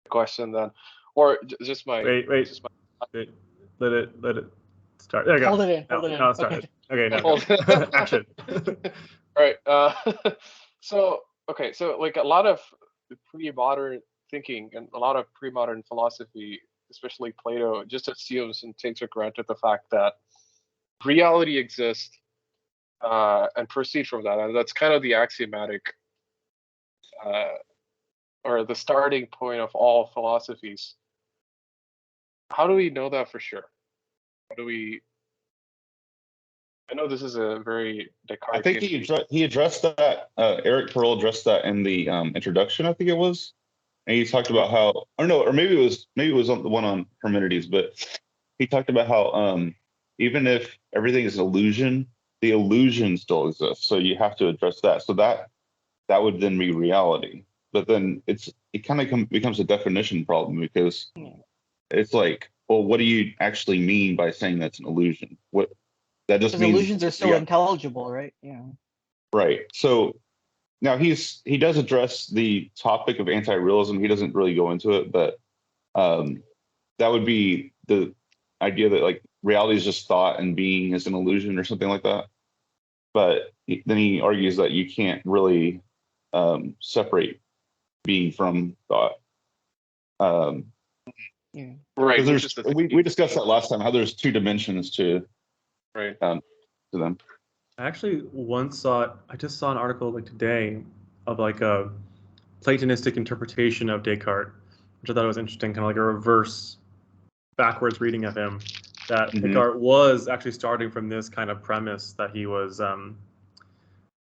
question then, or just my Wait. just my Wait. Let it start. There you go. Hold it in. Hold it in. Now it Okay. started. Okay, now hold. go. Action. All right. So okay, so like a lot of pre-modern thinking and a lot of pre-modern philosophy, especially Plato, just assumes and takes for granted the fact that reality exists and proceed from that, and that's kind of the axiomatic uh, or the starting point of all philosophies. How do we know that for sure? How do we? I know this is a very I think Descartesian view. he addressed that. Eric Perl addressed that in the introduction, I think it was, and he talked about how, or no, or maybe it was on the one on Parmenides, but he talked about how even if everything is an illusion, the illusion still exists. So you have to address that. So that would then be reality. But then it kind of becomes a definition problem, because it's like, well, what do you actually mean by saying that's an illusion? What that just Because means, illusions are still intelligible, right? Yeah. right? So now he does address the topic of anti-realism. He doesn't really go into it, but that would be the idea that like reality is just thought and being is an illusion or something like that. But then he argues that you can't really separate being from thought. Yeah. Right. Because we discussed that last time, how there's two dimensions to right to them. I actually I just saw an article like today of like a Platonistic interpretation of Descartes, which I thought was interesting, kind of like a reverse, backwards reading of him. That Descartes was actually starting from this kind of premise that he was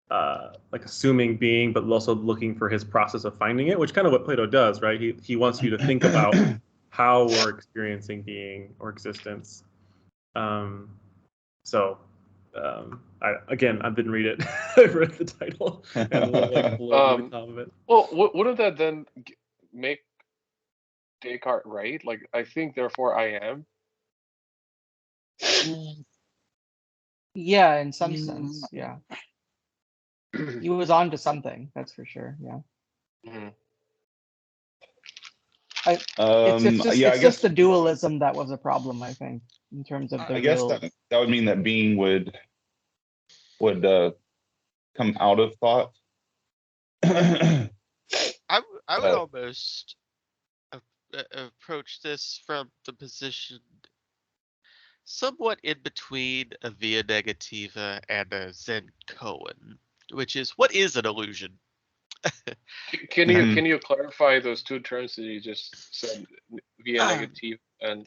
like assuming being, but also looking for his process of finding it, which kind of what Plato does, right? He wants you to think about how we're experiencing being or existence. So I didn't read it. I read the title and like below the top of it. Well, wouldn't that then make Descartes right? Like, I think, therefore I am. Yeah, in some sense, yeah. He was on to something, that's for sure. Yeah. Mm-hmm. It's just the dualism that was a problem, I think, in terms of the I guess that would mean that being would come out of thought. I would almost approach this from the position somewhat in between a via negativa and a Zen koan, which is, what is an illusion? Can you clarify those two terms that you just said, via negative and?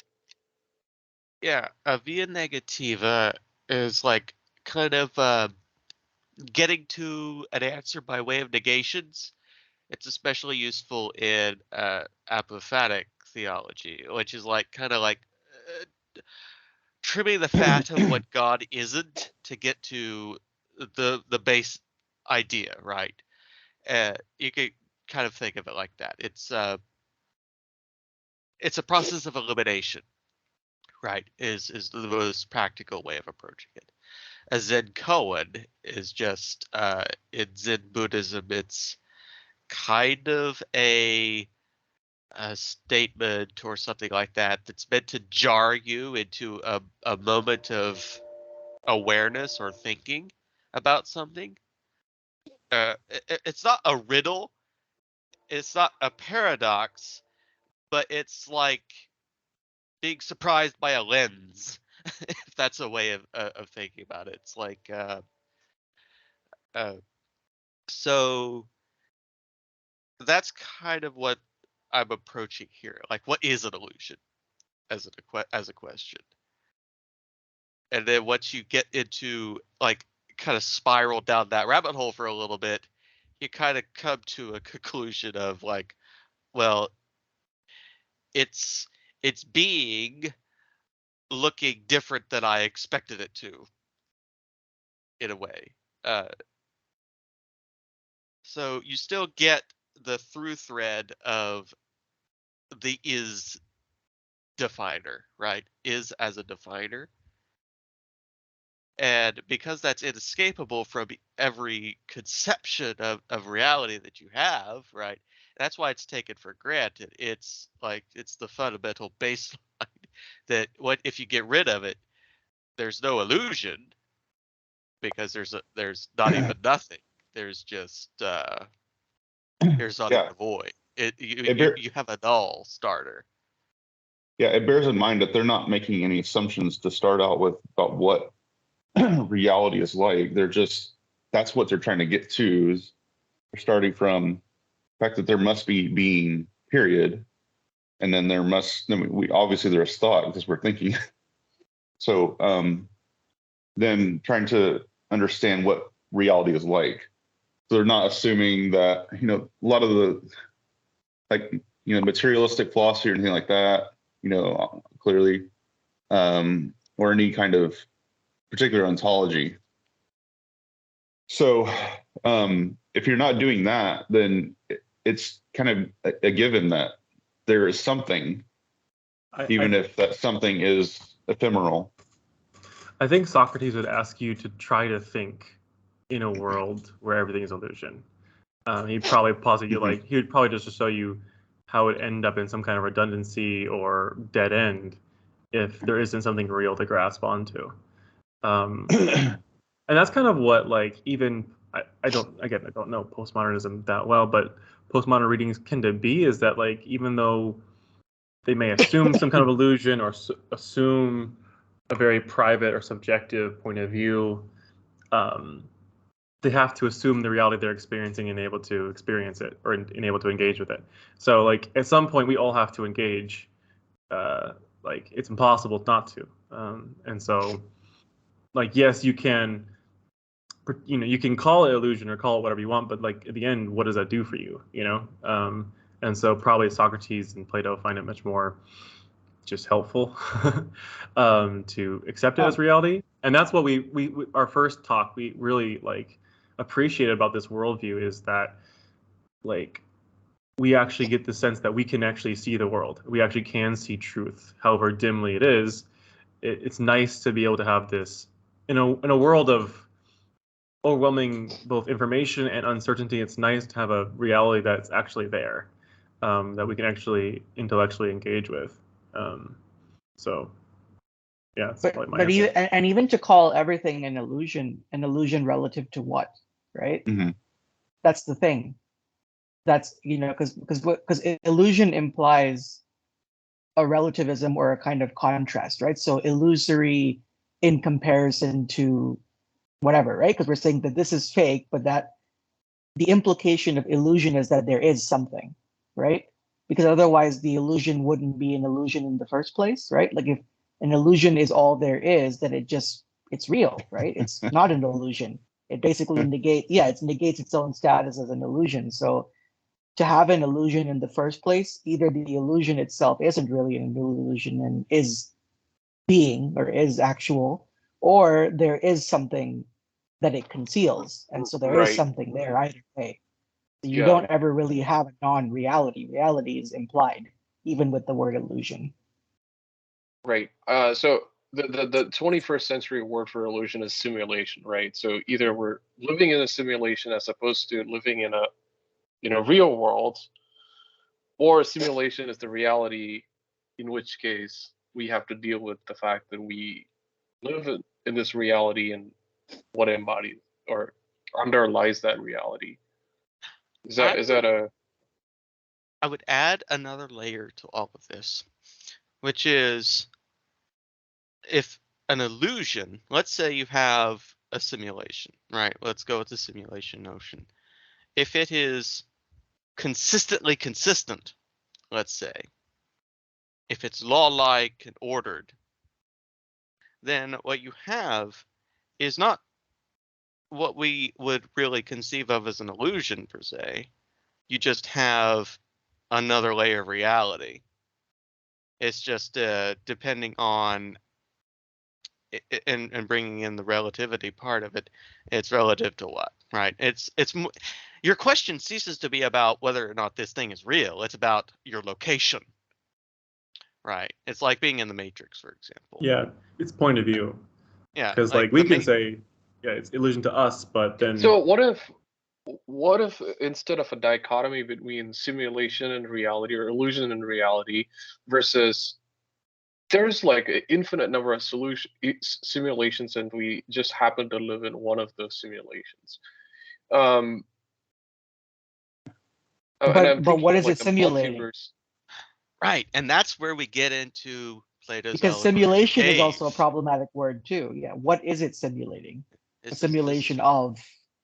Yeah, a via negativa is like kind of getting to an answer by way of negations. It's especially useful in apophatic theology, which is like kind of like trimming the fat of what God isn't to get to the base idea, right? You could kind of think of it like that. It's a process of elimination, right? Is the most practical way of approaching it. A Zen koan is just in Zen Buddhism, it's kind of a statement or something like that that's meant to jar you into a moment of awareness or thinking about something. It's not a riddle, it's not a paradox, but it's like being surprised by a lens, if that's a way of thinking about it. It's like so that's kind of what I'm approaching here. Like, what is an illusion as a question? And then once you get into like kind of spiral down that rabbit hole for a little bit, you kind of come to a conclusion of like, well, it's being looking different than I expected it to, in a way. So you still get the through thread of the is definer, right? Is as a definer. And because that's inescapable from every conception of reality that you have, right? That's why it's taken for granted. It's like it's the fundamental baseline that what if you get rid of it, there's no illusion because there's not even nothing. There's just there's not even Yeah. a void. It You have a null starter. Yeah, it bears in mind that they're not making any assumptions to start out with about what reality is like. That's what they're trying to get to, is they're starting from the fact that there must be being, period. And then we obviously there's thought because we're thinking. So then trying to understand what reality is like. So they're not assuming that, a lot of the materialistic philosophy or anything like that, clearly, or any kind of particular ontology. So if you're not doing that, then it's kind of a given that there is something, even if that something is ephemeral. I think Socrates would ask you to try to think in a world where everything is illusion. He'd probably posit you he would probably just show you how it would end up in some kind of redundancy or dead end if there isn't something real to grasp onto. And that's kind of what even I don't know postmodernism that well, but postmodern readings tend to be is that even though they may assume some kind of illusion or assume a very private or subjective point of view, they have to assume the reality they're experiencing and able to experience it or able to engage with it. So at some point we all have to engage. It's impossible not to. And so yes, you can call it illusion or call it whatever you want, but at the end, what does that do for you? And so probably Socrates and Plato find it much more just helpful to accept it as reality. And that's what we our first talk we really appreciated about this worldview is that we actually get the sense that we can actually see the world. We actually can see truth, however dimly it is. It's nice to be able to have this in a world of overwhelming both information and uncertainty. It's nice to have a reality that's actually there, that we can actually intellectually engage with. So yeah, that's probably my answer. And even to call everything an illusion relative to what, right? Mm-hmm. That's the thing. That's because illusion implies a relativism or a kind of contrast, right? So illusory in comparison to whatever, right? Because we're saying that this is fake, but that the implication of illusion is that there is something, right? Because otherwise the illusion wouldn't be an illusion in the first place, right? Like if an illusion is all there is, then it's real, right? It's not an illusion. It basically negates its own status as an illusion. So to have an illusion in the first place, either the illusion itself isn't really an illusion and is being or is actual, or there is something that it conceals. And so there is something there either way. You don't ever really have a non-reality. Reality is implied, even with the word illusion. Right. So the 21st century word for illusion is simulation, right? So either we're living in a simulation as opposed to living in a real world, or a simulation is the reality, in which case we have to deal with the fact that we live in this reality and what embodies or underlies that reality. Is that a? I would add another layer to all of this, which is if an illusion, let's say you have a simulation, right? Let's go with the simulation notion. If it is consistently consistent, let's say, if it's law-like and ordered, then what you have is not what we would really conceive of as an illusion per se. You just have another layer of reality. It's just depending on and bringing in the relativity part of it, it's relative to what, right? It's your question ceases to be about whether or not this thing is real. It's about your location, right? It's like being in the Matrix, for example. Yeah, it's point of view. Yeah, because we can say, yeah, it's illusion to us, but then. So what if what if instead of a dichotomy between simulation and reality or illusion and reality versus there's like an infinite number of simulations and we just happen to live in one of those simulations. And I'm But what thinking of is it like a simulating? multiverse. Right, and that's where we get into Plato's Because allegory of the simulation is also a cave. problematic word too. Yeah. What is it simulating? A This is simulation of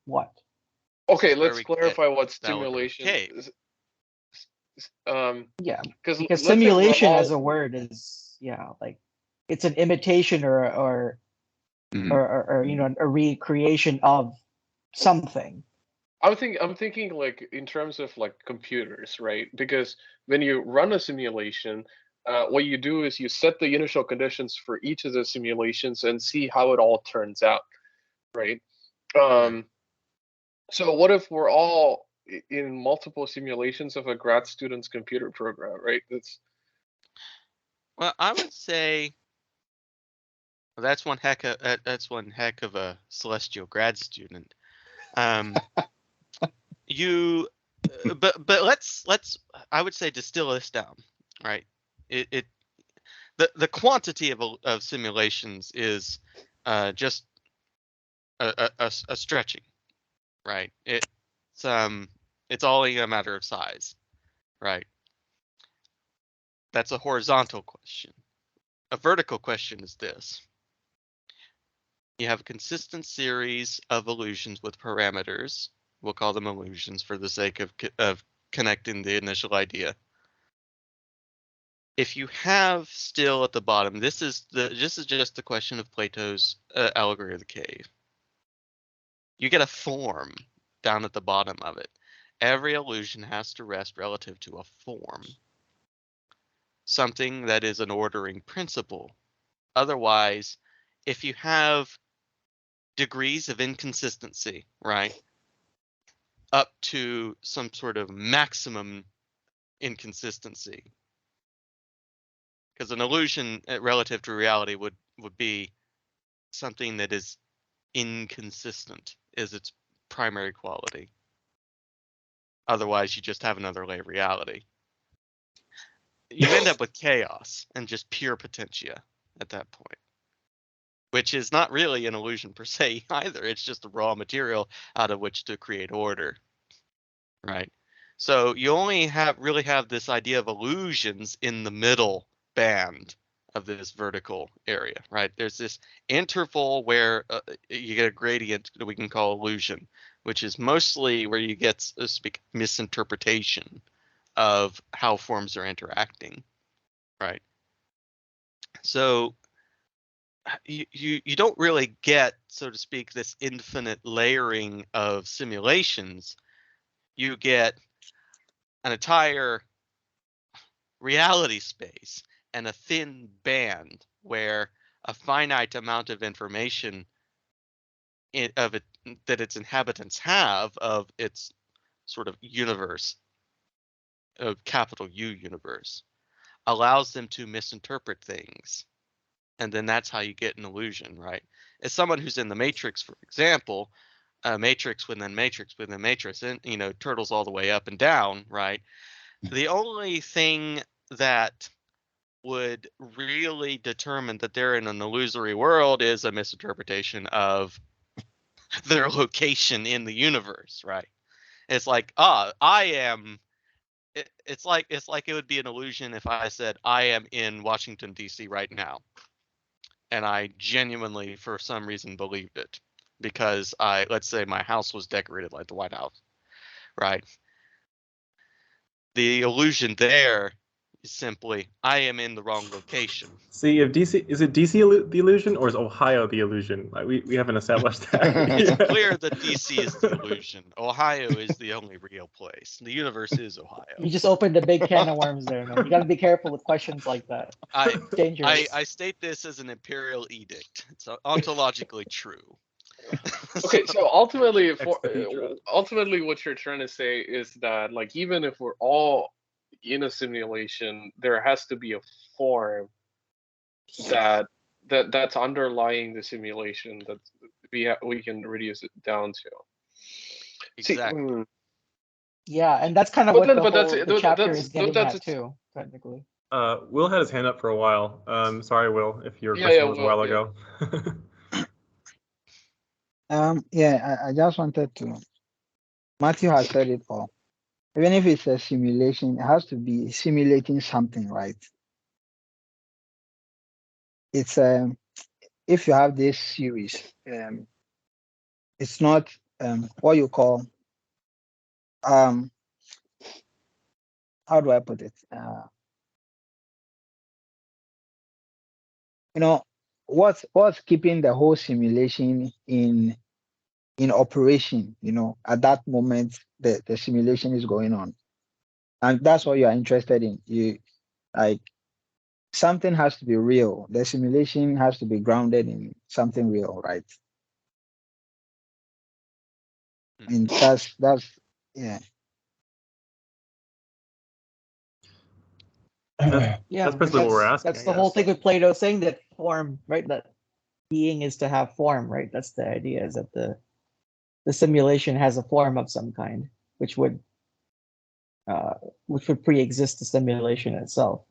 what? Okay, where let's we get clarify what the allegory of the stimulation cave. is. Yeah. Because Because let's say we're simulation as all a word is, yeah, like it's an imitation Mhm. or you know, a recreation of something. I'm thinking like in terms of like computers, right? Because when you run a simulation, what you do is you set the initial conditions for each of the simulations and see how it all turns out, right? Right. So what if we're all in multiple simulations of a grad student's computer program, right? Well, I would say that's one heck of a celestial grad student. Um, you, but let's I would say distill this down, right? It the quantity of simulations is just a stretching, right? It's only a matter of size, right? That's a horizontal question. A vertical question is this. You have a consistent series of illusions with parameters. We'll call them illusions for the sake of connecting the initial idea. If you have still at the bottom, this is just the question of Plato's allegory of the cave. You get a form down at the bottom of it. Every illusion has to rest relative to a form, something that is an ordering principle. Otherwise, if you have degrees of inconsistency, right, up to some sort of maximum inconsistency, because an illusion relative to reality would be something that is inconsistent is its primary quality. Otherwise, you just have another layer of reality. You end up with chaos and just pure potentia at that point, which is not really an illusion per se either. It's just the raw material out of which to create order, right? So you only really have this idea of illusions in the middle band of this vertical area, right? There's this interval where you get a gradient that we can call illusion, which is mostly where you get, so to speak, misinterpretation of how forms are interacting, right? So you don't really get, so to speak, this infinite layering of simulations. You get an entire reality space and a thin band where a finite amount of information of it that its inhabitants have of its sort of universe, of capital U universe, allows them to misinterpret things. And then that's how you get an illusion, right? As someone who's in the Matrix, for example, matrix within matrix within matrix, and turtles all the way up and down, right? The only thing that would really determine that they're in an illusory world is a misinterpretation of their location in the universe, right? It's like, I am. It's like it would be an illusion if I said I am in Washington D.C. right now, and I genuinely, for some reason, believed it because let's say my house was decorated like the White House, right? The illusion there is simply I am in the wrong location. See, if DC is it DC the illusion or is Ohio the illusion? Like we haven't established that. It's Yeah. clear that DC is the illusion. Ohio is the only real place. The universe is You Ohio. just opened a big can of worms there, man. You got to be careful with questions like that. I It's dangerous. I state this as an imperial edict. It's ontologically true. Okay, so ultimately, Ex cathedra. ultimately, what you're trying to say is that, like, even if we're all in a simulation, there has to be a form that that's underlying the simulation that we can reduce it down to. See, Exactly. Yeah, and that's kind of But what then, the but that's whole the chapter that's is getting that's at too, technically. Will had his hand up for a while. Sorry, Will, if your yeah, question was a well, while yeah. ago. Yeah, I just wanted to. Matthew has said it all. Even if it's a simulation, it has to be simulating something, right? It's if you have this series, it's not what you call how do I put it? You know, what's keeping the whole simulation in operation, you know, at that moment the simulation is going on. And that's what you are interested in. You like something has to be real. The simulation has to be grounded in something real, right? And that's yeah. That's Yeah, principally what we're asking, that's I the whole guess. thing with Plato saying that form, right? That being is to have form, right? That's the idea, is that the simulation has a form of some kind, which would pre-exist the simulation itself.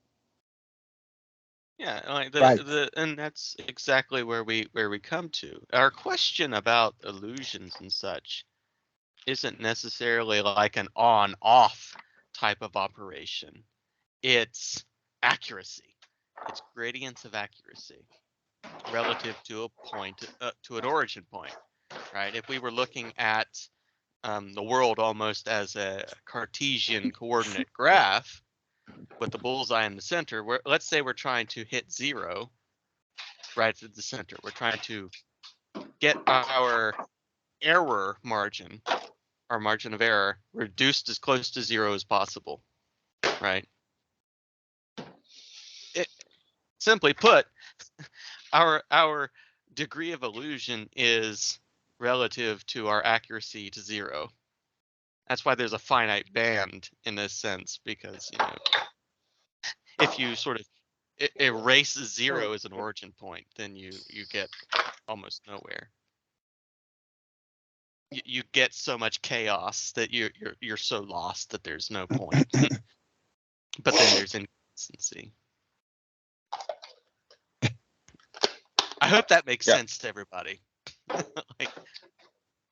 Yeah, like Right. and that's exactly where we come to. Our question about illusions and such isn't necessarily like an on-off type of operation. It's accuracy. It's gradients of accuracy relative to a point, to an origin point, right? If we were looking at the world almost as a Cartesian coordinate graph with the bullseye in the center, let's say we're trying to hit 0 right at the center. We're trying to get our error margin, our margin of error, reduced as close to 0 as possible, right? Simply put, our degree of illusion is relative to our accuracy to 0. That's why there's a finite band in this sense, because if you sort of erase 0 as an origin point, then you get almost nowhere. You get so much chaos that you're so lost that there's no point. But then there's inconsistency. I hope that makes sense to everybody. Like,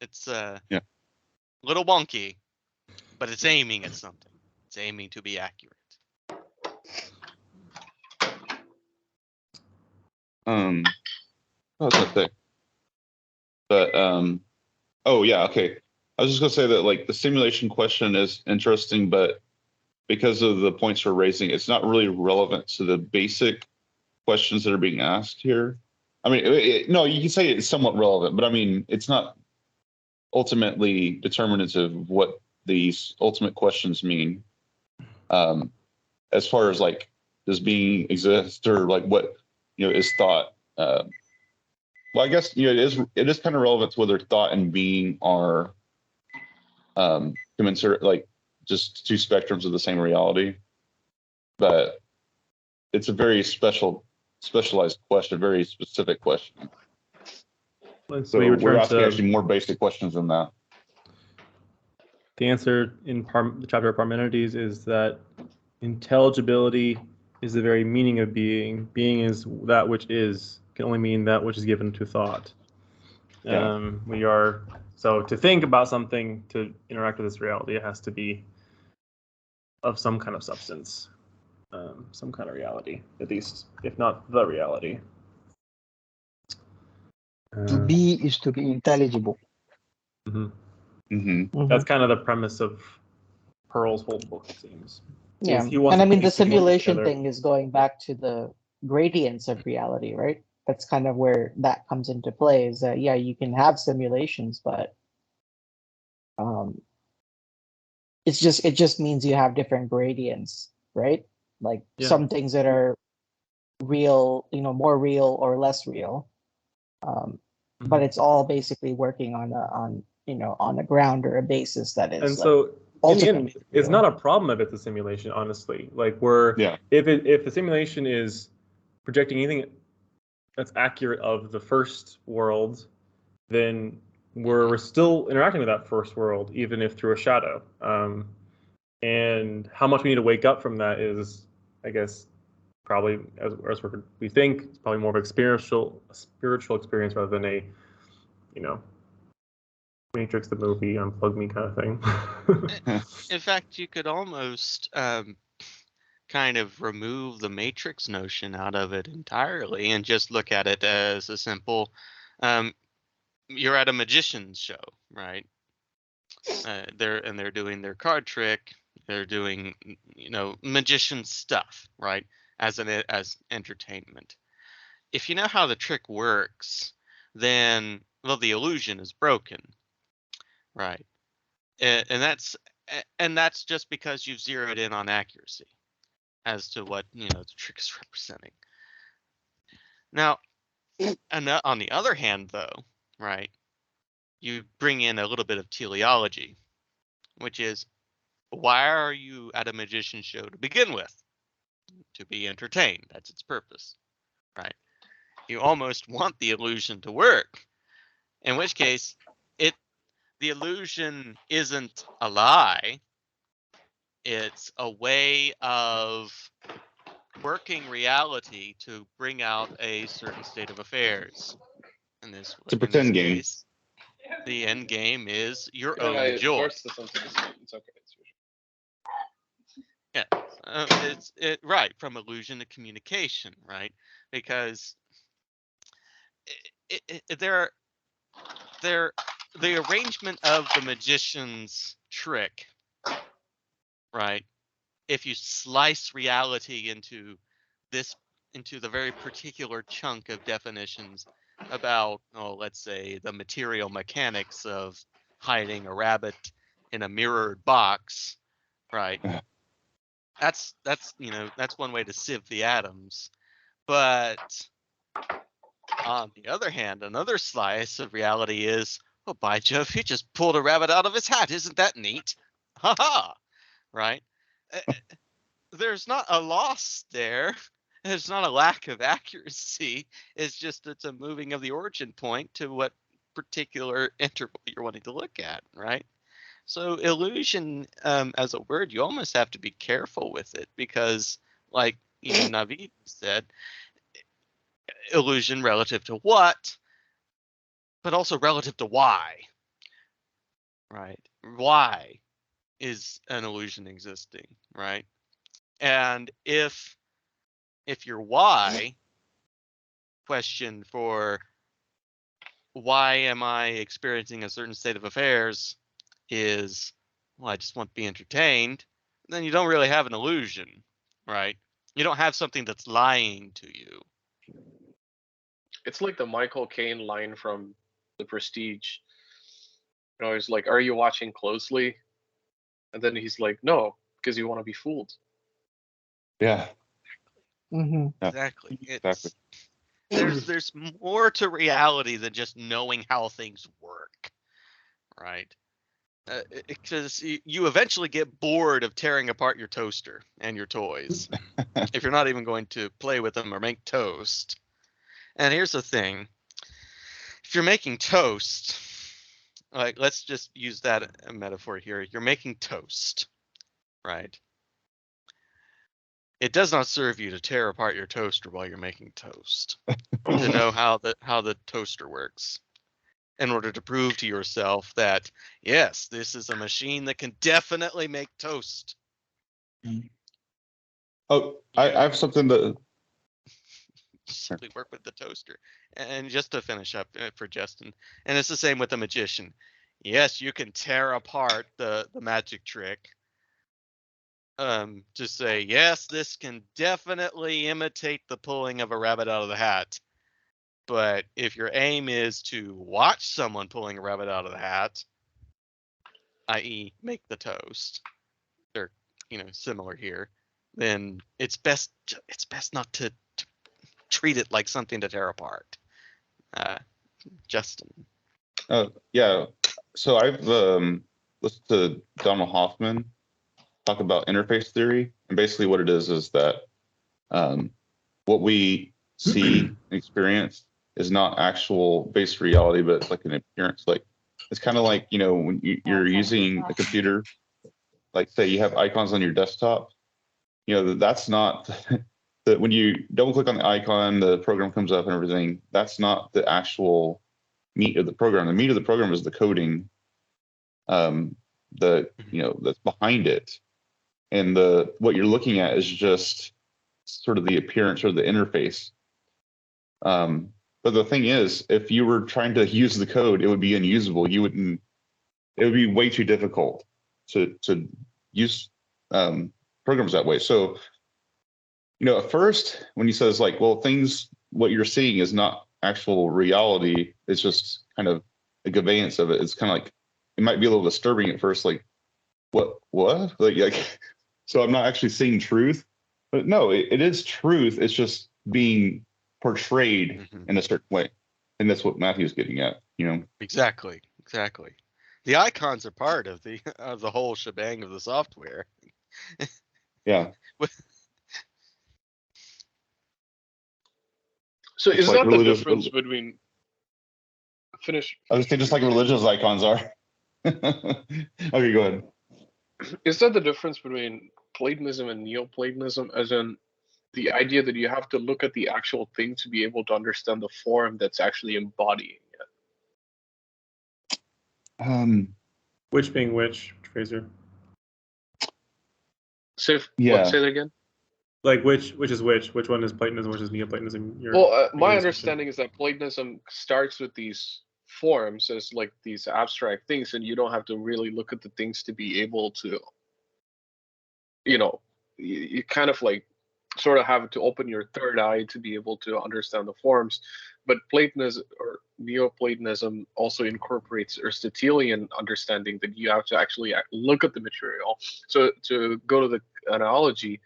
it's Yeah. a little wonky, but it's aiming at something. It's aiming to be accurate. What was I gonna say? But oh yeah, okay. I was just gonna say that like the simulation question is interesting, but because of the points we're raising, it's not really relevant to the basic questions that are being asked here. I mean, no, you can say it's somewhat relevant, but I mean, it's not ultimately determinative of what these ultimate questions mean. As far as like, does being exist, or like what is thought? Well, I guess it is kind of relevant to whether thought and being are commensurate, like just two spectrums of the same reality. But it's a very specialized question, very specific question. Let's So maybe we're return asking to actually more basic questions than that. the answer in the chapter of Parmenides is that intelligibility is the very meaning of being. Being is that which is, can only mean that which is given to thought. Yeah. So to think about something, to interact with this reality, it has to be of some kind of substance, some kind of reality, at least, if not the reality. To be is to be intelligible. Mm-hmm. Mm-hmm. That's kind of the premise of Perl's whole book, it seems. Yeah, He wants and I to mean put the these things simulation together. thing is going back to the gradients of reality, right? That's kind of where that comes into play. Is that you can have simulations, but it just means you have different gradients, right? Like some things that are real, more real or less real. But it's all basically working on a ground or a basis that is. And so in the end, it's real. not a problem if it's a simulation, honestly. Like if the simulation is projecting anything that's accurate of the first world, then we're still interacting with that first world, even if through a shadow. And how much we need to wake up from that is, I guess, probably as we think, it's probably more of a spiritual experience rather than a, Matrix the movie, unplug me kind of thing. In fact, you could almost kind of remove the Matrix notion out of it entirely and just look at it as a simple, you're at a magician's show, right? They're doing their card trick. They're doing, magician stuff, right? As entertainment. If you know how the trick works, then the illusion is broken, right? And that's just because you've zeroed in on accuracy as to what the trick is representing. Now, on the other hand, though, right, you bring in a little bit of teleology, which is, why are you at a magician's show to begin with? To be entertained. That's its purpose, right? You almost want the illusion to work, in which case the illusion isn't a lie. It's a way of working reality to bring out a certain state of affairs. It's a pretend game. Case, the end game is your own joy. It's okay. Yeah, right, from illusion to communication, right? Because the arrangement of the magician's trick, right? If you slice reality into the very particular chunk of definitions about, let's say, the material mechanics of hiding a rabbit in a mirrored box, right? That's one way to sieve the atoms. But on the other hand, another slice of reality is, oh, by Jove, he just pulled a rabbit out of his hat. Isn't that neat? Ha ha! Right? There's not a loss there. There's not a lack of accuracy. It's a moving of the origin point to what particular interval you're wanting to look at, right? So illusion, as a word, you almost have to be careful with it because, like Naveed said, illusion relative to what, but also relative to why, right? Why is an illusion existing, right? And if your why question for why am I experiencing a certain state of affairs is, well, I just want to be entertained, then you don't really have an illusion, right? You don't have something that's lying to you. It's like the Michael Caine line from The Prestige. He's like, "Are you watching closely?" And then he's like, "No, because you want to be fooled." Yeah. Mm-hmm. Exactly. There's more to reality than just knowing how things work, right? Because you eventually get bored of tearing apart your toaster and your toys if you're not even going to play with them or make toast. And here's the thing. If you're making toast, like, let's just use that metaphor here. You're making toast, right? It does not serve you to tear apart your toaster while you're making toast to know how the toaster works, in order to prove to yourself that, yes, this is a machine that can definitely make toast. Oh, I have something that Simply work with the toaster. And just to finish up for Justin, and it's the same with the magician. Yes, you can tear apart the magic trick to say, yes, this can definitely imitate the pulling of a rabbit out of the hat. But if your aim is to watch someone pulling a rabbit out of the hat, i.e. make the toast, they're similar here, then it's best not to treat it like something to tear apart. Justin. Yeah. So I've listened to Donald Hoffman talk about interface theory, and basically what it is that what we see and experience is not actual base reality, but it's like an appearance. Like It's kind of like, when you're using a computer, like say you have icons on your desktop, that's not that when you double click on the icon, the program comes up and everything. That's not the actual meat of the program. The meat of the program is the coding, that's behind it. And what you're looking at is just sort of the appearance or the interface. But the thing is, if you were trying to use the code, it would be unusable. It would be way too difficult to use programs that way. So, at first, when he says like, well, what you're seeing is not actual reality, it's just kind of a conveyance of it. It's kind of like, it might be a little disturbing at first, like, what? Like, so I'm not actually seeing truth, but no, it is truth. It's just being portrayed in a certain way. And that's what Matthew's getting at, Exactly. The icons are part of the whole shebang of the software. Yeah. So It's is like that the difference between finish? I was saying just like religious icons are. Okay, go ahead. Is that the difference between Platonism and Neoplatonism, as in the idea that you have to look at the actual thing to be able to understand the form that's actually embodying it? Which being which, Fraser? Say Yeah. Say that again. Like which is which? Which one is Platonism? Which is Neoplatonism? Well, my understanding is that Platonism starts with these forms as like these abstract things, and you don't have to really look at the things to be able to, you kind of like sort of have to open your third eye to be able to understand the forms. But Platonism or Neoplatonism also incorporates Aristotelian understanding that you have to actually look at the material. So to go to the analogy,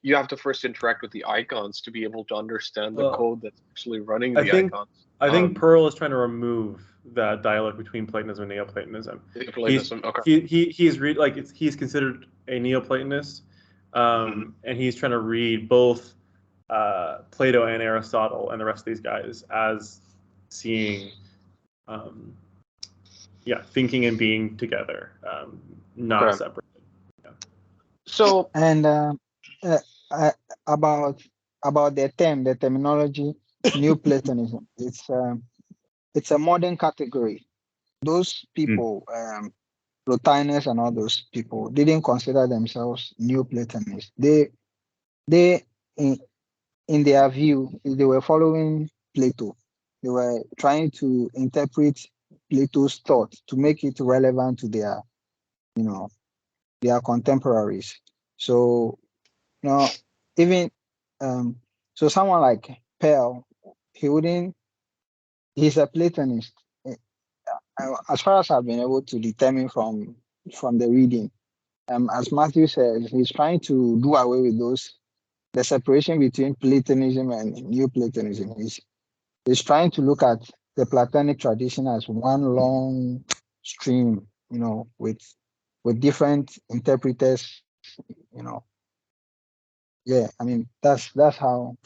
you have to first interact with the icons to be able to understand the code that's actually running the icons. I think Perl is trying to remove that dialogue between Platonism and Neoplatonism. Neoplatonism, okay. He's considered a Neoplatonist, and he's trying to read both Plato and Aristotle and the rest of these guys as seeing, thinking and being together, not separate. Yeah. So And about the terminology, New Platonism. It's a modern category. Those people, Plotinus and all those people, didn't consider themselves New Platonists. They in their view, they were following Plato. They were trying to interpret Plato's thought to make it relevant to their contemporaries. So, even so someone like Perl, he's a Platonist. As far as I've been able to determine from the reading, as Matthew said, he's trying to do away with the separation between Platonism and Neoplatonism. He's trying to look at the Platonic tradition as one long stream, with different interpreters, Yeah, I mean that's how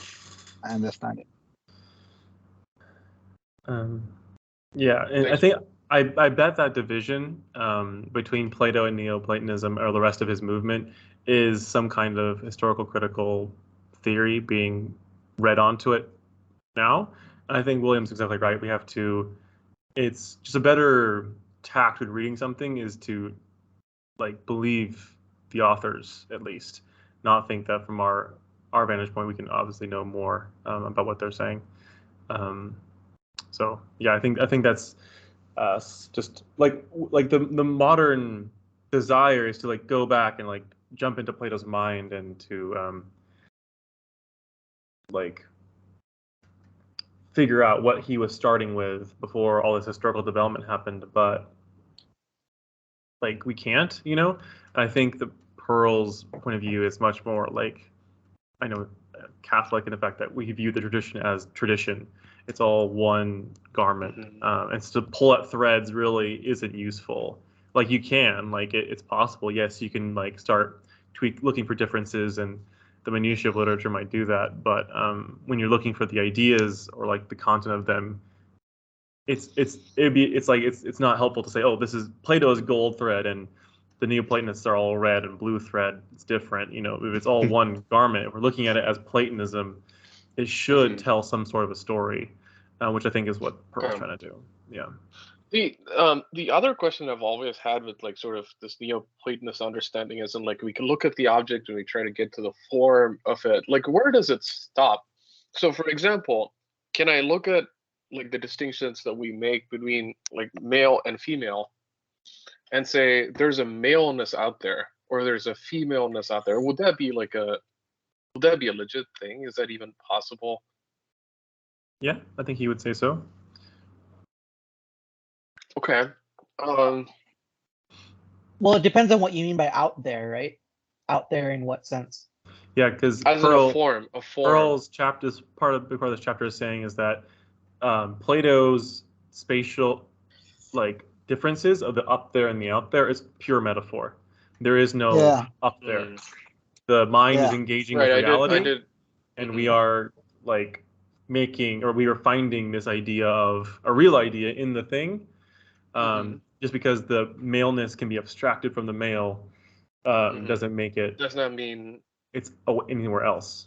I understand it. Yeah, and I think I bet that division between Plato and Neoplatonism, or the rest of his movement, is some kind of historical critical theory being read onto it now. And I think William's exactly right. We have to. It's just a better tact with reading something is to believe the authors at least, not think that from our vantage point we can obviously know more about what they're saying. So yeah, I think that's just like the modern desire is to go back and jump into Plato's mind and to figure out what he was starting with before all this historical development happened, but we can't, And I think the Perl's point of view is much more I know Catholic in the fact that we view the tradition as tradition. It's all one garment, and so to pull at threads really isn't useful. You can, it's possible. Yes, you can start looking for differences, and the minutiae of literature might do that. But when you're looking for the ideas or the content of them, it's not helpful to say, oh, this is Plato's gold thread and the Neoplatonists are all red and blue thread. It's different, if it's all one garment. If we're looking at it as Platonism, it should tell some sort of a story, which I think is what Perl's trying to do. Yeah. The other question I've always had with like sort of this Neoplatonist understanding is, and like we can look at the object and we try to get to the form of it. Like, where does it stop? So, for example, can I look at like the distinctions that we make between like male and female and say there's a maleness out there or there's a femaleness out there? Would that be a legit thing? Is that even possible? Yeah, I think he would say so. Okay. Well, it depends on what you mean by out there, right? Out there in what sense? Yeah, because as in a form. Perl's chapters, part of this chapter is saying is that Plato's spatial differences of the up there and the out there is pure metaphor. There is no up there. The mind is engaging with reality, and we are we are finding this idea of a real idea in the thing. Just because the maleness can be abstracted from the male doesn't make it. Does not mean it's anywhere else.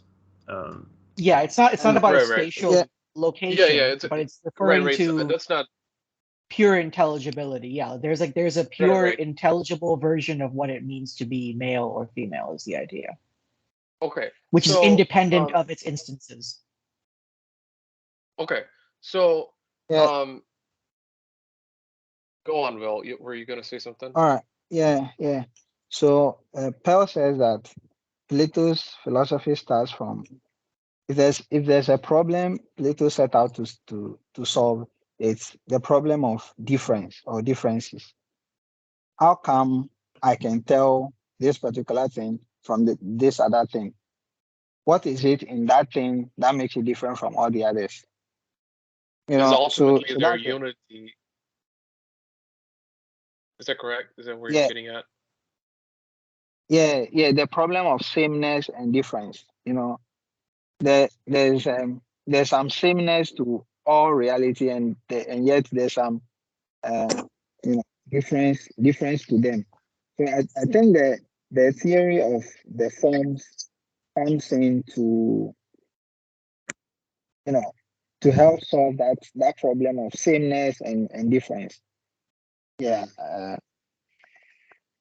Yeah, it's not about a spatial location, but it's referring to that's not pure intelligibility. Yeah, there's a pure intelligible version of what it means to be male or female is the idea. Okay. Which is independent of its instances. Okay. So go on, Will. Were you going to say something? All right. Yeah. So Perl says that Plato's philosophy starts from if there's a problem Plato set out to solve, it's the problem of difference or differences. How come I can tell this particular thing from this other thing? What is it in that thing that makes it different from all the others? Ultimately their unity. Is that correct? Is that where you're getting at? Yeah. The problem of sameness and difference. There's some sameness to all reality, and yet there's some difference to them. So I think that the theory of the forms comes in to help solve that problem of sameness and difference. Yeah.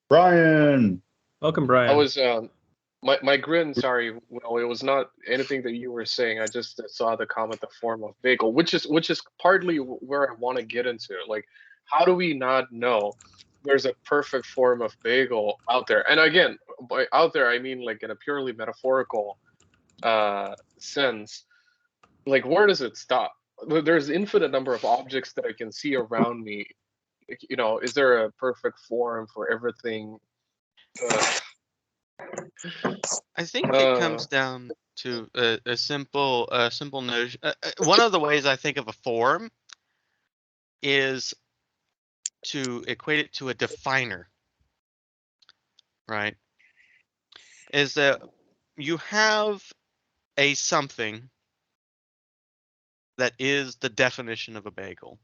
Brian. Welcome, Brian. I was my grin. Sorry, well, it was not anything that you were saying. I just saw the comment, the form of bagel, which is partly where I want to get into. Like, how do we not know there's a perfect form of bagel out there? And again, by out there, I mean like in a purely metaphorical sense. Like, where does it stop? There's infinite number of objects that I can see around me. Is there a perfect form for everything? I think it comes down to a simple notion. One of the ways I think of a form is to equate it to a definer, right? Is that you have a something that is the definition of a bagel,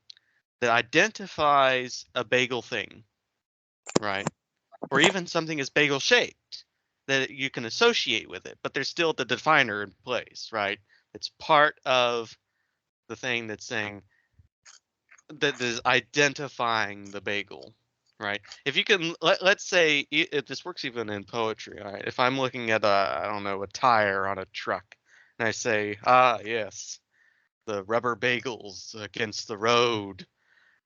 that identifies a bagel thing, right? Or even something is bagel shaped that you can associate with it, but there's still the definer in place, right? It's part of the thing that's saying that is identifying the bagel, right? If you can, let's say, if this works even in poetry, all right? If I'm looking at a tire on a truck, and I say, yes, the rubber bagels against the road,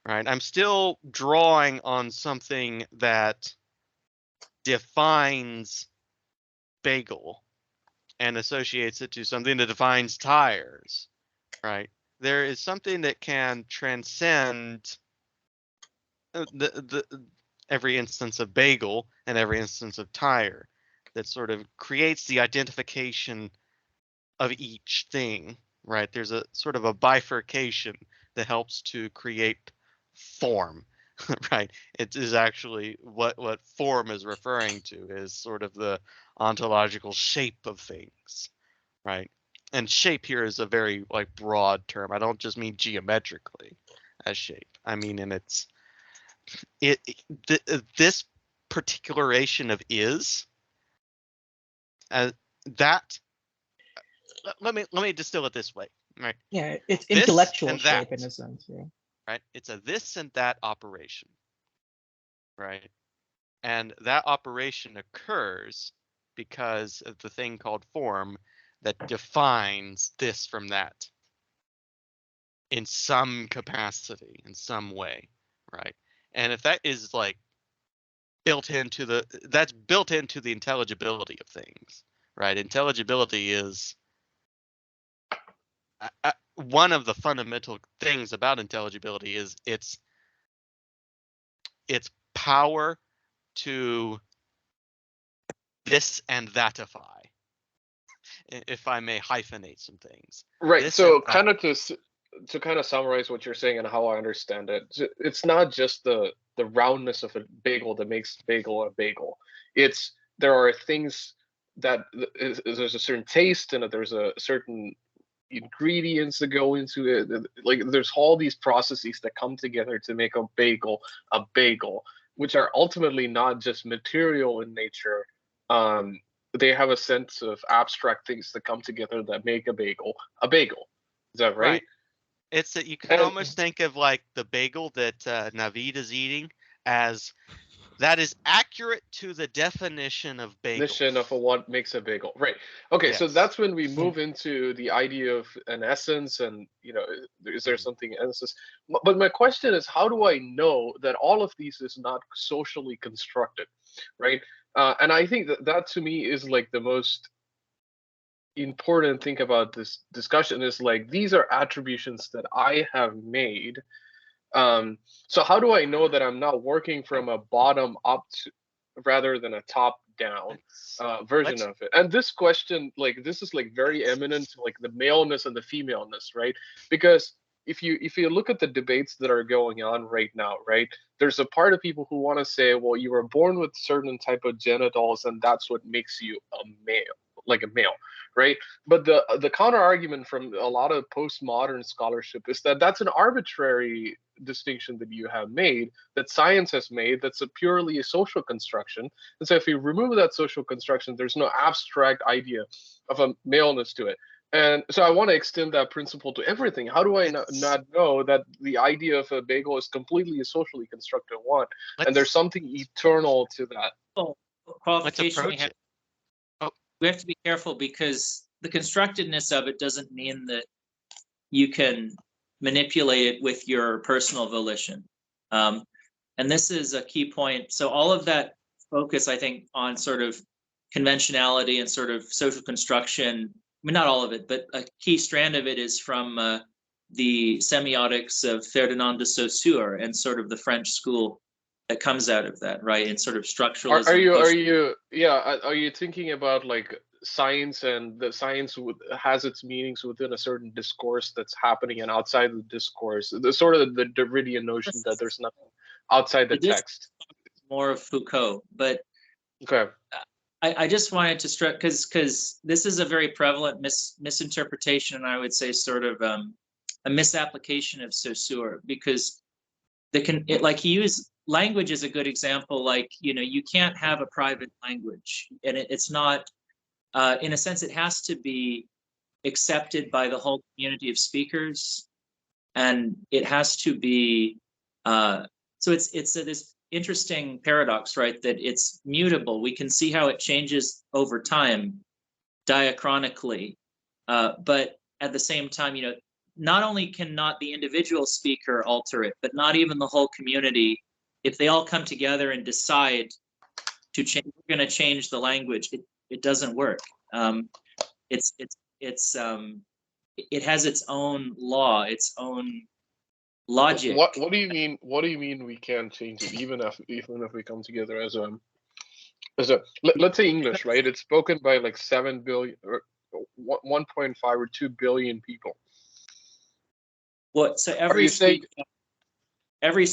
right? I'm still drawing on something that defines bagel and associates it to something that defines tires, right? There is something that can transcend the every instance of bagel and every instance of tire, that sort of creates the identification of each thing, right? There's a sort of a bifurcation that helps to create form, right? It is actually what form is referring to is sort of the ontological shape of things, right? And shape here is a very broad term. I don't just mean geometrically. as shape. I mean, and this particularation of is that. Let me distill it this way, right? Yeah, it's This intellectual and shape that, in a sense. Yeah. right? It's a this and that operation, right? And that operation occurs because of the thing called form that defines this from that in some capacity, in some way, right? And if that is like that's built into the intelligibility of things, right? Intelligibility is one of the fundamental things about intelligibility is its power to this and thatify, if I may hyphenate some things. Right. This So and that. kind of to kind of summarize what you're saying and how I understand it, it's not just the roundness of a bagel that makes bagel a bagel. It's there are things that there's a certain taste and there's a certain ingredients that go into it. Like there's all these processes that come together to make a bagel, which are ultimately not just material in nature. They have a sense of abstract things that come together that make a bagel a bagel. Is that right? Right. It's that you can And almost think of like the bagel that Naveed is eating as that is accurate to the definition of bagel. definition of what makes a bagel, right? Okay, so Yes. that's when we move into the idea of an essence, and is there something essence? But my question is, how do I know that all of these is not socially constructed, right? And I think that to me is like the most important thing about this discussion is like these are attributions that I have made. So how do I know that I'm not working from a bottom up rather than a top down version of it? And this question, like this is like very eminent to like the maleness and the femaleness, right? Because if you look at the debates that are going on right now, right, there's a part of people who want to say, well, you were born with certain type of genitals and that's what makes you a male, like a male, right? But the counter argument from a lot of postmodern scholarship is that that's an arbitrary distinction that you have made, that science has made, that's purely a social construction. And so if you remove that social construction, there's no abstract idea of a maleness to it. And so I want to extend that principle to everything. How do I not know that the idea of a bagel is completely a socially constructed one, and there's something eternal to that? Well, Let's qualification approach it. we have to be careful because the constructedness of it doesn't mean that you can manipulate it with your personal volition. And this is a key point. So all of that focus, I think, on sort of conventionality and sort of social construction, I mean, not all of it, but a key strand of it is from the semiotics of Ferdinand de Saussure and sort of the French school that comes out of that, right? And sort of structuralism. Are you thinking about like science, and the science has its meanings within a certain discourse that's happening, and outside the discourse, the sort of the Derridian notion that there's nothing outside the text? More of Foucault, but okay. I just wanted to stress because this is a very prevalent misinterpretation, and I would say sort of a misapplication of Saussure, because like he used language is a good example. Like, you can't have a private language, and it's not in a sense it has to be accepted by the whole community of speakers, and it has to be so it's this interesting paradox, right, that it's mutable. We can see how it changes over time diachronically, but at the same time, not only cannot the individual speaker alter it, but not even the whole community. If they all come together and decide to change, we're going to change the language, it doesn't work. It has its own law, its own logic. What do you mean? What do you mean we can't change it, even if we come together as a let's say English, right? It's spoken by like 7 billion or 1.5 or 2 billion people. What? So every speech,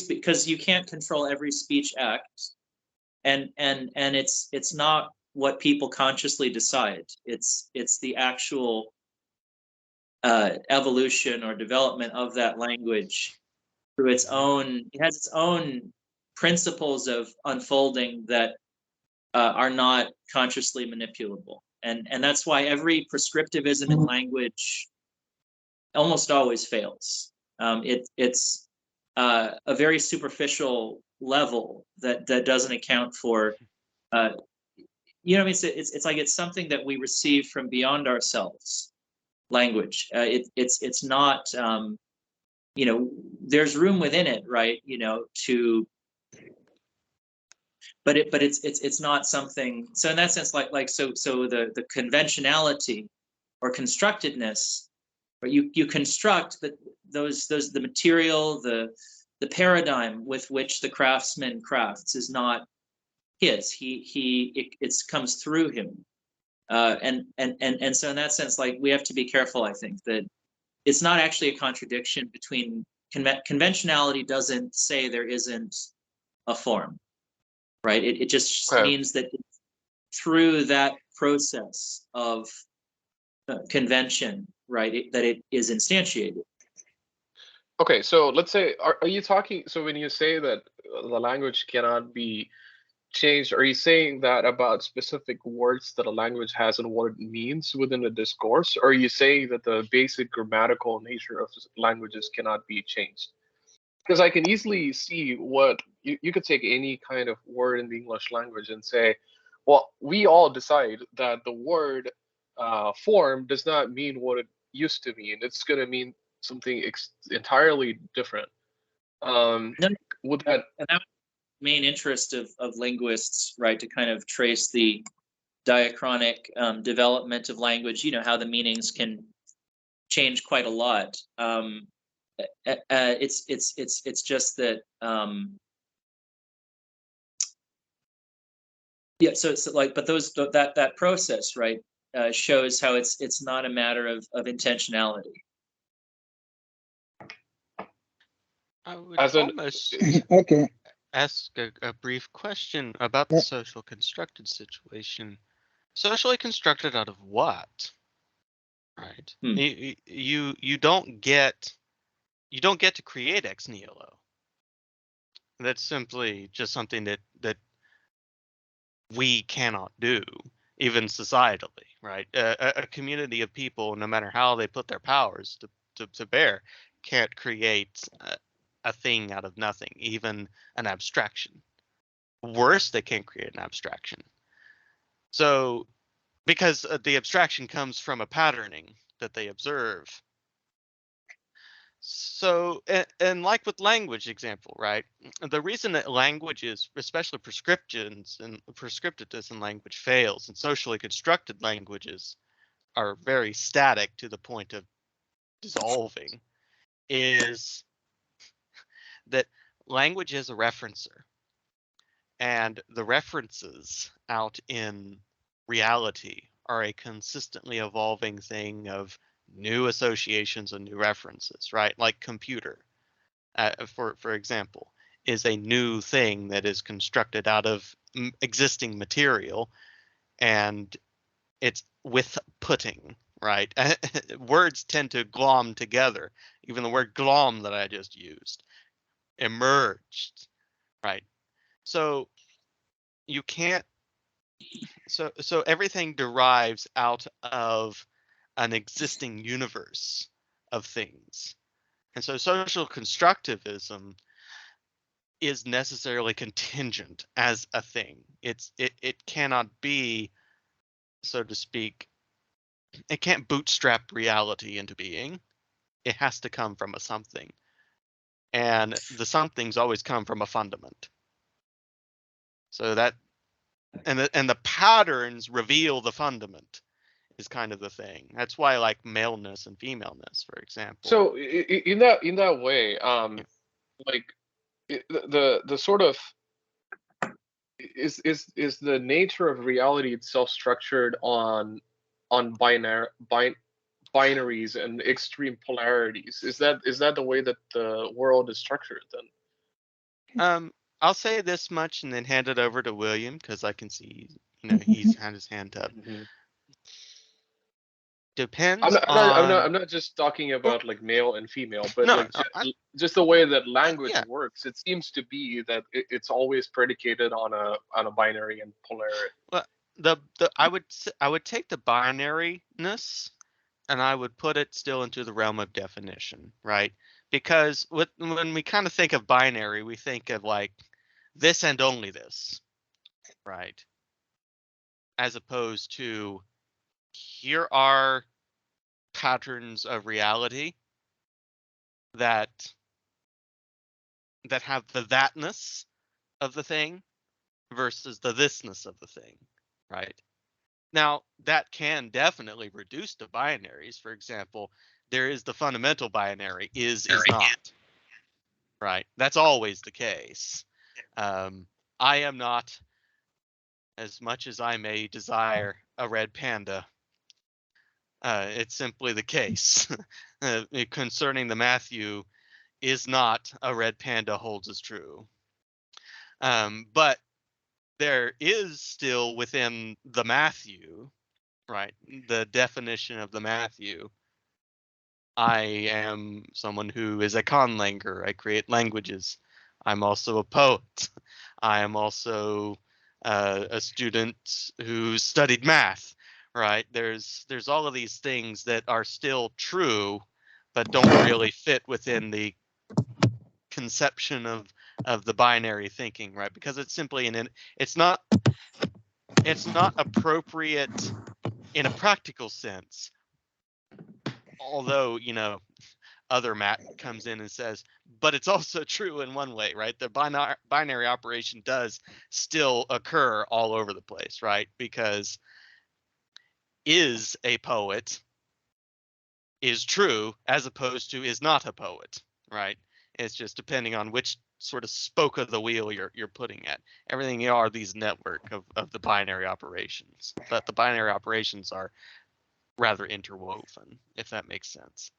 because you can't control every speech act, and it's not what people consciously decide. It's the actual evolution or development of that language through its own, it has its own principles of unfolding that are not consciously manipulable. And that's why every prescriptivism in language almost always fails. It's a very superficial level that doesn't account for, you know, it's like it's something that we receive from beyond ourselves. Language, it's not, you know, there's room within it, right? You know, to, but it's not something. So in that sense, so the conventionality or constructedness, or you construct those the material, the paradigm with which the craftsman crafts is not his. It comes through him, and so in that sense, like, we have to be careful. I think that it's not actually a contradiction between conventionality doesn't say there isn't a form, right? It just Okay. means that through that process of convention, right, that it is instantiated. Okay, so let's say, are you talking, so when you say that the language cannot be changed, are you saying that about specific words that a language has and what it means within a discourse? Or are you saying that the basic grammatical nature of languages cannot be changed? Because I can easily see what you could take any kind of word in the English language and say, well, we all decide that the word form does not mean what it used to mean. It's going to mean something entirely different. No, Would that and that main interest of linguists, right, to kind of trace the diachronic development of language, you know, how the meanings can change quite a lot. It's just that, yeah. So it's like, but that process, right, shows how it's not a matter of intentionality. I would as an almost Okay. ask a brief question about the Yeah. social constructed situation. Socially constructed out of what? Right. Hmm. You don't get to create ex nihilo. That's simply just something that we cannot do, even societally, right? A community of people, no matter how they put their powers to bear, can't create a thing out of nothing, even an abstraction. Worse, they can't create an abstraction. So, because the abstraction comes from a patterning that they observe. So, and like with language example, right? The reason that language is, especially prescriptions and prescriptiveness in language fails, and socially constructed languages are very static to the point of dissolving, is that language is a referencer, and the references out in reality are a consistently evolving thing of new associations and new references, right? Like computer, for example, is a new thing that is constructed out of existing material, and it's with putting, right? Words tend to glom together. Even the word glom that I just used emerged, right? So you can't. So everything derives out of an existing universe of things, and so social constructivism is necessarily contingent as a thing. It cannot be, so to speak, it can't bootstrap reality into being. It has to come from a something. And the somethings always come from a fundament. So that and the patterns reveal the fundament is kind of the thing. That's why, like, maleness and femaleness, for example. so in that way, Yeah. like the sort of is the nature of reality itself structured on binaries and extreme polarities? Is that the way that the world is structured then? I'll say this much and then hand it over to William, because I can see, he's had his hand up. Mhm. depends I'm not, I'm not, I'm not, on. I'm not just talking about like male and female, but No, like no, just the way that language yeah. works. It seems to be that it's always predicated on a binary and polarity. Well, I would take the binariness and I would put it still into the realm of definition, right? Because when we kind of think of binary, we think of like this and only this, right? As opposed to here are patterns of reality that have the thatness of the thing versus the thisness of the thing, right? Now, that can definitely reduce to binaries. For example, there is the fundamental binary, is not, right? That's always the case. I am not, as much as I may desire a red panda. It's simply the case. Concerning the Matthew, is not a red panda holds as true. But there is still within the Matthew, right? The definition of the Matthew. I am someone who is a conlanger. I create languages. I'm also a poet. I am also a student who studied math, right? There's all of these things that are still true, but don't really fit within the conception of the binary thinking, right? Because it's simply it's not appropriate in a practical sense. Although, other Matt comes in and says, but it's also true in one way, right? The binary operation does still occur all over the place, right? Because is a poet is true as opposed to is not a poet, right? It's just depending on which sort of spoke of the wheel you're putting at. Everything are these network of the binary operations, but the binary operations are rather interwoven, if that makes sense.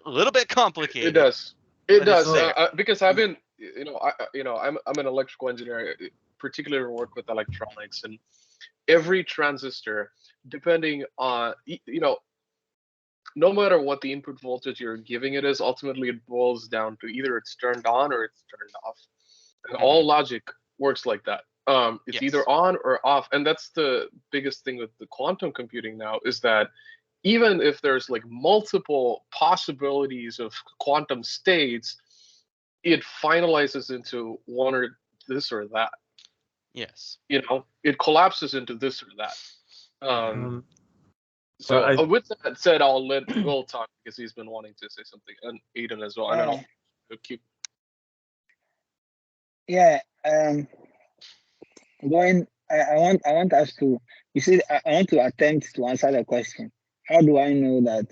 A little bit complicated. It does. It but it's does there. because I've been, I'm an electrical engineer, particularly work with electronics, and every transistor, depending on no matter what the input voltage you're giving it is, ultimately it boils down to either it's turned on or it's turned off. And all logic works like that. It's Yes. either on or off, and that's the biggest thing with the quantum computing now is that even if there's like multiple possibilities of quantum states, it finalizes into one or this or that. Yes. It collapses into this or that. So with that said, I'll let Will talk because he's been wanting to say something, and Aiden as well. I don't know. Keep. Yeah. Going. I want us to. You see, I want to attempt to answer the question. How do I know that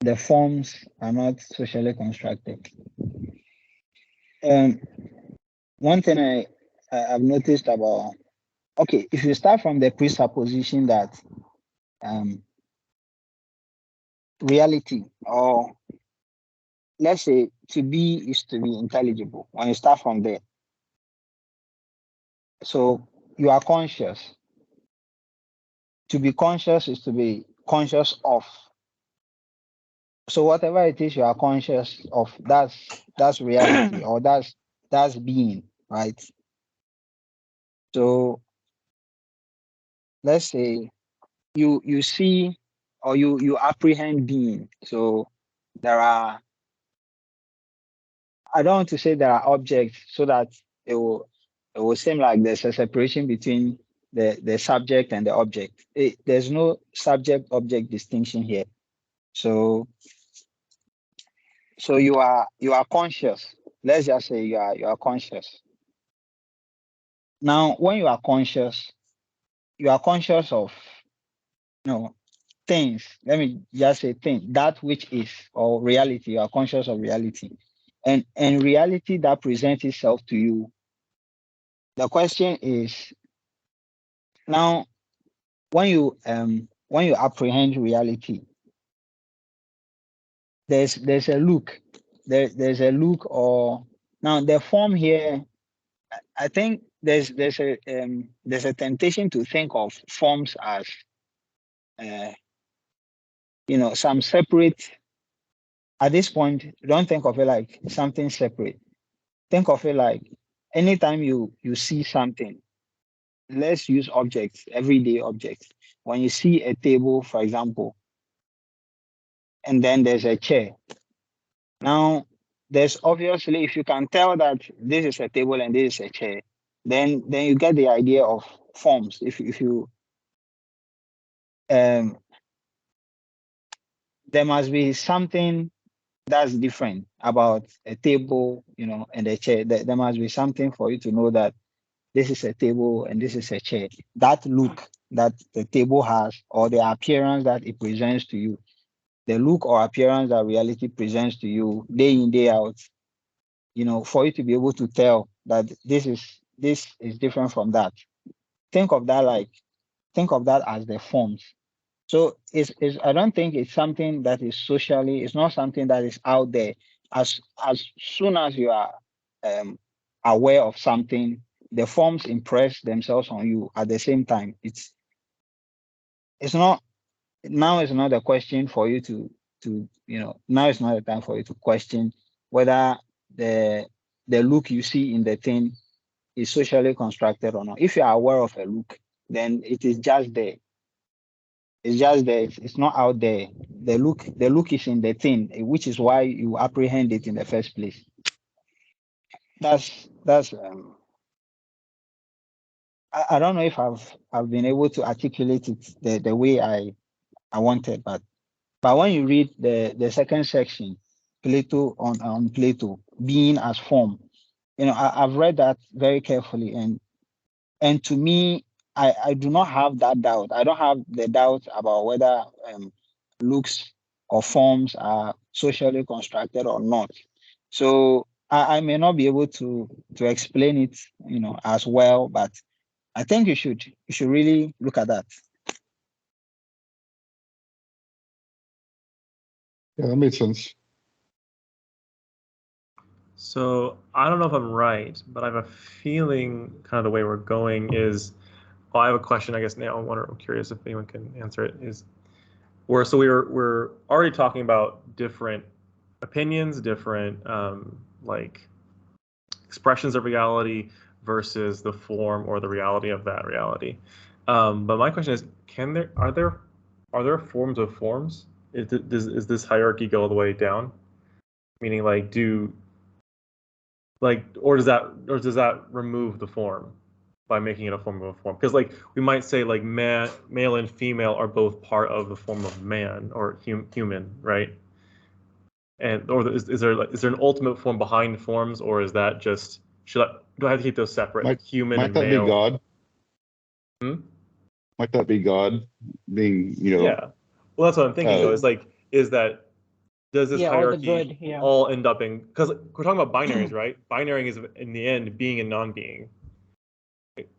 the forms are not socially constructed? One thing I've noticed about. Okay, if you start from the presupposition that reality, or let's say to be is to be intelligible, when you start from there, so you are conscious. To be conscious is to be conscious of. So whatever it is you are conscious of, that's reality, or that's being, right? So let's say you see or you apprehend being. So there are, I don't want to say there are objects so that it will seem like there's a separation between the subject and the object. There's no subject object distinction here. So you are conscious. Let's just say you are conscious. Now, when you are conscious of things. Let me just say things, that which is, or reality. You are conscious of reality, and reality that presents itself to you. The question is now, when you apprehend reality, there's a look. There's a look, or now the form here. I think there's a temptation to think of forms as some separate. At this point, don't think of it like something separate. Think of it like anytime you see something, let's use objects, everyday objects. When you see a table, for example, and then there's a chair. Now, there's obviously, if you can tell that this is a table and this is a chair, then you get the idea of forms. If you there must be something that's different about a table, and a chair. There must be something for you to know that this is a table and this is a chair. That look that the table has, or the appearance that it presents to you, the look or appearance that reality presents to you day in, day out, for you to be able to tell that this is different from that. Think of that as the forms. So I don't think it's something that is socially, it's not something that is out there. As soon as you are aware of something, the forms impress themselves on you at the same time. It's not now it's not a question for you to now it's not a time for you to question whether the look you see in the thing is socially constructed or not. If you are aware of a look, then it is just there. It's just there. It's not out there. The look is in the thing, which is why you apprehend it in the first place. That's I don't know if I've been able to articulate it the way I wanted, but when you read the second section, Plato on Plato, being as form, I've read that very carefully, and to me, I do not have that doubt. I don't have the doubt about whether looks or forms are socially constructed or not. So I may not be able to explain it, as well, but I think you should really look at that. Yeah, that makes sense. So I don't know if I'm right, but I have a feeling kind of the way we're going is. Well, I have a question. I guess now I'm curious if anyone can answer it. We're already talking about different opinions, different like expressions of reality versus the form or the reality of that reality. But my question is, are there forms of forms? Is this hierarchy go all the way down? Meaning, or does that remove the form by making it a form of a form? Because we might say male and female are both part of the form of man or human, right? And is there an ultimate form behind forms, or is that just do I have to keep those separate? Human might and that male. Be God? Might that be God being, Yeah. Well, that's what I'm thinking though. Does this hierarchy all end up in, because we're talking about binaries, right? Binary is in the end being and non-being,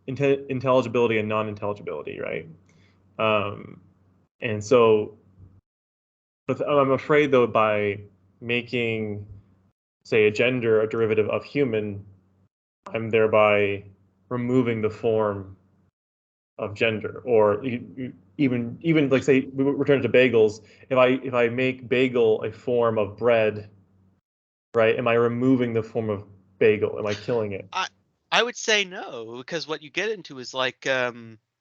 intelligibility and non-intelligibility, right? And so, but I'm afraid though, by making, say, a gender a derivative of human, I'm thereby removing the form of gender, or even like, say, we return to bagels. If I make bagel a form of bread, right? Am I removing the form of bagel? Am I killing it? I would say no, because what you get into is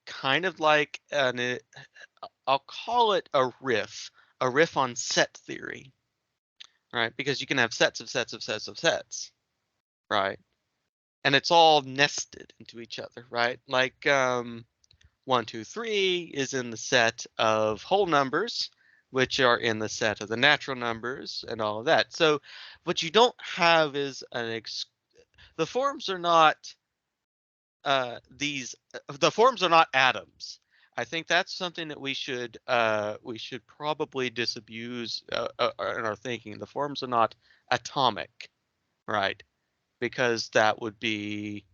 kind of like I'll call it a riff on set theory, right? Because you can have sets of sets of sets of sets, right? And it's all nested into each other, right? 1, 2, 3 is in the set of whole numbers, which are in the set of the natural numbers and all of that. So what you don't have is the forms are not the forms are not atoms. I think that's something that we should probably disabuse in our thinking. The forms are not atomic, right? Because that would be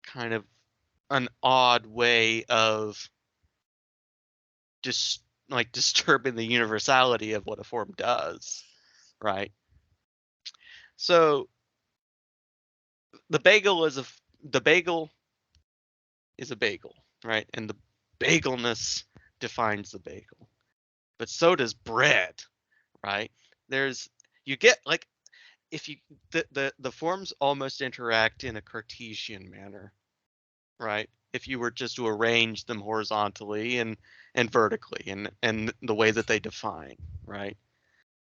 kind of an odd way of disturbing the universality of what a form does, right? So the bagel is a bagel, right? And the bagelness defines the bagel. but so does bread, right? You get like, if you the forms almost interact in a Cartesian manner, right? If you were just to arrange them horizontally and vertically, and the way that they define, right?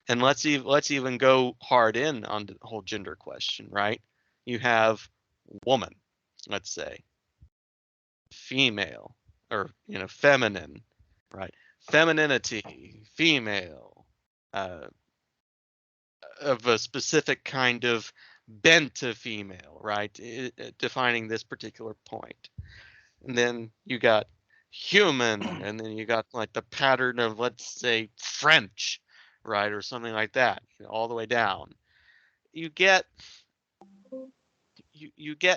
And let's even go hard in on the whole gender question, right? You have woman, let's say, female, or feminine, right? Femininity, female, of a specific kind of bent to female, right? Defining this particular point. And then you got human, and then you got like the pattern of, let's say, French, right, or something like that, all the way down. You get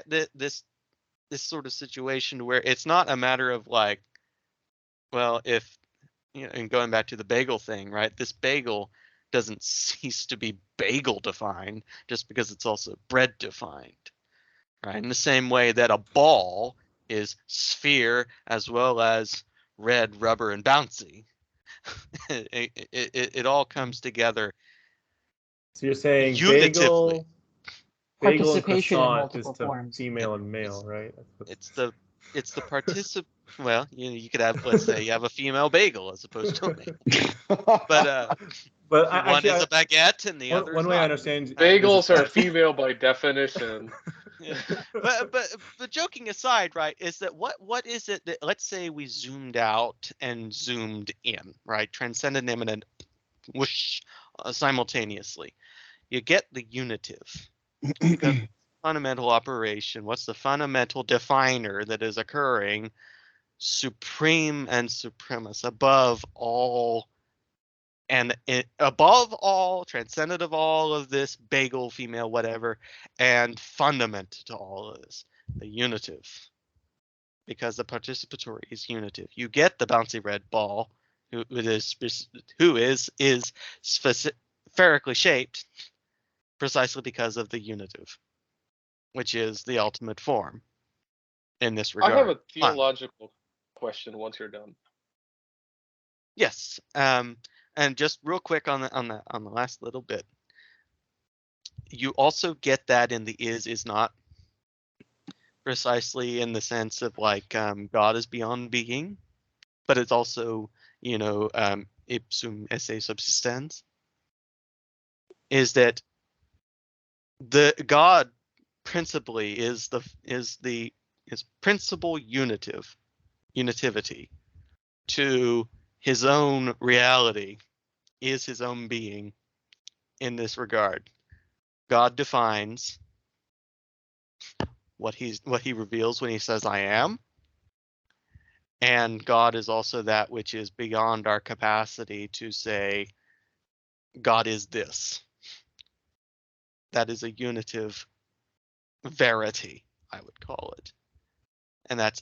this sort of situation where it's not a matter of like, well, if and going back to the bagel thing, right? This bagel doesn't cease to be bagel defined just because it's also bread defined, right? In the same way that a ball is sphere as well as red, rubber, and bouncy. It all comes together So you're saying unitively. bagel and Participation in croissant is multiple to forms. female and male, right? It's the well, you could have, let's say you have a female bagel as opposed to a male. But but one is a baguette and the other one is way I not. understand Bagels are female by definition. Yeah. But joking aside, right, is that what is it that, let's say we zoomed out and zoomed in, right, transcendent immanent, whoosh, simultaneously. You get the unitive. Because fundamental operation, what's the fundamental definer that is occurring supreme and supremus, above all, and above all, transcendent of all of this, bagel, female, whatever, and fundament to all of this, the unitive. Because the participatory is unitive. You get the bouncy red ball, who is spherically shaped, precisely because of the unitive, which is the ultimate form in this I regard. have a theological question once you're done. Yes. And just real quick on the last little bit, you also get that in the is not, precisely in the sense of like, God is beyond being, but it's also, ipsum esse subsistens, is that the God principally is principal unitivity to his own reality, is his own being in this regard. God defines what he reveals when he says I am, and God is also that which is beyond our capacity to say God is this. That is a unitive verity, I would call it. And that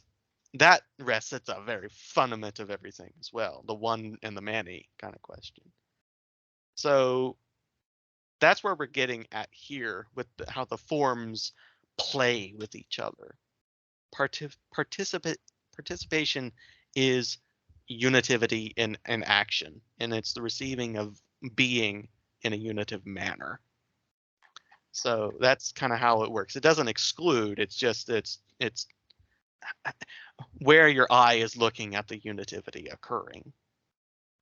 rests at the very fundament of everything as well, the one and the many kind of question. So that's where we're getting at here with how the forms play with each other. Participation is unitivity in action, and it's the receiving of being in a unitive manner. So that's kind of how it works. It doesn't exclude, it's just it's where your eye is looking at the unitivity occurring,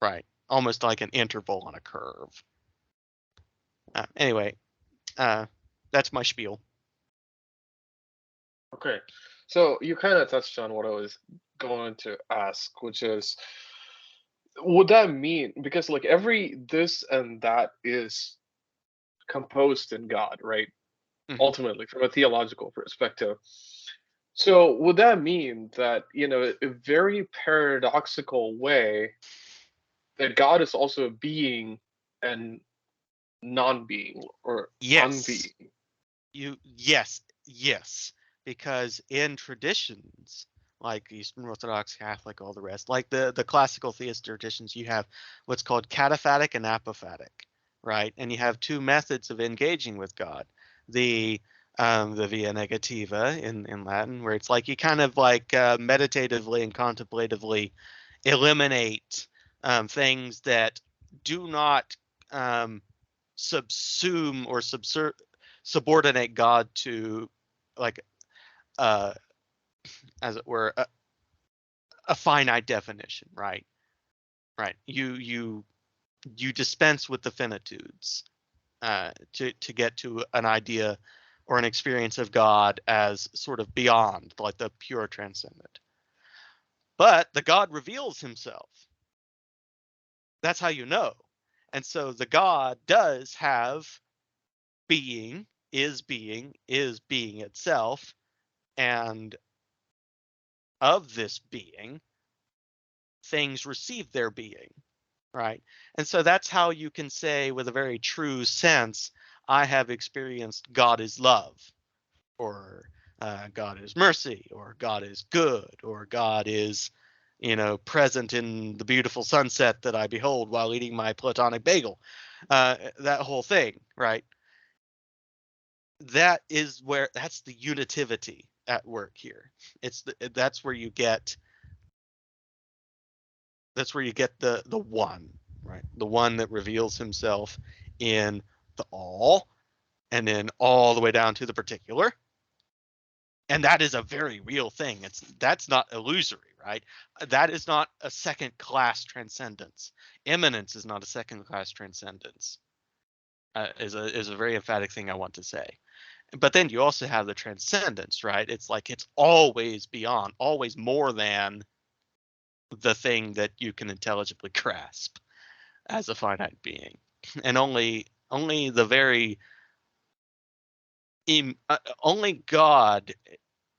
right? Almost like an interval on a curve. Anyway, that's my spiel. Okay, so you kind of touched on what I was going to ask, which is, would that mean, because like every this and that is composed in God, right? Mhm. Ultimately, from a theological perspective. So would that mean that, a very paradoxical way, that God is also a being and non-being or Yes. unbeing? Yes, because in traditions like Eastern Orthodox, Catholic, all the rest, like the classical theist traditions, you have what's called cataphatic and apophatic, right? And you have two methods of engaging with God. The via negativa in Latin, where it's like you kind of like meditatively and contemplatively eliminate things that do not subsume or subordinate God to, like, as it were, a finite definition, right? Right. You dispense with the finitudes to get to an idea or an experience of God as sort of beyond, like the pure transcendent. But the God reveals himself. That's how you know. And so the God does have being, is being itself, and of this being, things receive their being, right? And so that's how you can say with a very true sense, I have experienced God is love, or God is mercy, or God is good, or God is, present in the beautiful sunset that I behold while eating my Platonic bagel. That whole thing, right? That's the unitivity at work here. That's where you get the one, right? The one that reveals himself in the all, and then all the way down to the particular. And that is a very real thing. That's not illusory, right? That is not a second class transcendence. Immanence is not a second class transcendence. Is a very emphatic thing I want to say. But then you also have the transcendence, right? It's like it's always beyond, always more than the thing that you can intelligibly grasp as a finite being. And only the very only God,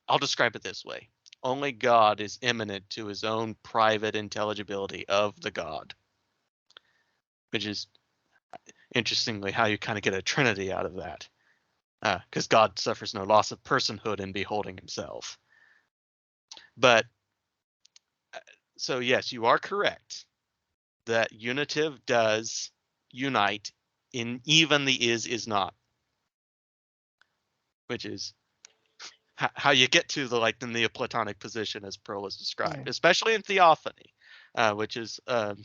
I'll describe it this way. Only God is immanent to his own private intelligibility of the God, which is interestingly how you kind of get a trinity out of that, because God suffers no loss of personhood in beholding himself. But so yes, you are correct that unitive does unite in even the is not, which is how you get to the Neoplatonic position as Perl has described, especially in theophany, which is I've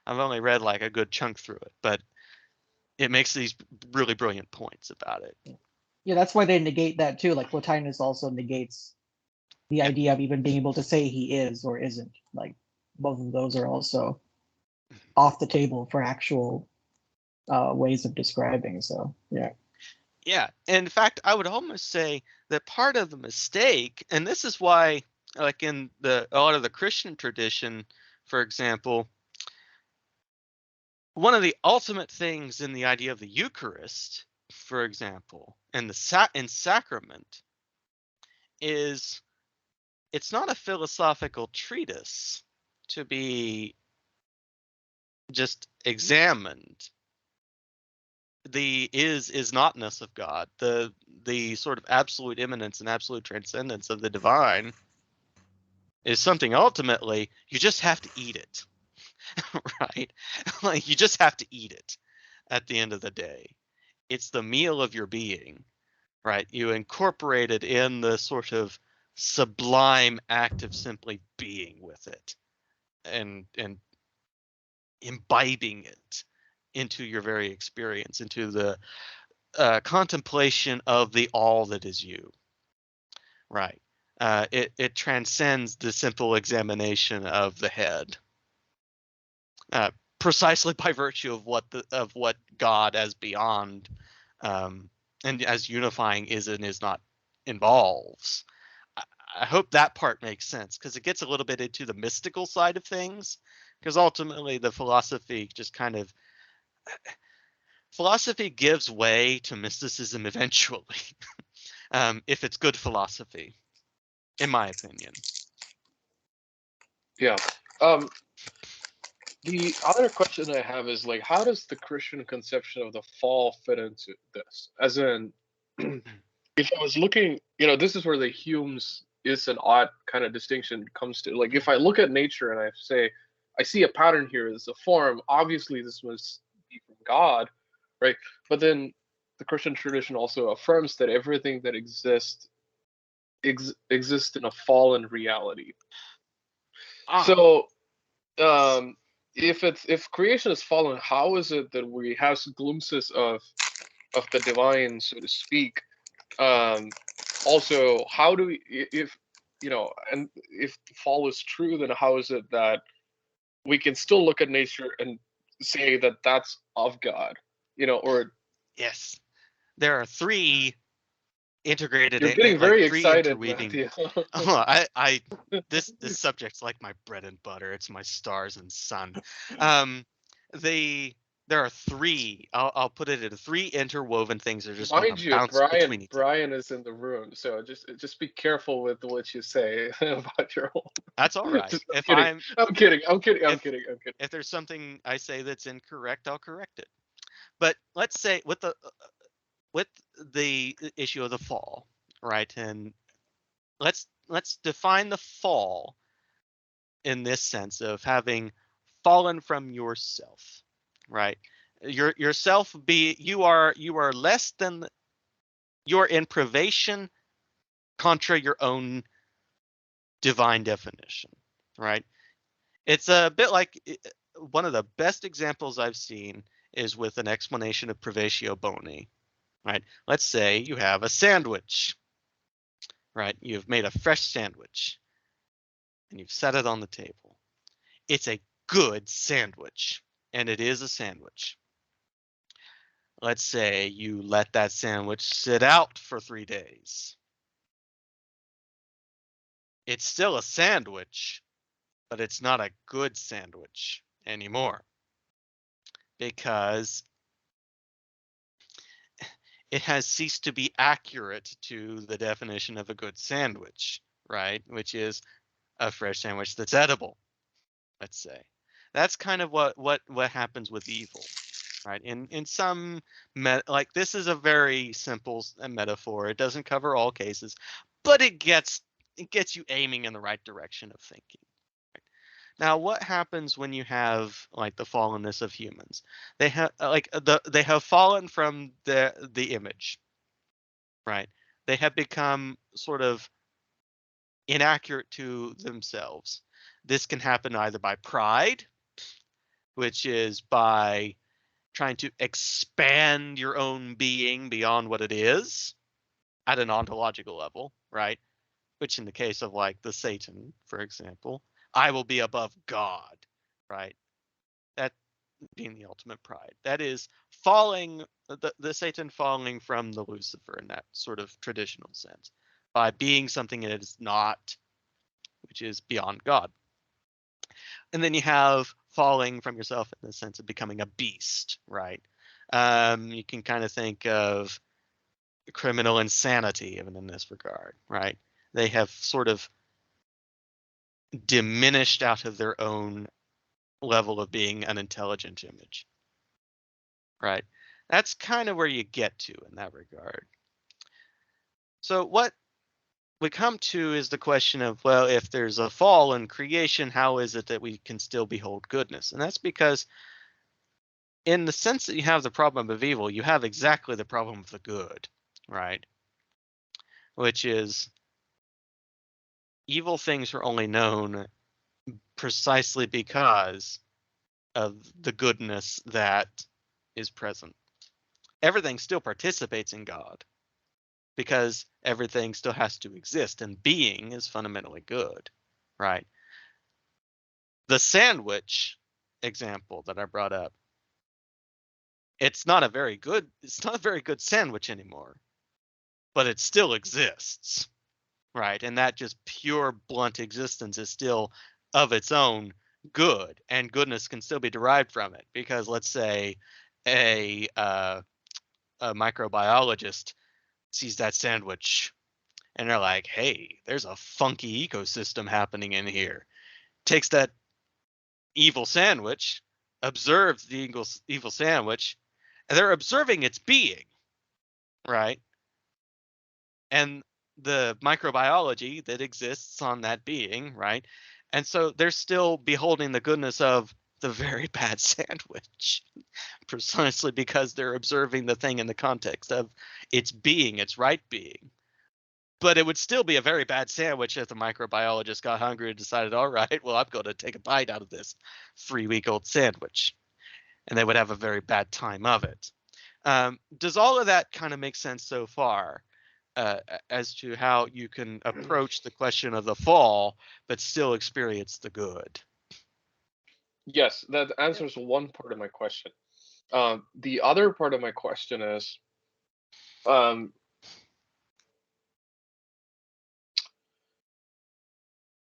only read like a good chunk through it, but it makes these really brilliant points about it. Yeah, that's why they negate that too. Like Plotinus also negates the idea of even being able to say he is or isn't. Like both of those are also off the table for actual ways of describing. So yeah. Yeah, in fact, I would almost say that part of the mistake, and this is why, like in a lot of the Christian tradition, for example, one of the ultimate things in the idea of the Eucharist, for example, and in sacrament, is it's not a philosophical treatise to be just examined. The is notness of God, the sort of absolute immanence and absolute transcendence of the divine, is something ultimately you just have to eat it, right? Like you just have to eat it at the end of the day. It's the meal of your being, right? You incorporate it in the sort of sublime act of simply being with it and imbibing it into your very experience, into the contemplation of the all that is you, right? It transcends the simple examination of the head, precisely by virtue of what God as beyond and as unifying is and is not involves. I hope that part makes sense, because it gets a little bit into the mystical side of things, because ultimately the philosophy just kind of philosophy gives way to mysticism eventually, if it's good philosophy, in my opinion. Yeah. The other question I have is like, how does the Christian conception of the fall fit into this? As in, if I was looking, this is where the Hume's is an odd kind of distinction comes to. Like, if I look at nature and I say, I see a pattern here, there's a form, obviously this must be from God, right? But then the Christian tradition also affirms that everything that exists exists in a fallen reality. So, if creation is fallen, how is it that we have some glimpses of the divine, so to speak? Also, how do we, if and if the fall is true, then how is it that we can still look at nature and say that that's of God? Or Yes, there are three integrated, you're getting like very three excited, interweaving. Matthew. Oh, this subject's like my bread and butter. It's my stars and sun. There are three. I'll put it into three interwoven things that are just going Mind to you, bounce between each other. Brian is in the room, so just be careful with what you say about your own. That's all right. I'm If kidding. I'm kidding. I'm kidding. I'm if kidding. I'm kidding. if there's something I say that's incorrect, I'll correct it. But let's say with the issue of the fall, right? And let's define the fall in this sense of having fallen from yourself, right? Yourself be you are less than, you're in privation contra your own divine definition, right? It's a bit like one of the best examples I've seen is with an explanation of privatio boni, right? Let's say you have a sandwich, right? You've made a fresh sandwich and you've set it on the table. It's a good sandwich, and it is a sandwich. Let's say you let that sandwich sit out for 3 days. It's still a sandwich, but it's not a good sandwich anymore because it has ceased to be accurate to the definition of a good sandwich, right? Which is a fresh sandwich that's edible, let's say. That's kind of what happens with evil, right? In some like this is a very simple metaphor. It doesn't cover all cases, but it gets you aiming in the right direction of thinking. Right? Now, what happens when you have like the fallenness of humans? They have they have fallen from the image, right? They have become sort of inaccurate to themselves. This can happen either by pride, which is by trying to expand your own being beyond what it is at an ontological level, right? Which in the case of like the Satan, for example, I will be above God, right? That being the ultimate pride. That is falling, the Satan falling from the Lucifer in that sort of traditional sense by being something it is not, which is beyond God. And then you have falling from yourself in the sense of becoming a beast, right? You can kind of think of criminal insanity even in this regard, right? They have sort of diminished out of their own level of being an intelligent image, right? That's kind of where you get to in that regard. So what we come to is the question of, well, if there's a fall in creation, how is it that we can still behold goodness? And that's because in the sense that you have the problem of evil, you have exactly the problem of the good, right? Which is evil things are only known precisely because of the goodness that is present. Everything still participates in God because everything still has to exist, and being is fundamentally good, right? The sandwich example that I brought up, it's not a very good sandwich anymore, but it still exists, right? And that just pure blunt existence is still of its own good, and goodness can still be derived from it because let's say a microbiologist sees that sandwich and they're like, hey, there's a funky ecosystem happening in here. Takes that evil sandwich, observes the evil sandwich, and they're observing its being, right? And the microbiology that exists on that being, right? And so they're still beholding the goodness of the very bad sandwich, precisely because they're observing the thing in the context of its being, its right being. But it would still be a very bad sandwich if the microbiologist got hungry and decided, all right, well, I'm going to take a bite out of this 3-week-old sandwich. And they would have a very bad time of it. Does all of that kind of make sense so far as to how you can approach the question of the fall, but still experience the good? Yes, that answers one part of my question. The other part of my question is, um,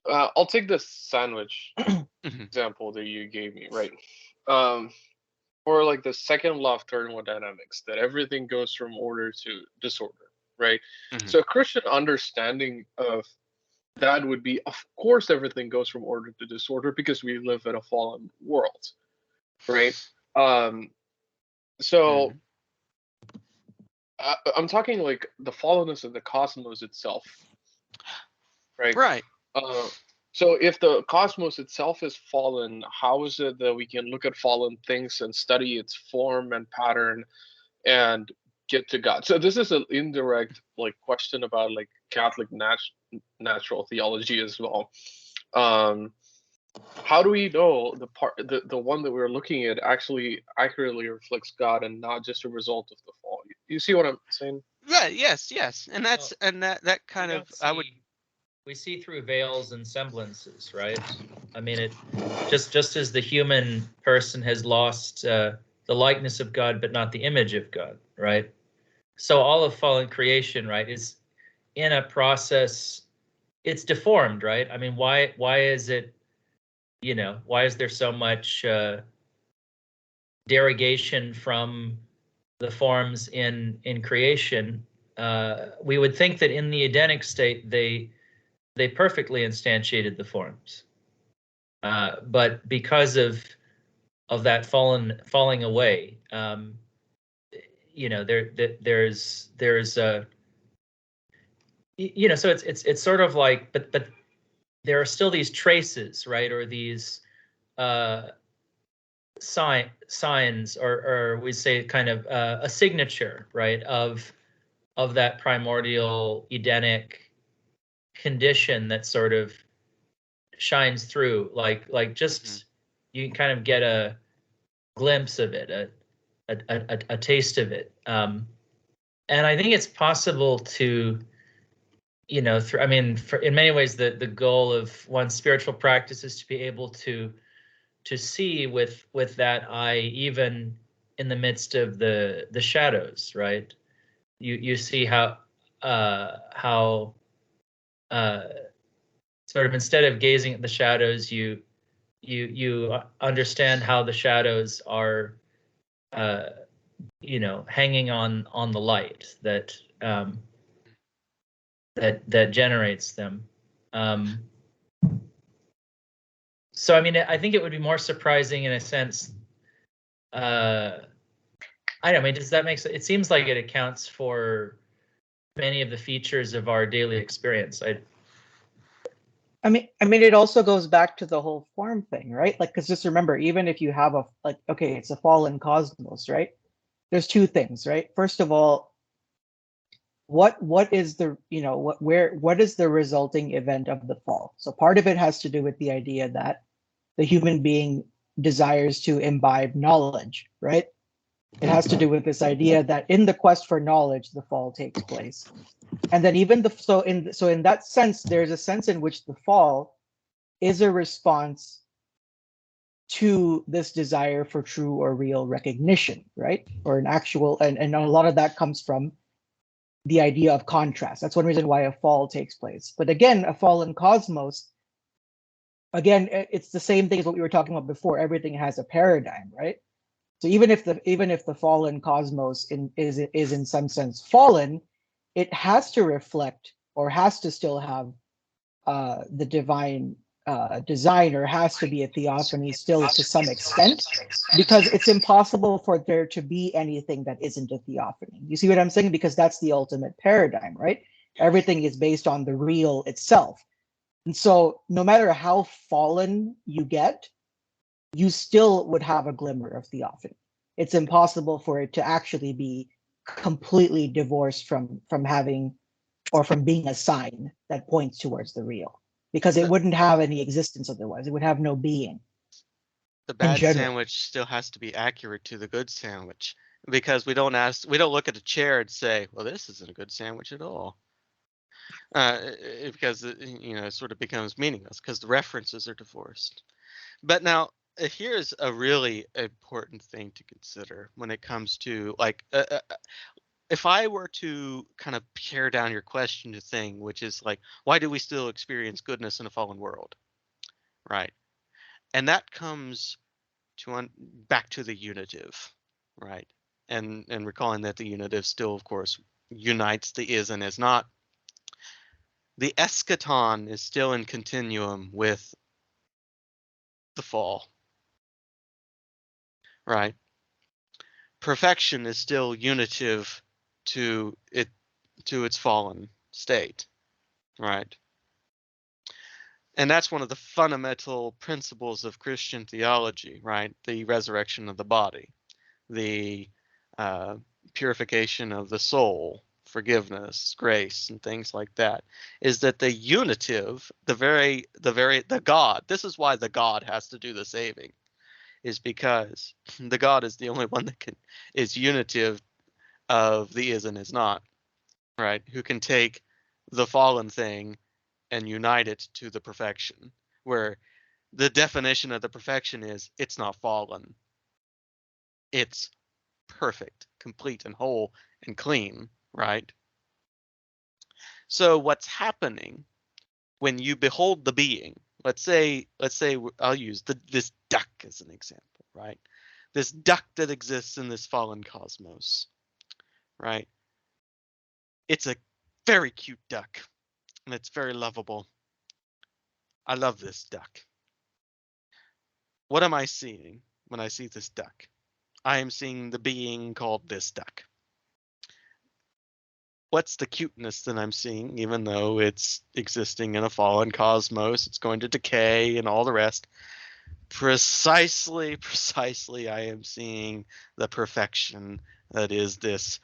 I'll take the sandwich example that you gave me, right? Or like the second law of thermodynamics, that everything goes from order to disorder, right? So a Christian understanding of that would be, of course, everything goes from order to disorder because we live in a fallen world, right? So I'm talking like the fallenness of the cosmos itself, right? Right. So if the cosmos itself is fallen, how is it that we can look at fallen things and study its form and pattern and get to God? So this is an indirect like question about like Catholic natural theology as well. How do we know the one that we're looking at actually accurately reflects God and not just a result of the fall? You see what I'm saying? Right. Yes. And that's that kind of we see through veils and semblances, right? I mean, it just as the human person has lost the likeness of God, but not the image of God, right? So all of fallen creation, right, is in a process. It's deformed, right? I mean, why is it? Why is there so much derogation from the forms in creation? We would think that in the Edenic state they perfectly instantiated the forms, but because of that falling away, there's a so it's sort of like, but there are still these traces, right, or these signs, or we say kind of a signature, right, of that primordial Edenic condition that sort of shines through, like just you can kind of get a glimpse of it, a taste of it, and I think it's possible to, I mean, in many ways, the goal of one's spiritual practice is to be able to see with that eye, even in the midst of the shadows, right? You see how sort of, instead of gazing at the shadows, you understand how the shadows are hanging on the light that that generates them. So I mean, I think it would be more surprising in a sense. I don't know, I mean, does that make sense? It seems like it accounts for many of the features of our daily experience. I mean, it also goes back to the whole form thing, right? Like, because just remember, even if you have okay, it's a fallen cosmos, right? There's two things, right? First of all, what is the, what is the resulting event of the fall? So part of it has to do with the idea that the human being desires to imbibe knowledge, right? It has to do with this idea that in the quest for knowledge, the fall takes place. And then even so in that sense, there's a sense in which the fall is a response to this desire for true or real recognition, right? Or an actual, and a lot of that comes from the idea of contrast. That's one reason why a fall takes place. But again, a fallen cosmos, again, it's the same thing as what we were talking about before. Everything has a paradigm, right? So even if the fallen cosmos is in some sense fallen, it has to reflect, or has to still have the divine design, or has to be a theophany still to some extent, because it's impossible for there to be anything that isn't a theophany. You see what I'm saying? Because that's the ultimate paradigm, right? Everything is based on the real itself. And so no matter how fallen you get, you still would have a glimmer of theophany. It's impossible for it to actually be completely divorced from having or from being a sign that points towards the real, because it wouldn't have any existence otherwise. It would have no being. The In bad general. sandwich still has to be accurate to the good sandwich, because we don't look at a chair and say, well, this isn't a good sandwich at all. Because it sort of becomes meaningless because the references are divorced. But now here's a really important thing to consider when it comes to like if I were to kind of pare down your question to thing, which is like, why do we still experience goodness in a fallen world, right? And that comes to back to the unitive, right? And recalling that the unitive still, of course, unites the is and is not. The eschaton is still in continuum with the fall, right? Perfection is still unitive to its fallen state, right? And that's one of the fundamental principles of Christian theology, right? The resurrection of the body, the purification of the soul, forgiveness, grace, and things like that, is that the unitive, the God, this is why the God has to do the saving, is because the God is the only one that is unitive of the is and is not, right? Who can take the fallen thing and unite it to the perfection, where the definition of the perfection is it's not fallen. It's perfect, complete and whole and clean, right? So what's happening when you behold the being, let's say I'll use this duck as an example, right? This duck that exists in this fallen cosmos, right? It's a very cute duck and it's very lovable. I love this duck. What am I seeing when I see this duck? I am seeing the being called this duck. What's the cuteness that I'm seeing, even though it's existing in a fallen cosmos, it's going to decay and all the rest? Precisely, I am seeing the perfection that is this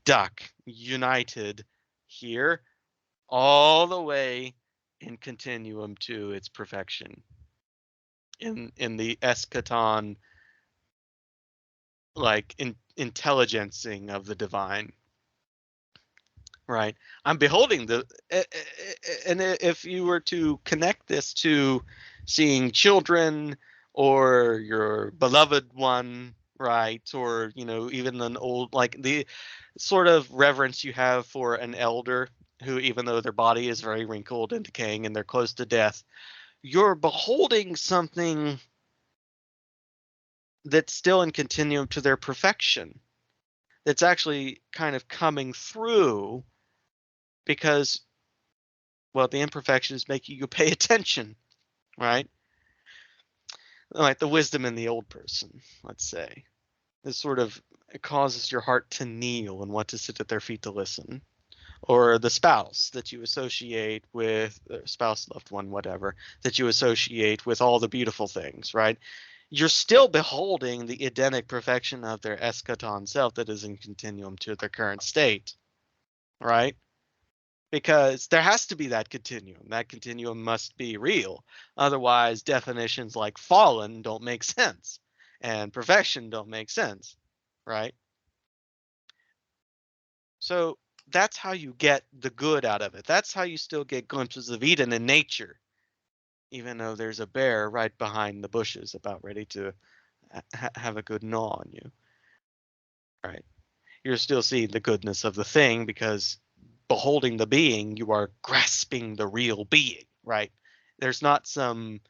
duck united here all the way in continuum to its perfection in the eschaton, like intelligencing of the divine, right? I'm beholding and if you were to connect this to seeing children or your beloved one, right? Or, even an old, like the sort of reverence you have for an elder who, even though their body is very wrinkled and decaying and they're close to death, you're beholding something that's still in continuum to their perfection. That's actually kind of coming through because, well, the imperfection is making you pay attention, right? Like the wisdom in the old person, let's say. This sort of, it causes your heart to kneel and want to sit at their feet to listen. Or the spouse that you associate with, spouse, loved one, whatever, that you associate with all the beautiful things, right? You're still beholding the Edenic perfection of their eschaton self that is in continuum to their current state, right? Because there has to be that continuum. That continuum must be real. Otherwise, definitions like fallen don't make sense and perfection don't make sense, right? So that's how you get the good out of it. That's how you still get glimpses of Eden in nature, even though there's a bear right behind the bushes about ready to have a good gnaw on you, right? You're still seeing the goodness of the thing because beholding the being, you are grasping the real being, right? There's not some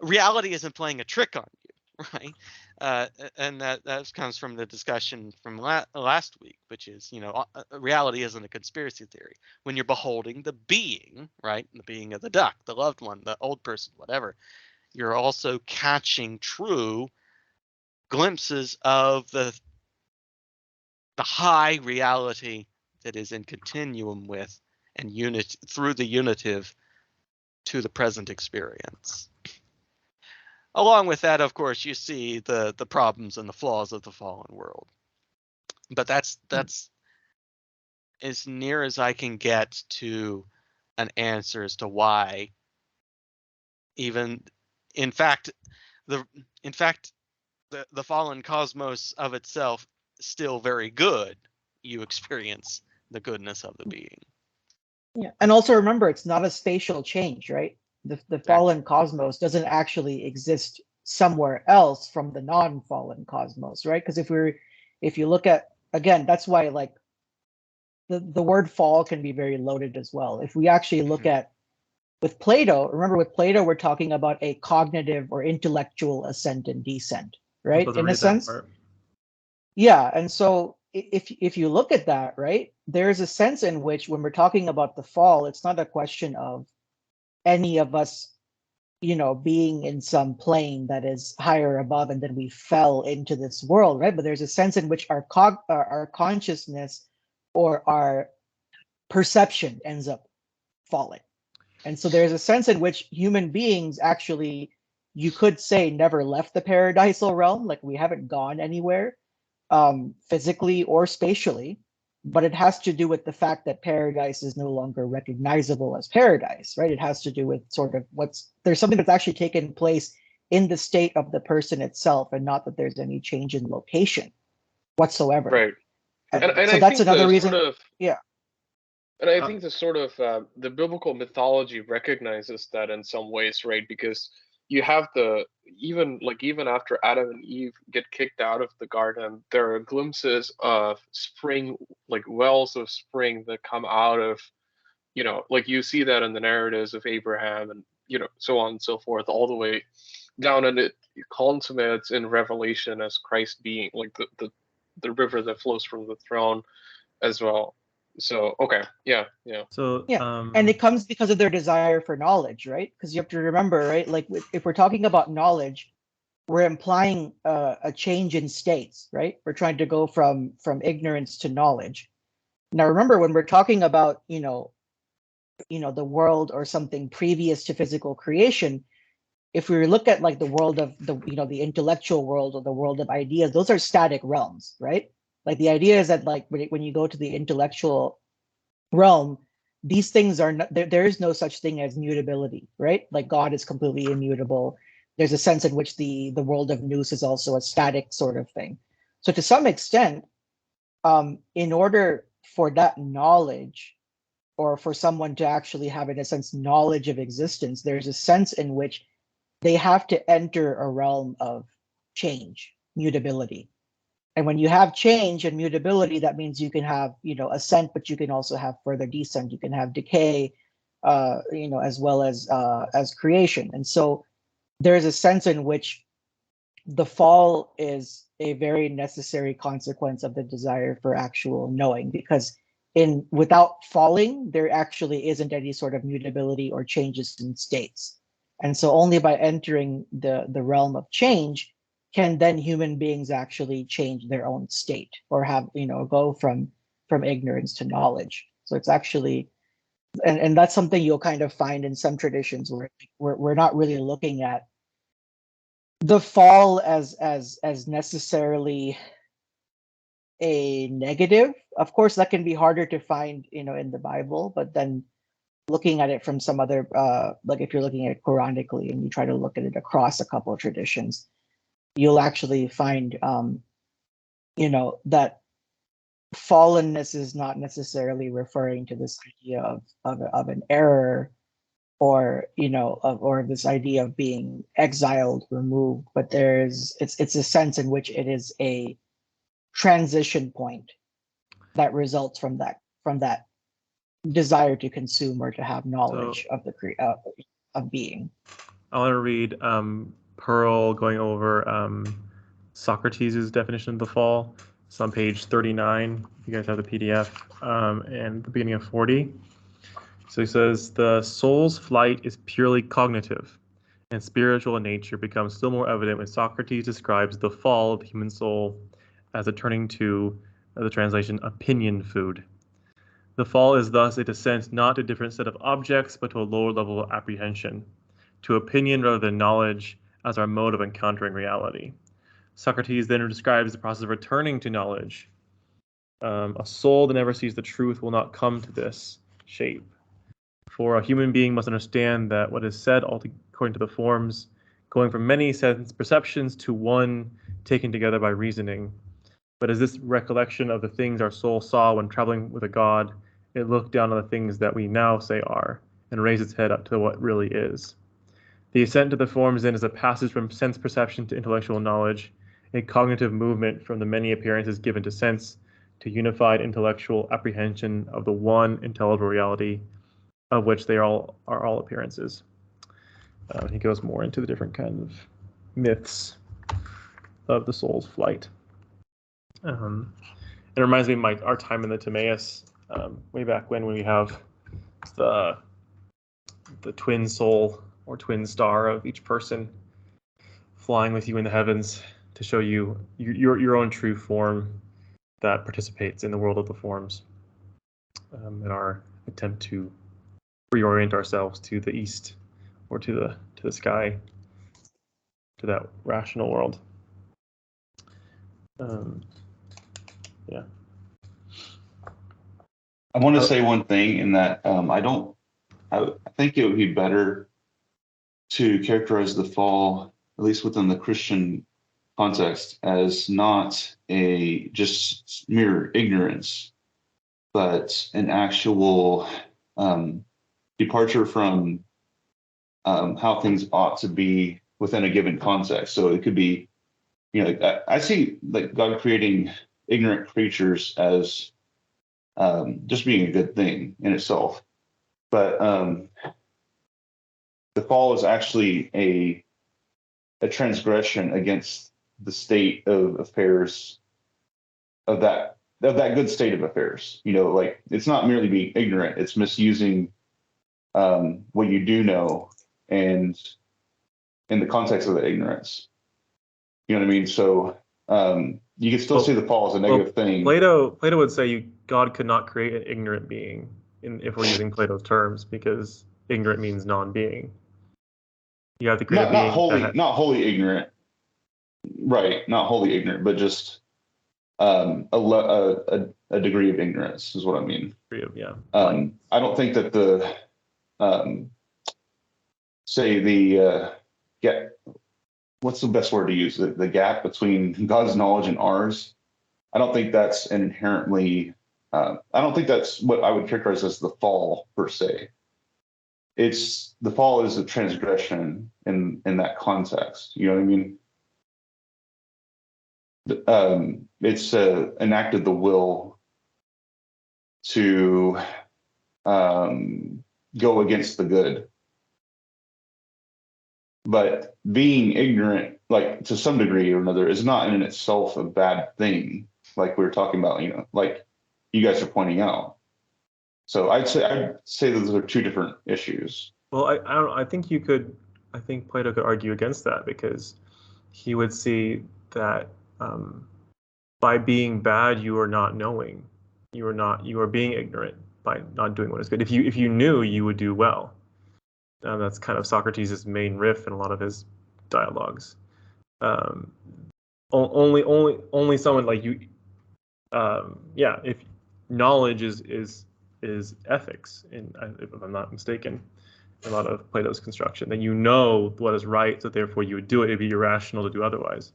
reality isn't playing a trick on you, right? And that comes from the discussion from last week, which is, reality isn't a conspiracy theory. When you're beholding the being, right, the being of the duck, the loved one, the old person, whatever, you're also catching true glimpses of the high reality that is in continuum with and unit through the unitive to the present experience. Along with that, of course, you see the problems and the flaws of the fallen world. But that's as near as I can get to an answer as to why, even in fact, the fallen cosmos of itself still very good. You experience the goodness of the being. Yeah, and also remember, it's not a spatial change, right? The fallen cosmos doesn't actually exist somewhere else from the non-fallen cosmos, right? Because if you look at, again, that's why like the word fall can be very loaded as well. If we actually look at with Plato, remember with Plato, we're talking about a cognitive or intellectual ascent and descent, I was right? about to In a read that sense. part. Yeah, and so if you look at that, right, there's a sense in which when we're talking about the fall, it's not a question of any of us, being in some plane that is higher above, and then we fell into this world, right? But there's a sense in which our consciousness or our perception ends up falling. And so there's a sense in which human beings actually, you could say, never left the paradisal realm, like we haven't gone anywhere physically or spatially, but it has to do with the fact that paradise is no longer recognizable as paradise, right? It has to do with sort of there's something that's actually taken place in the state of the person itself, and not that there's any change in location whatsoever. Right. And So I that's think another the reason. sort of Yeah. and I think the sort of the biblical mythology recognizes that in some ways, right? Because you have even after Adam and Eve get kicked out of the garden, there are glimpses of spring, like wells of spring that come out of, like you see that in the narratives of Abraham and so on and so forth, all the way down, and it consummates in Revelation as Christ being like the river that flows from the throne as well. So okay, yeah. So Yeah, and it comes because of their desire for knowledge, right? Because you have to remember, right? Like if we're talking about knowledge, we're implying a change in states, right? We're trying to go from ignorance to knowledge. Now, remember when we're talking about the world or something previous to physical creation, if we look at like the world of the intellectual world or the world of ideas, those are static realms, right? Like the idea is that like when you go to the intellectual realm, these things are not, there is no such thing as mutability, right? Like God is completely immutable. There's a sense in which the world of nous is also a static sort of thing. So to some extent, in order for that knowledge, or for someone to actually have, in a sense, knowledge of existence, there's a sense in which they have to enter a realm of change, mutability. And when you have change and mutability, that means you can have, ascent, but you can also have further descent. You can have decay, as well as creation. And so there's a sense in which the fall is a very necessary consequence of the desire for actual knowing, because without falling, there actually isn't any sort of mutability or changes in states. And so only by entering the realm of change can then human beings actually change their own state, or have go from ignorance to knowledge. So it's actually, and that's something you'll kind of find in some traditions where we're not really looking at the fall as necessarily a negative. Of course, that can be harder to find in the Bible, but then looking at it from some other like if you're looking at it Quranically and you try to look at it across a couple of traditions, you'll actually find that fallenness is not necessarily referring to this idea of an error, or or this idea of being exiled, removed, but it's a sense in which it is a transition point that results from that desire to consume or to have knowledge of of being. I want to read Perl going over Socrates' definition of the fall. It's on page 39. If you guys have the PDF, and the beginning of 40. So he says, the soul's flight is purely cognitive, and spiritual in nature becomes still more evident when Socrates describes the fall of the human soul as a turning to, the translation, opinion food. The fall is thus a descent not to a different set of objects, but to a lower level of apprehension, to opinion rather than knowledge as our mode of encountering reality. Socrates then describes the process of returning to knowledge A soul that never sees the truth will not come to this shape. For a human being must understand that what is said according to the forms, going from many sense perceptions to one taken together by reasoning. But as this recollection of the things our soul saw when traveling with a god, it looked down on the things that we now say are, and raised its head up to what really is. The ascent to the forms then is a passage from sense perception to intellectual knowledge, a cognitive movement from the many appearances given to sense to unified intellectual apprehension of the one intelligible reality, of which they are all appearances. He goes more into the different kinds of myths of the soul's flight. It reminds me of our time in the Timaeus, way back when we have the twin soul or twin star of each person flying with you in the heavens to show you your own true form that participates in the world of the forms, in our attempt to reorient ourselves to the east or to the sky, to that rational world. Yeah. I want to say one thing in that I think it would be better to characterize the fall, at least within the Christian context, as not a just mere ignorance, but an actual departure from how things ought to be within a given context. So it could be, I see like God creating ignorant creatures as just being a good thing in itself. But the fall is actually a transgression against the state of affairs of that good state of affairs. Like it's not merely being ignorant; it's misusing what you do know, and in the context of the ignorance. You know what I mean? So you can still see the fall as a negative thing. Plato would say God could not create an ignorant being, if we're using Plato's terms, because ignorant means non-being. You have to create a being not wholly ignorant, right? Not wholly ignorant, but just a degree of ignorance is what I mean. Yeah. I don't think that the what's the best word to use? The gap between God's knowledge and ours. I don't think that's an inherently. I don't think that's what I would characterize as the fall per se. The fall is a transgression in that context. You know what I mean? It's enacted the will to go against the good. But being ignorant, like to some degree or another, is not in itself a bad thing. Like we were talking about, like you guys are pointing out. So I'd say those are two different issues. Well, I think Plato could argue against that, because he would see that by being bad, you are not knowing. You are being ignorant by not doing what is good. If you knew, you would do well. That's kind of Socrates' main riff in a lot of his dialogues. Only someone like you. If knowledge is ethics, if I'm not mistaken, a lot of Plato's construction, then you know what is right, so therefore you would do it. It'd be irrational to do otherwise.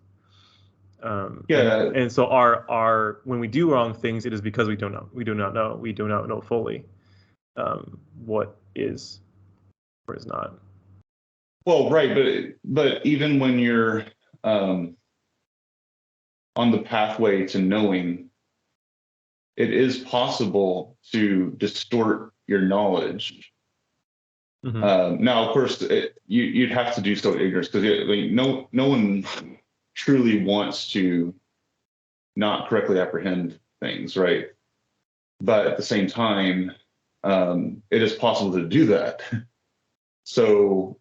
And so our when we do wrong things, it is because we don't know. We do not know. We do not know fully what is or is not. Well, right, but even when you're on the pathway to knowing, it is possible to distort your knowledge. Mm-hmm. Now, of course, you'd have to do so with ignorance, because no one truly wants to not correctly apprehend things, right? But at the same time, it is possible to do that. So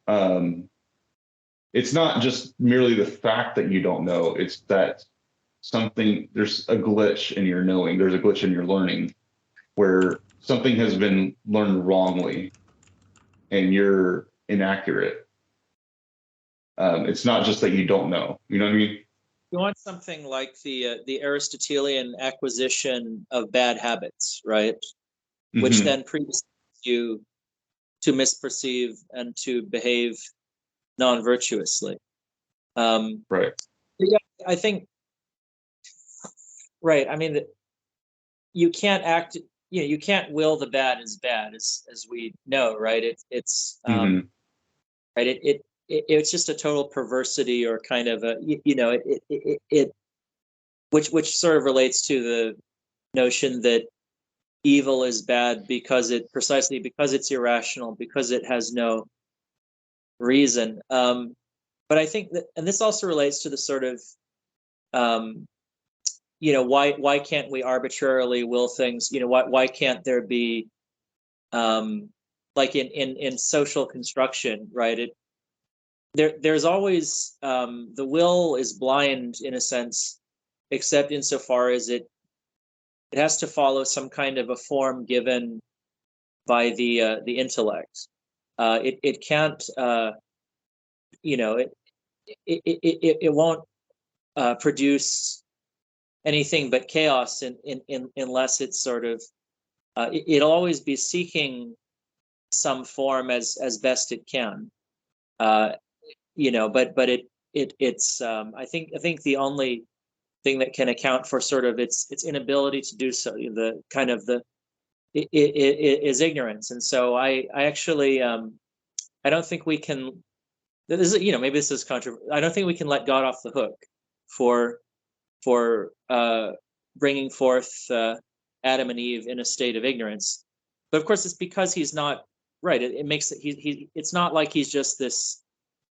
it's not just merely the fact that you don't know, it's that there's a glitch in your knowing, there's a glitch in your learning, where something has been learned wrongly and you're inaccurate. It's not just that you don't know, you know what I mean? You want something like the Aristotelian acquisition of bad habits, right? Which Mhm. then predisposes you to misperceive and to behave non-virtuously. Right. Yeah, I think, right. I mean, you can't act, you can't will the bad as bad, as we know, right? It's Mhm. right. It's just a total perversity, or kind of a, which sort of relates to the notion that evil is bad precisely because it's irrational, because it has no reason. But I think that, and this also relates to the sort of, why can't we arbitrarily will things? Why can't there be, like in social construction, right? There's always, the will is blind in a sense, except insofar as it has to follow some kind of a form given by the intellect. It can't, it won't produce anything but chaos unless it's sort of, it'll always be seeking some form as best it can. But it's, I think the only thing that can account for sort of its inability to do so, the kind of the it is ignorance. And so I actually, I don't think we can, this is, maybe this is controversial, I don't think we can let God off the hook for bringing forth Adam and Eve in a state of ignorance. But of course, it's because he's not, right. It makes it, it's not like he's just this,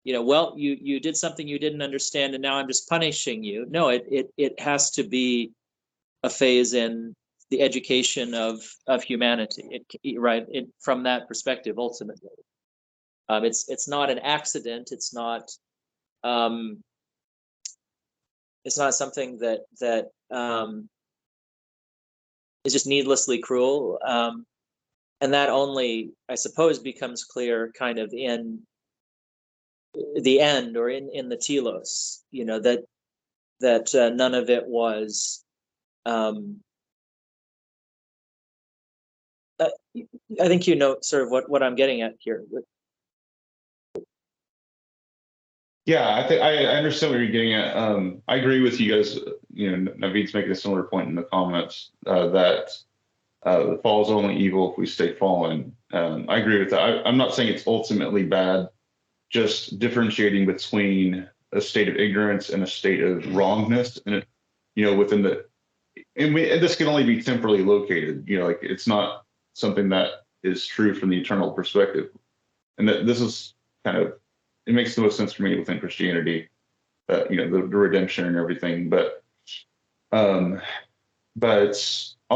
well, you did something you didn't understand and now I'm just punishing you. No, it has to be a phase in the education of humanity, right? From that perspective, ultimately, it's not an accident. It's not something that is just needlessly cruel, and that only, I suppose, becomes clear kind of in the end, or in the telos. That none of it was. I think sort of what I'm getting at here. Yeah, I think I understand what you're getting at. I agree with you guys. Naveed's making a similar point in the comments, that the fall is only evil if we stay fallen. I agree with that. I'm not saying it's ultimately bad, just differentiating between a state of ignorance and a state of wrongness, and within and this can only be temporally located. Like it's not something that is true from the eternal perspective, and that this is kind of, it makes the most sense for me within Christianity, that the redemption and everything. But all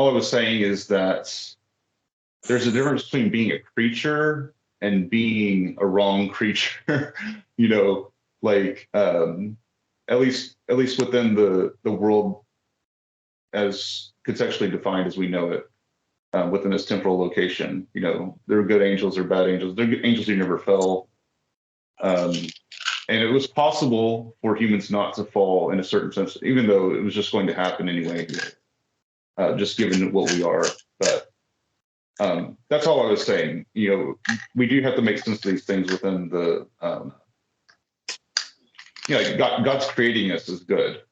I was saying is that there's a difference between being a creature and being a wrong creature. Like at least within the world as conceptually defined as we know it, within this temporal location. There are good angels or bad angels. There are angels who never fell. And it was possible for humans not to fall in a certain sense, even though it was just going to happen anyway, just given what we are. But that's all I was saying. We do have to make sense of these things within the, God's creating us is good.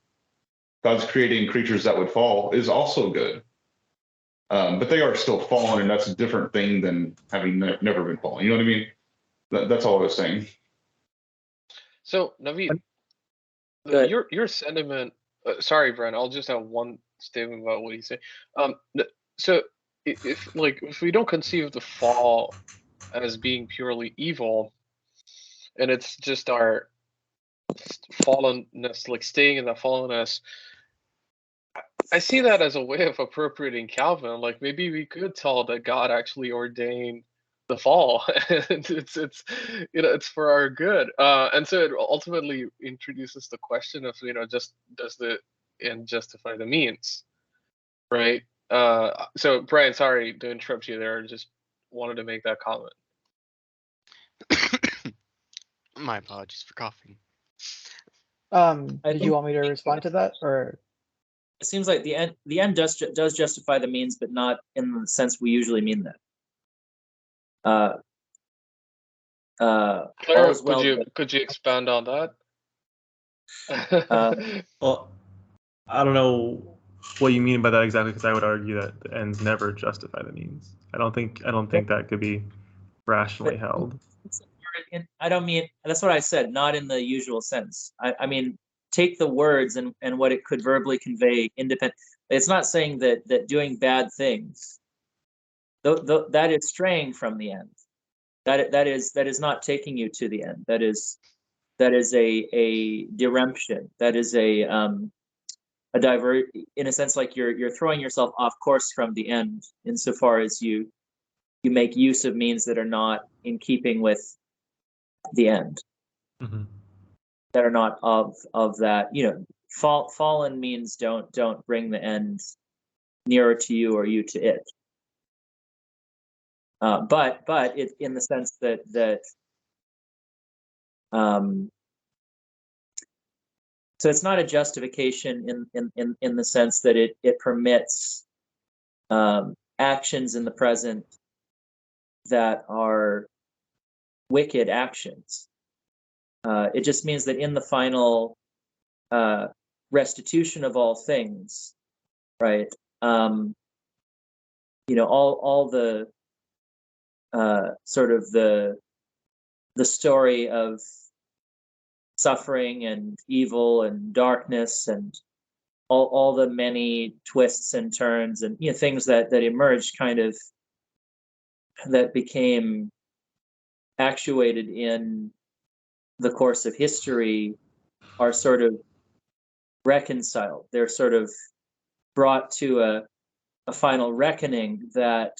God's creating creatures that would fall is also good. But they are still fallen, and that's a different thing than having never been fallen. You know what I mean? That's all I was saying. So Naveed, your sentiment. Sorry, Brian. I'll just have one statement about what you say. So if we don't conceive the fall as being purely evil, and it's just our fallenness, like staying in the fallenness, I see that as a way of appropriating Calvin. Like maybe we could tell that God actually ordained the fall, and it's for our good. And so it ultimately introduces the question of just does the end justify the means, right? So Brian, sorry to interrupt you there. Just wanted to make that comment. My apologies for coughing. Did you want me to respond to that, or It seems like the end does justify the means, but not in the sense we usually mean that. Claire, All's well. could you expand on that? Well, I don't know what you mean by that exactly, because I would argue that the ends never justify the means. I don't think that could be rationally held. I don't mean, that's what I said, not in the usual sense. I mean, take the words and what it could verbally convey independent. It's not saying that doing bad things, that is straying from the end. That is not taking you to the end. That is a deremption. That is a divert, in a sense, like you're throwing yourself off course from the end, insofar as you make use of means that are not in keeping with the end, Mm-hmm. that are not of that. Fallen means don't bring the end nearer to you or you to it. But it, in the sense that so it's not a justification in the sense that it permits actions in the present that are wicked actions. It just means that in the final restitution of all things, right? All the sort of the story of suffering and evil and darkness and all the many twists and turns and things that emerged, kind of, that became actuated in the course of history, are sort of reconciled. They're sort of brought to a final reckoning that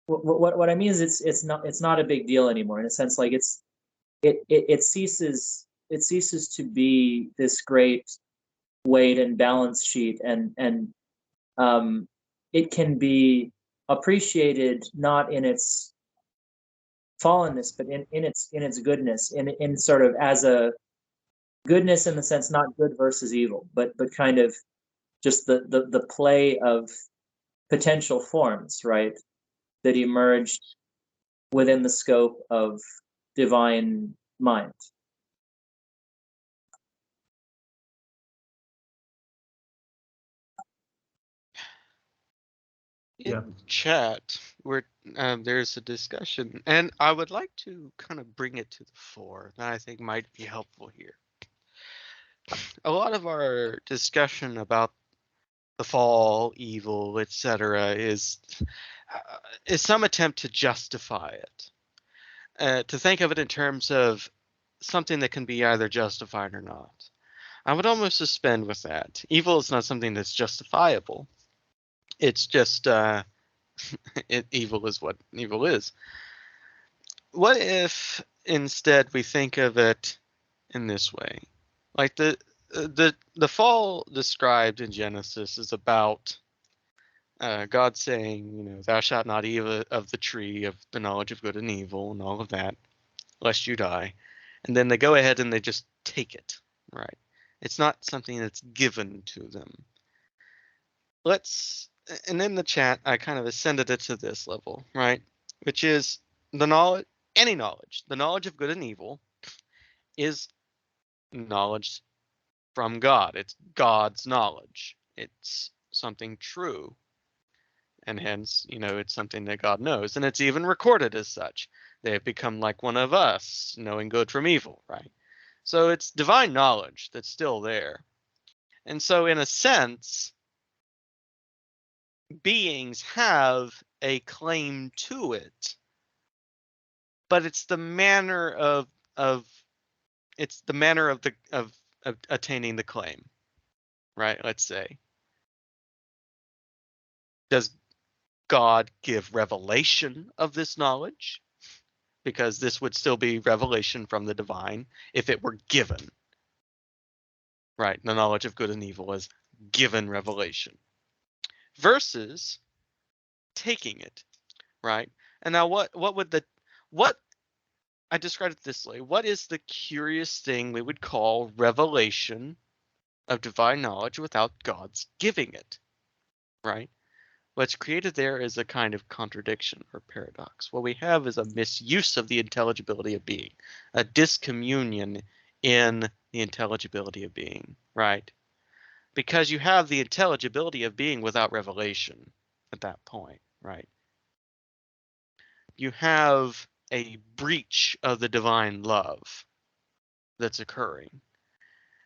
what I mean is it's not a big deal anymore, in a sense, like it ceases to be this great weight and balance sheet, and it can be appreciated not in its fallenness, but in its goodness, in sort of as a goodness, in the sense not good versus evil, but kind of just the play of potential forms, right, that emerged within the scope of divine mind. In chat, where there's a discussion, and I would like to kind of bring it to the fore that I think might be helpful here. A lot of our discussion about the fall, evil, etc., is some attempt to justify it, to think of it in terms of something that can be either justified or not. I would almost suspend with that. Evil is not something that's justifiable. It's just evil is what evil is. What if instead we think of it in this way? Like the fall described in Genesis is about God saying, thou shalt not eat of the tree of the knowledge of good and evil and all of that, lest you die. And then they go ahead and they just take it, right? It's not something that's given to them. And in the chat, I kind of ascended it to this level, right? Which is the knowledge of good and evil is knowledge from God. It's God's knowledge. It's something true. And hence, it's something that God knows. And it's even recorded as such. They have become like one of us, knowing good from evil, right? So it's divine knowledge that's still there. And so in a sense, beings have a claim to it, but it's the manner of attaining the claim, right? Let's say, does God give revelation of this knowledge? Because this would still be revelation from the divine if it were given, right? The knowledge of good and evil is given revelation versus taking it, right? And now what would what I described it this way. What is the curious thing we would call revelation of divine knowledge without God's giving it, right? What's created there is a kind of contradiction or paradox. What we have is a misuse of the intelligibility of being, a discommunion in the intelligibility of being, right? Because you have the intelligibility of being without revelation at that point, right? You have a breach of the divine love that's occurring.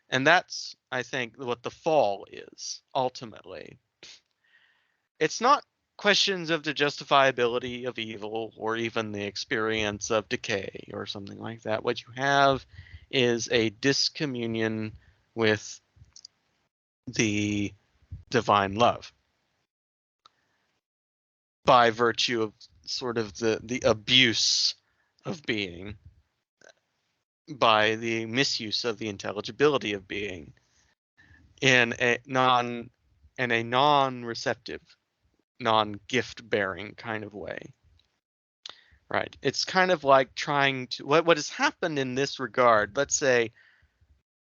And that's, I think, what the fall is, ultimately. It's not questions of the justifiability of evil or even the experience of decay or something like that. What you have is a discommunion with the divine love by virtue of sort of the abuse of being, by the misuse of the intelligibility of being in a non-receptive, non-gift bearing kind of way. Right. It's kind of like trying to what has happened in this regard, let's say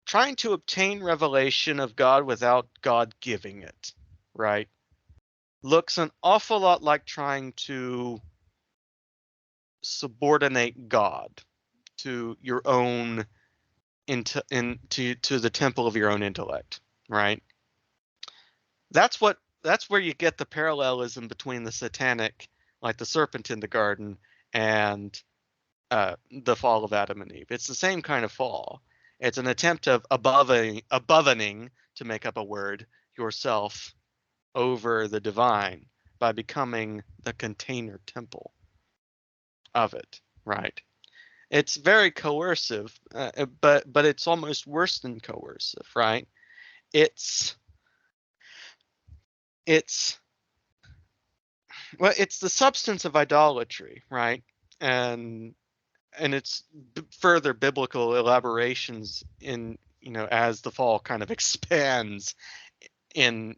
trying to obtain revelation of God without God giving it, right? Looks an awful lot like trying to subordinate God to your own to the temple of your own intellect, right? That's where you get the parallelism between the satanic, like the serpent in the garden, and the fall of Adam and Eve. It's the same kind of fall. It's an attempt of abovening, to make up a word, yourself over the divine by becoming the container temple of it, right? It's very coercive, but it's almost worse than coercive, right? It's the substance of idolatry, right? And it's further biblical elaborations in, as the fall kind of expands in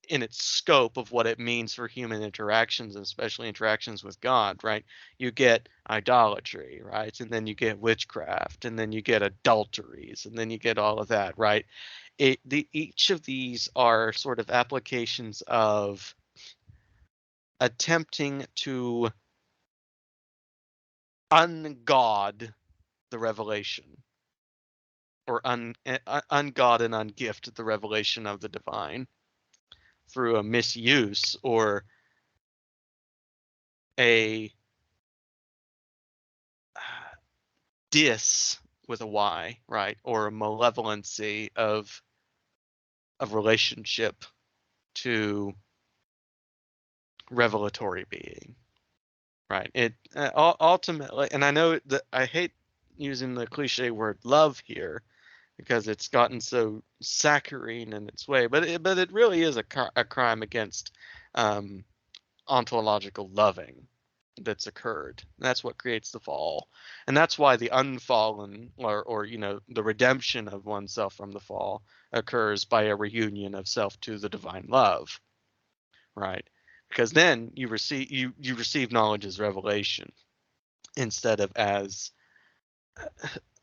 its scope of what it means for human interactions, and especially interactions with God, right? You get idolatry, right? And then you get witchcraft, and then you get adulteries, and then you get all of that, right? Each of these are sort of applications of attempting to ungod the revelation, or ungod and ungift the revelation of the divine through a misuse or a dis with a y, right, or a malevolency of relationship to revelatory being, right? It ultimately, and I know that I hate using the cliche word love here because it's gotten so saccharine in its way, but it really is a crime against ontological loving that's occurred. That's what creates the fall, and that's why the unfallen, or the redemption of oneself from the fall, occurs by a reunion of self to the divine love, right? Because then you receive knowledge as revelation instead of as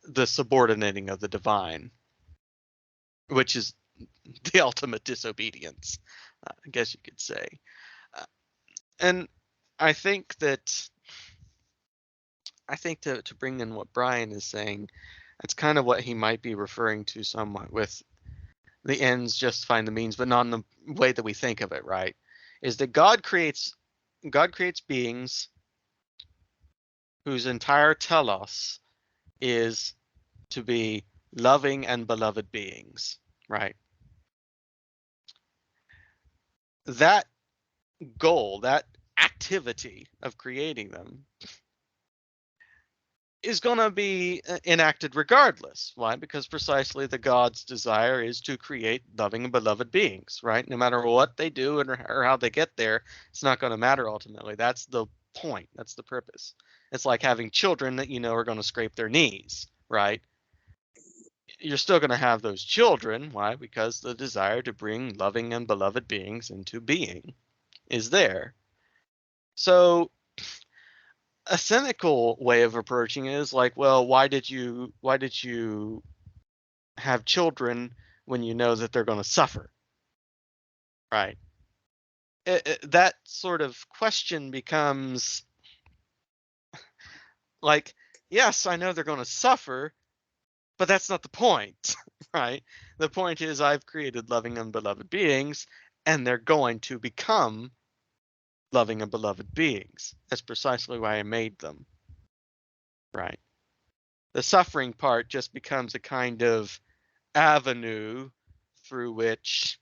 the subordinating of the divine, which is the ultimate disobedience, I guess you could say. And I think to bring in what Brian is saying, that's kind of what he might be referring to somewhat with the ends justifying the means, but not in the way that we think of it, right? Is that God creates beings whose entire telos is to be loving and beloved beings, right? That goal, that activity of creating them, is going to be enacted regardless. Why? Because precisely the God's desire is to create loving and beloved beings, right? No matter what they do or how they get there, it's not going to matter ultimately. That's the point. That's the purpose. It's like having children that are going to scrape their knees, right? You're still going to have those children. Why? Because the desire to bring loving and beloved beings into being is there. So a cynical way of approaching it is like, well, why did you have children when you know that they're going to suffer, right? That sort of question becomes like, yes, I know they're going to suffer, but that's not the point, right? The point is I've created loving and beloved beings, and they're going to become loving and beloved beings. That's precisely why I made them, right? The suffering part just becomes a kind of avenue through which,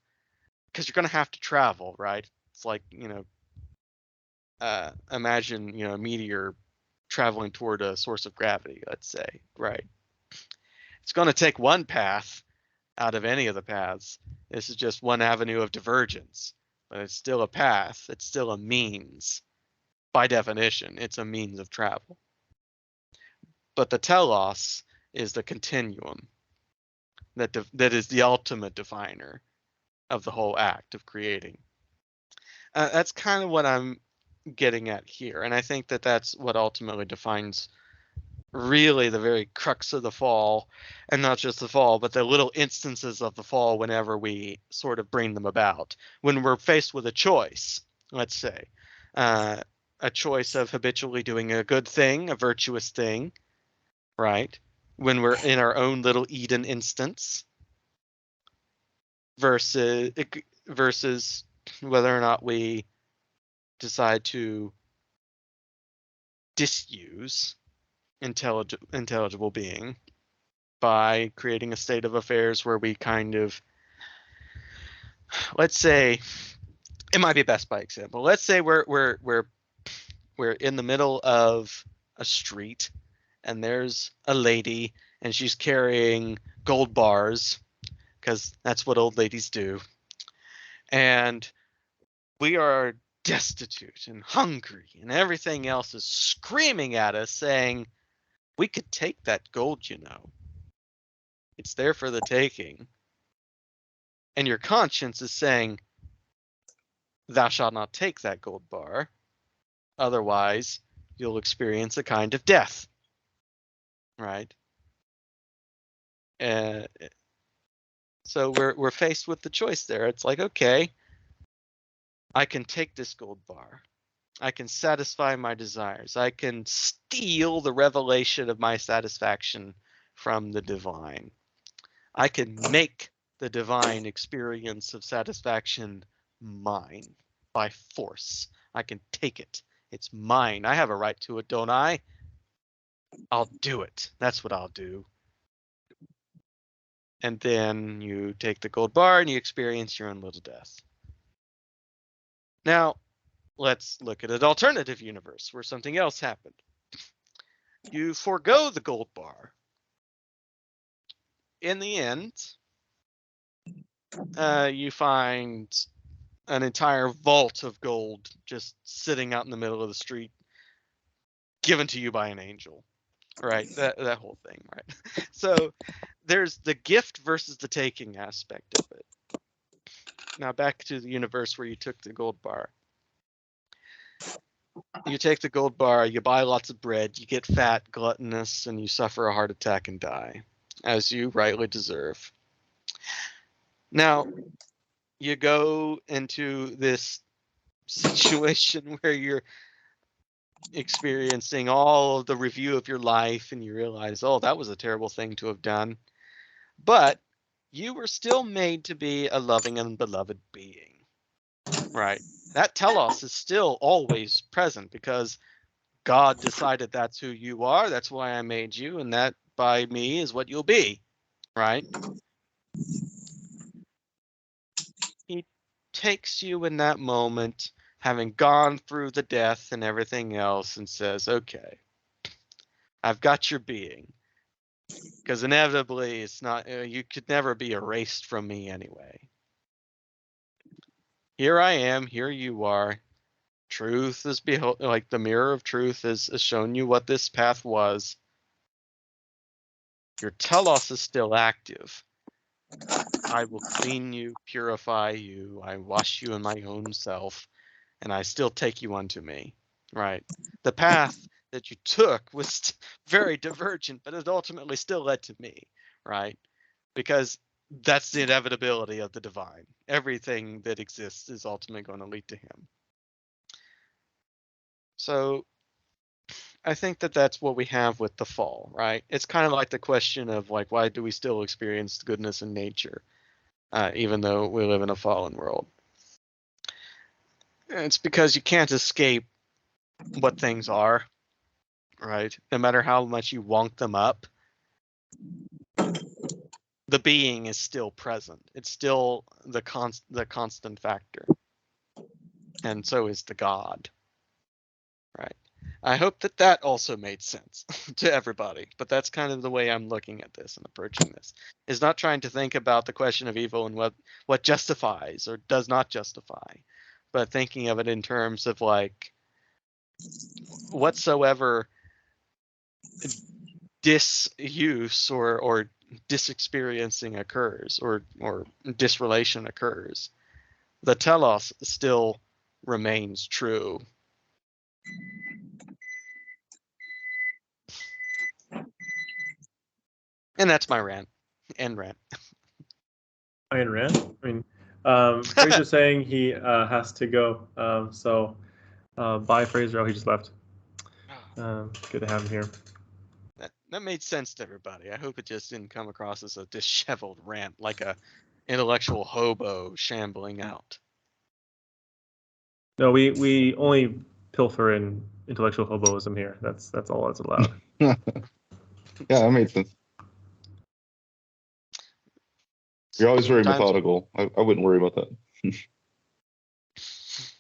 because you're going to have to travel, right? It's like, imagine, a meteor traveling toward a source of gravity, let's say, right? It's going to take one path out of any of the paths. This is just one avenue of divergence, but it's still a path. It's still a means. By definition, it's a means of travel. But the telos is the continuum that is the ultimate definer of the whole act of creating. That's kind of what I'm getting at here, and I think that that's what ultimately defines really the very crux of the fall, and not just the fall, but the little instances of the fall whenever we sort of bring them about. When we're faced with a choice, let's say, a choice of habitually doing a good thing, a virtuous thing, right? When we're in our own little Eden instance, versus whether or not we decide to disuse intelligible being by creating a state of affairs where we kind of, let's say, it might be best by example. Let's say we're in the middle of a street, and there's a lady, and she's carrying gold bars, because that's what old ladies do. And we are destitute and hungry, and everything else is screaming at us saying, we could take that gold, It's there for the taking. And your conscience is saying, thou shalt not take that gold bar, otherwise you'll experience a kind of death, right? So we're faced with the choice there. It's like, okay, I can take this gold bar. I can satisfy my desires. I can steal the revelation of my satisfaction from the divine. I can make the divine experience of satisfaction mine by force. I can take it. It's mine. I have a right to it, don't I? I'll do it. That's what I'll do. And then you take the gold bar and you experience your own little death. Now, let's look at an alternative universe where something else happened. You forego the gold bar. In the end, you find an entire vault of gold just sitting out in the middle of the street, given to you by an angel, right? That whole thing, right? So there's the gift versus the taking aspect of it. Now back to the universe where you took the gold bar. You take the gold bar, you buy lots of bread, you get fat, gluttonous, and you suffer a heart attack and die, as you rightly deserve. Now, you go into this situation where you're experiencing all of the review of your life, and you realize, oh, that was a terrible thing to have done. But you were still made to be a loving and beloved being, right? That telos is still always present because God decided that's who you are. That's why I made you, and that by me is what you'll be, right? He takes you in that moment, having gone through the death and everything else, and says, okay, I've got your being. Because inevitably, it's not, you could never be erased from me anyway. Here I am, here you are. Truth is like the mirror of truth has shown you what this path was. Your telos is still active. I will clean you, purify you, I wash you in my own self, and I still take you unto me, right? The path that you took was very divergent, but it ultimately still led to me, right? Because that's the inevitability of the divine. Everything that exists is ultimately going to lead to him. So I think that that's what we have with the fall, right? It's kind of like the question of like, why do we still experience goodness in nature, even though we live in a fallen world? It's because you can't escape what things are, right? No matter how much you wonk them up, the being is still present. It's still the constant factor, and so is the God, right? I hope that that also made sense to everybody, but that's kind of the way I'm looking at this and approaching this, is not trying to think about the question of evil and what justifies or does not justify, but thinking of it in terms of like whatsoever disuse or disexperiencing occurs or disrelation occurs, the telos still remains true. And that's my rant. End rant. Iron Rand. I mean, Fraser's saying he has to go. So bye, Fraser. Oh, he just left. Good to have him here. That made sense to everybody. I hope it just didn't come across as a disheveled rant, like a intellectual hobo shambling out. No, we only pilfer in intellectual hoboism here. That's all that's allowed. Yeah, that made sense. You're always very Sometimes- methodical. I wouldn't worry about that.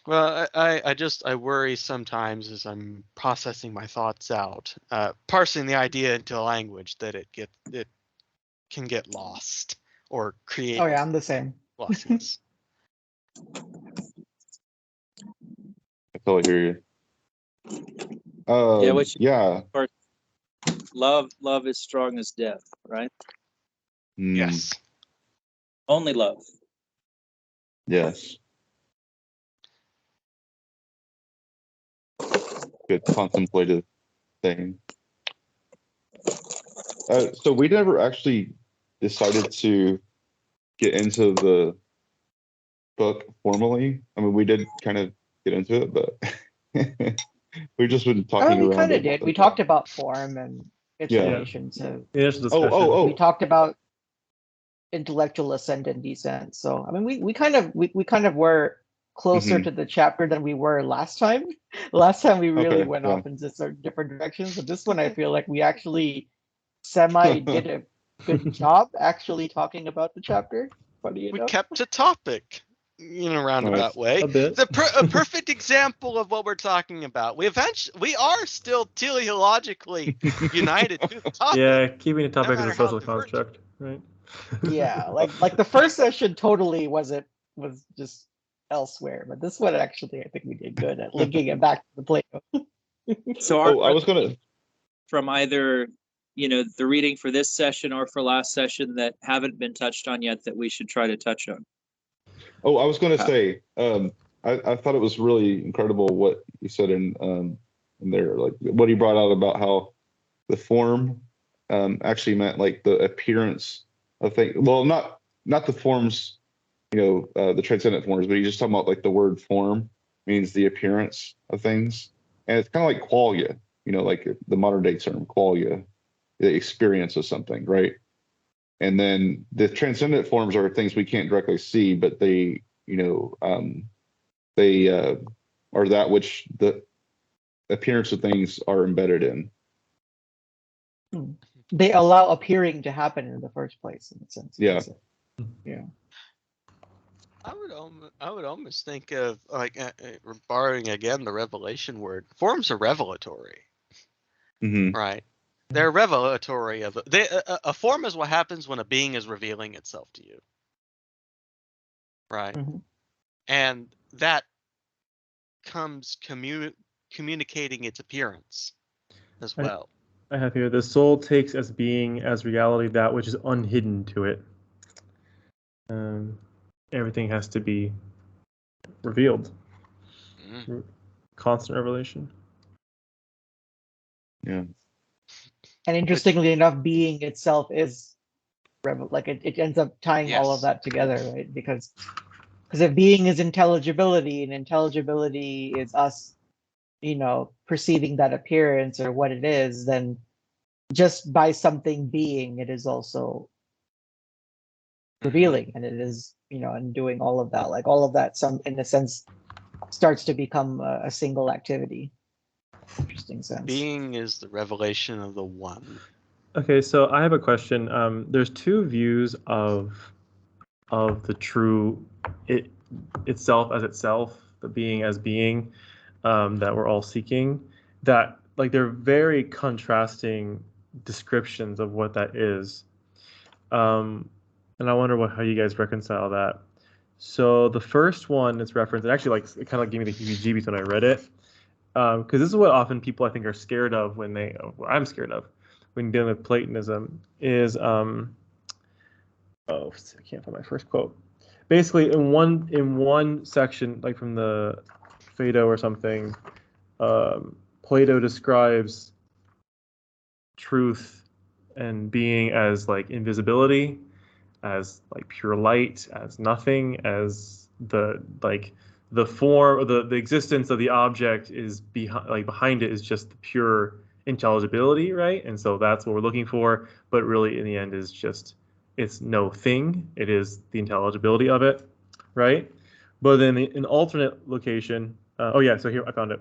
Well, I worry sometimes as I'm processing my thoughts out, parsing the idea into language, that it can get lost or create Oh yeah, I'm the same. lostness. I totally hear you. Yeah, which Yeah. love is strong as death, right? Yes. Only love. Yes. Good contemplative thing. So we never actually decided to get into the book formally. I mean, we did kind of get into it, but we've just been talking We around kind it. of did. We talked about form and its Yeah. relation to. Initial discussion. Oh. We talked about intellectual ascent and descent. So I mean, we kind of were closer Mhm. to the chapter than we were last time. Last time we really Okay, went yeah. off in just different directions. But this one, I feel like we actually semi did a good job actually talking about the chapter. Funny We enough. kept to topic in a roundabout way. A bit. A perfect example of what we're talking about. We are still teleologically united to the topic. Yeah, keeping the topic as matter a how social divergent. construct, right? Yeah, like the first session totally was just elsewhere, but this one actually I think we did good at linking it back to the Plato. So I was gonna. from either the reading for this session or for last session that haven't been touched on yet that we should try to touch on? Oh, I was gonna say. I thought it was really incredible what you said in there, like what he brought out about how the form actually meant like the appearance of things. Well, not the forms, the transcendent forms, but he's just talking about like the word form means the appearance of things, and it's kind of like qualia, like the modern day term qualia, the experience of something, right? And then the transcendent forms are things we can't directly see, but they are that which the appearance of things are embedded in. They allow appearing to happen in the first place, in a sense. Yeah. Yeah. I would almost think of like borrowing again the revelation word. Forms are revelatory, Mm-hmm. right? They're revelatory of a form is what happens when a being is revealing itself to you, right? Mhm. And that comes communicating its appearance as well. I have here, the soul takes as being, as reality, that which is unhidden to it. Everything has to be revealed. Constant revelation. Yeah. And interestingly enough, being itself is like it ends up tying all of Yes. that together, right? Because if being is intelligibility and intelligibility is us, perceiving that appearance or what it is, then just by something being, it is also revealing, and it is, and doing all of that, like all of that, some in a sense starts to become a single activity. Interesting sense. Being is the revelation of the one. Okay, so I have a question. There's two views of the true itself as itself, the being as being, that we're all seeking. That like they're very contrasting descriptions of what that is, and I wonder how you guys reconcile that. So the first one is referenced, and actually like it kind of gave me the heebie-jeebies when I read it, because this is what often people I think are scared of when what I'm scared of when dealing with Platonism is oh, I can't find my first quote. Basically, in one section, like from the Phaedo or something, Plato describes truth and being as like invisibility, as like pure light, as nothing, as the form or the existence of the object is behind it is just the pure intelligibility, right? And so that's what we're looking for, but really in the end is just it's no thing, it is the intelligibility of it, right? But then an alternate location, oh yeah, so here I found it.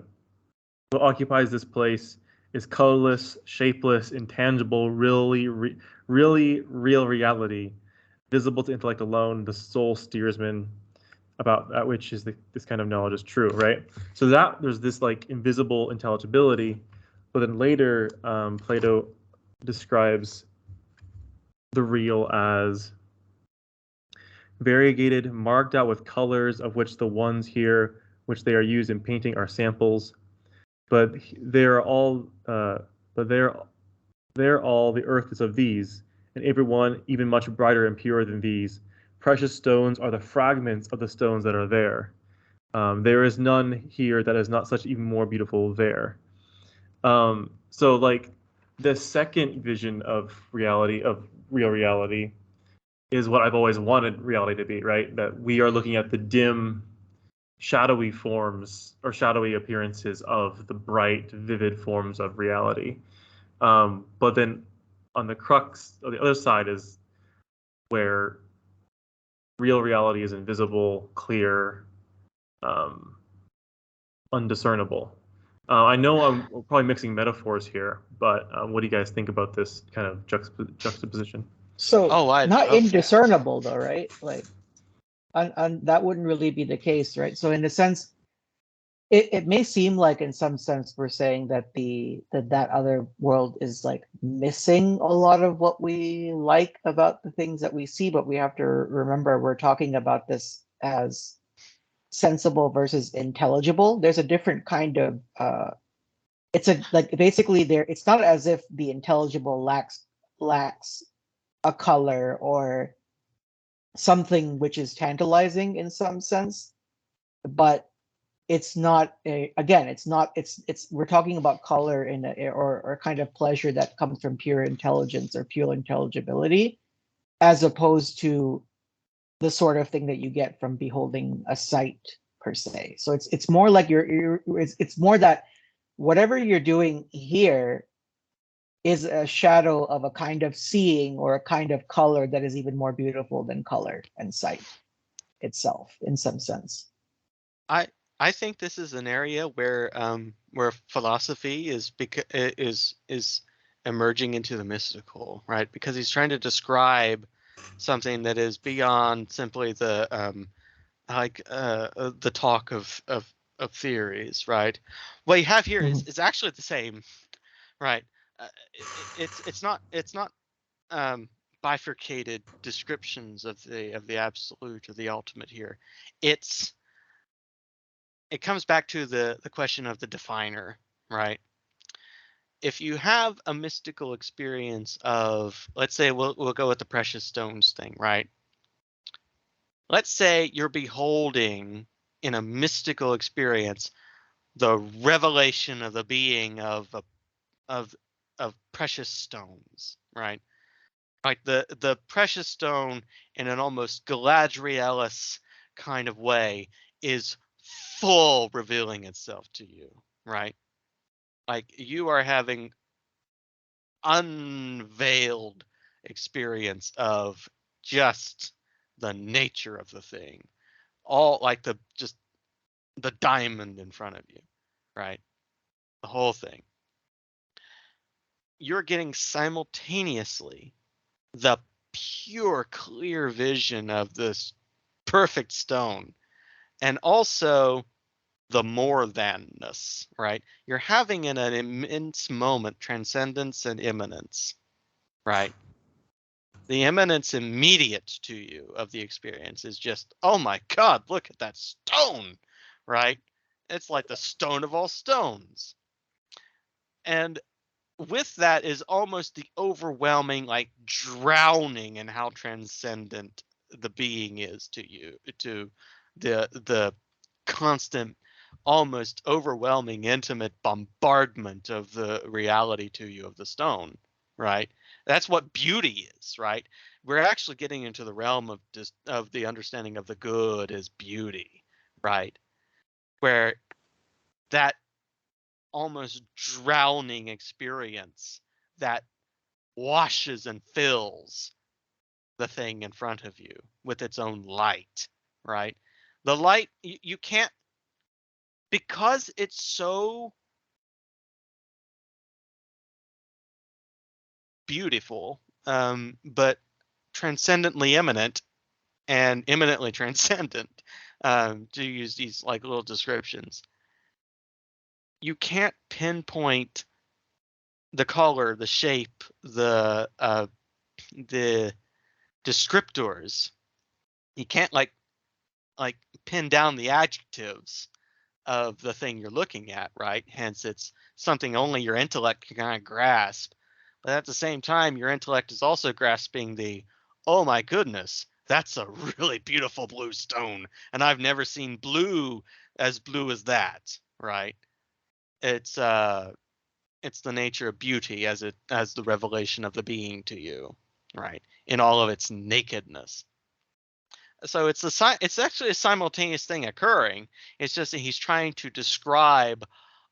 What occupies this place is colorless, shapeless, intangible, really real reality, visible to intellect alone, the sole steersman about that which is this kind of knowledge is true, right? So that there's this like invisible intelligibility, but then later Plato describes the real as variegated, marked out with colors, of which the ones here which they are used in painting are samples, but they're all they're all the earth is of these, and every one even much brighter and purer than these. Precious stones are the fragments of the stones that are there. There is none here that is not such even more beautiful there. So like the second vision of reality, of real reality, is what I've always wanted reality to be, right? That we are looking at the dim, shadowy forms or shadowy appearances of the bright, vivid forms of reality. But then on the crux, on the other side, is where real reality is invisible, clear, undiscernible. I know I'm probably mixing metaphors here, but what do you guys think about this kind of juxtaposition? So Oh, not indiscernible though, right? Like, and that wouldn't really be the case, right? So in a sense, it may seem like in some sense we're saying that that other world is like missing a lot of what we like about the things that we see, but we have to remember we're talking about this as sensible versus intelligible. There's a different kind of it's a like basically there it's not as if the intelligible lacks a color or something which is tantalizing in some sense, but it's not again it's we're talking about color in or kind of pleasure that comes from pure intelligence or pure intelligibility, as opposed to the sort of thing that you get from beholding a sight per se. So it's more like it's more that whatever you're doing here is a shadow of a kind of seeing or a kind of color that is even more beautiful than color and sight itself in some sense. I think this is an area where philosophy is emerging into the mystical, right? Because he's trying to describe something that is beyond simply the the talk of theories, right? What you have here is actually the same, right? It's not bifurcated descriptions of the absolute or the ultimate here. It comes back to the question of the definer, right? If you have a mystical experience of, let's say we'll go with the precious stones thing, right? Let's say you're beholding in a mystical experience the revelation of the being of of precious stones, right? Like the precious stone in an almost Galadrielus kind of way is full revealing itself to you, right? Like you are having unveiled experience of just the nature of the thing, all like the diamond in front of you, right? The whole thing. You're getting simultaneously the pure, clear vision of this perfect stone, and also the more thanness, right? You're having in an immense moment transcendence and immanence, right? The immanence immediate to you of the experience is just, oh my God, look at that stone, right? It's like the stone of all stones. And with that is almost the overwhelming, like drowning in how transcendent the being is to you, to the constant, almost overwhelming, intimate bombardment of the reality to you of the stone, right? That's what beauty is, right? We're actually getting into the realm of just of the understanding of the good as beauty, right? Where that almost drowning experience that washes and fills the thing in front of you with its own light, right? The light, you can't, because it's so beautiful, but transcendently immanent and immanently transcendent, to use these like little descriptions. You can't pinpoint the color, the shape, the descriptors. You can't like pin down the adjectives of the thing you're looking at, right? Hence, it's something only your intellect can kind of grasp. But at the same time, your intellect is also grasping the, oh my goodness, that's a really beautiful blue stone, and I've never seen blue as that, right? It's the nature of beauty as the revelation of the being to you, right? In all of its nakedness. So it's actually a simultaneous thing occurring. It's just that he's trying to describe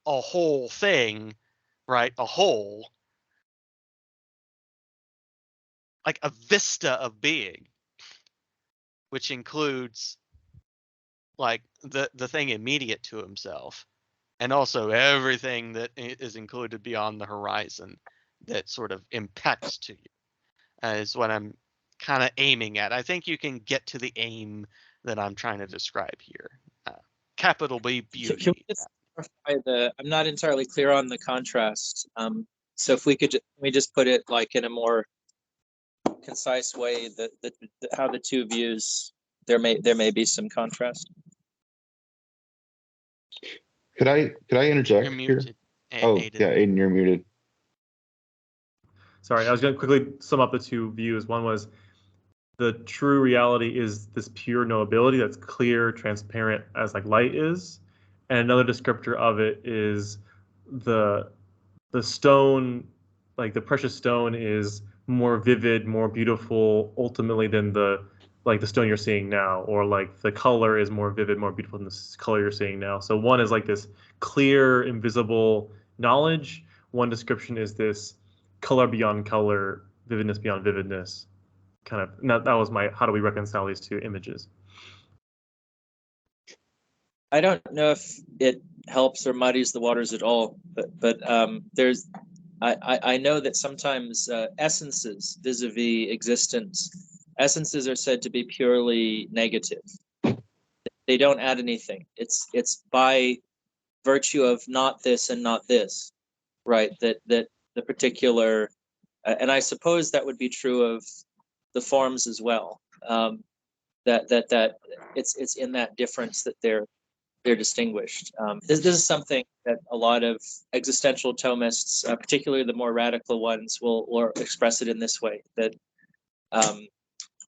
a whole thing, right? A whole, like a vista of being, which includes like the thing immediate to himself, and also everything that is included beyond the horizon that sort of impacts to you, is what I'm kind of aiming at. I think you can get to the aim that I'm trying to describe here. Capital B beauty. Can we just clarify I'm not entirely clear on the contrast. So if we could, we just put it like in a more concise way, that how the two views, there may be some contrast. Could I interject You're here? muted. Oh, Aiden. yeah, Aiden, you're muted. Sorry, I was going to quickly sum up the two views. One was the true reality is this pure knowability that's clear, transparent as like light is, and another descriptor of it is the stone, like the precious stone, is more vivid, more beautiful ultimately than the stone you're seeing now, or like the color is more vivid, more beautiful than the color you're seeing now. So one is like this clear, invisible knowledge. One description is this color beyond color, vividness beyond vividness. Kind of, that was my, how do we reconcile these two images? I don't know if it helps or muddies the waters at all, but there's, I know that sometimes essences vis-a-vis existence, essences are said to be purely negative. They don't add anything. It's by virtue of not this and not this, right? That the particular, and I suppose that would be true of the forms as well. That it's in that difference that they're distinguished. This is something that a lot of existential Thomists, particularly the more radical ones, will express it in this way. That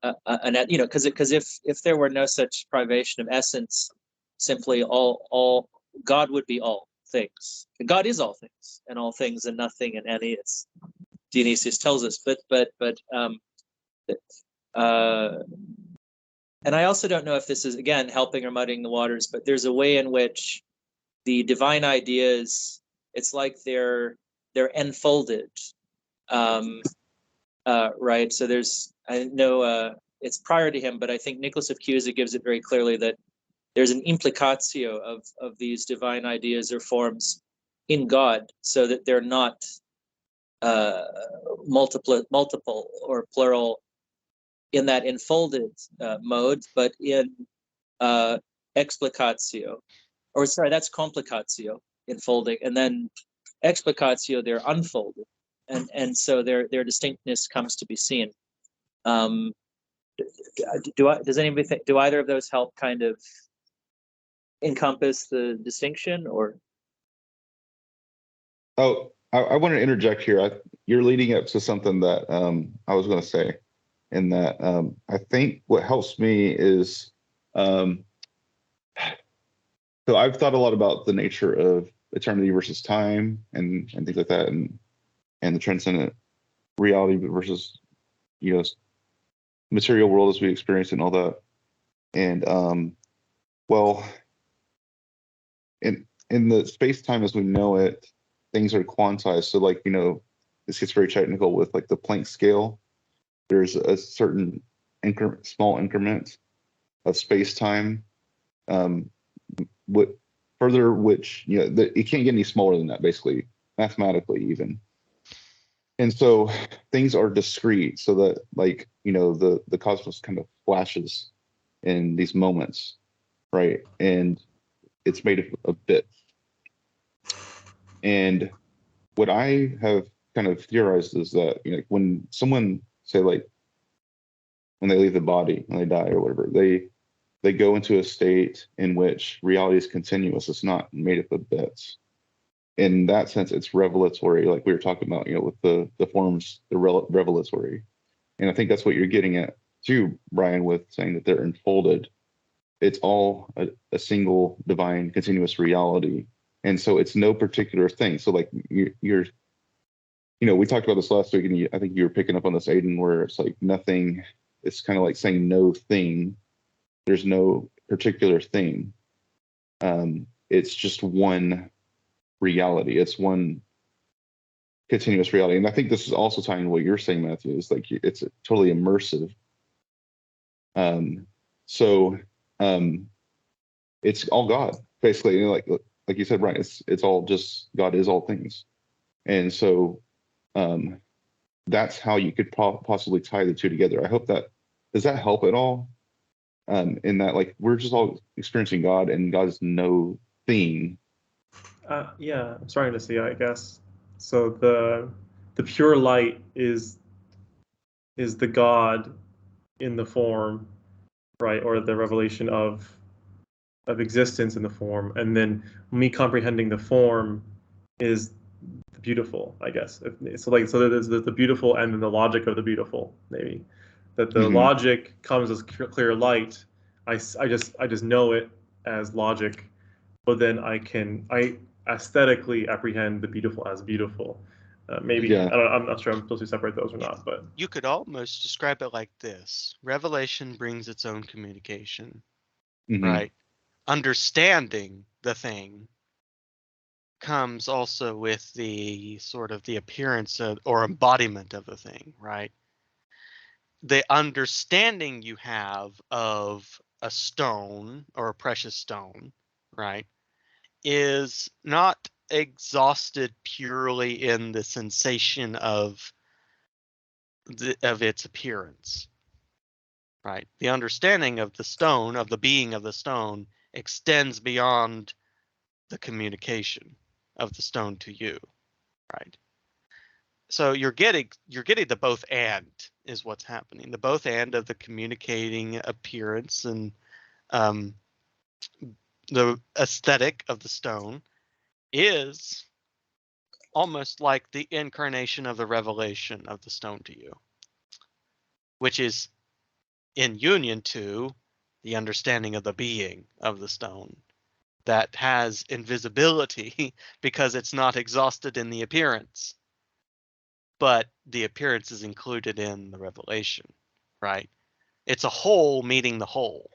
because if there were no such privation of essence, simply all God would be all, things. God is all things, and all things and nothing and any, as Dionysius tells us. And I also don't know if this is, again, helping or muddying the waters, but there's a way in which the divine ideas, it's like they're enfolded, right? So I know it's prior to him, but I think Nicholas of Cusa gives it very clearly that there's an implicatio of these divine ideas or forms in God, so that they're not multiple or plural in that enfolded mode, but in explicatio, or sorry, that's complicatio, enfolding, and then explicatio, they're unfolded, and so their distinctness comes to be seen. Does anybody think, do either of those help kind of encompass the distinction, or? Oh, I want to interject here. You're leading up to something that I was going to say, in that I think what helps me is, so I've thought a lot about the nature of eternity versus time and things like that, and the transcendent reality versus, material world as we experience it and all that. And well, in the space time as we know it, things are quantized. So like, this gets very technical with like the Planck scale. There's a certain small increment of space time, which it can't get any smaller than that, basically, mathematically even. And so things are discrete, so that like, the cosmos kind of flashes in these moments, right? And it's made of bits. And what I have kind of theorized is that, when someone, say, like, when they leave the body, when they die or whatever, they go into a state in which reality is continuous. It's not made up of bits. In that sense, it's revelatory, like we were talking about, with the forms, the revelatory. And I think that's what you're getting at too, Brian, with saying that they're enfolded. It's all a single divine continuous reality. And so it's no particular thing. So like you're we talked about this last week, and I think you were picking up on this, Aiden, where it's like nothing, it's kind of like saying no thing. There's no particular thing. It's just one reality. It's one continuous reality. And I think this is also tying to what you're saying, Matthew, is like it's totally immersive. So it's all God, basically. Like you said, Brian, it's all just God is all things. And so that's how you could possibly tie the two together. I hope does that help at all? In that, like, we're just all experiencing God, and God is no thing. Yeah, I'm starting to see, I guess. So the pure light is the God in the form, right, or the revelation of existence in the form, and then me comprehending the form is the beautiful, I guess. So there's the beautiful and then the logic of the beautiful, maybe. That the logic comes as clear light. I just know it as logic, but then I aesthetically apprehend the beautiful as beautiful. Maybe Yeah. I'm not sure I'm supposed to separate those or not, but You could almost describe it like this: revelation brings its own communication, right? Understanding the thing comes also with the sort of the appearance of, or embodiment of the thing, right? The understanding you have of a stone or a precious stone, right, is not exhausted purely in the sensation of its appearance, right? The understanding of the stone, of the being of the stone, extends beyond the communication of the stone to you, right? So you're getting the both and is what's happening. The both and of the communicating appearance and the aesthetic of the stone is almost like the incarnation of the revelation of the stone to you, which is in union to the understanding of the being of the stone. that has invisibility because it's not exhausted in the appearance, but the appearance is included in the revelation, right? It's a whole meeting the whole.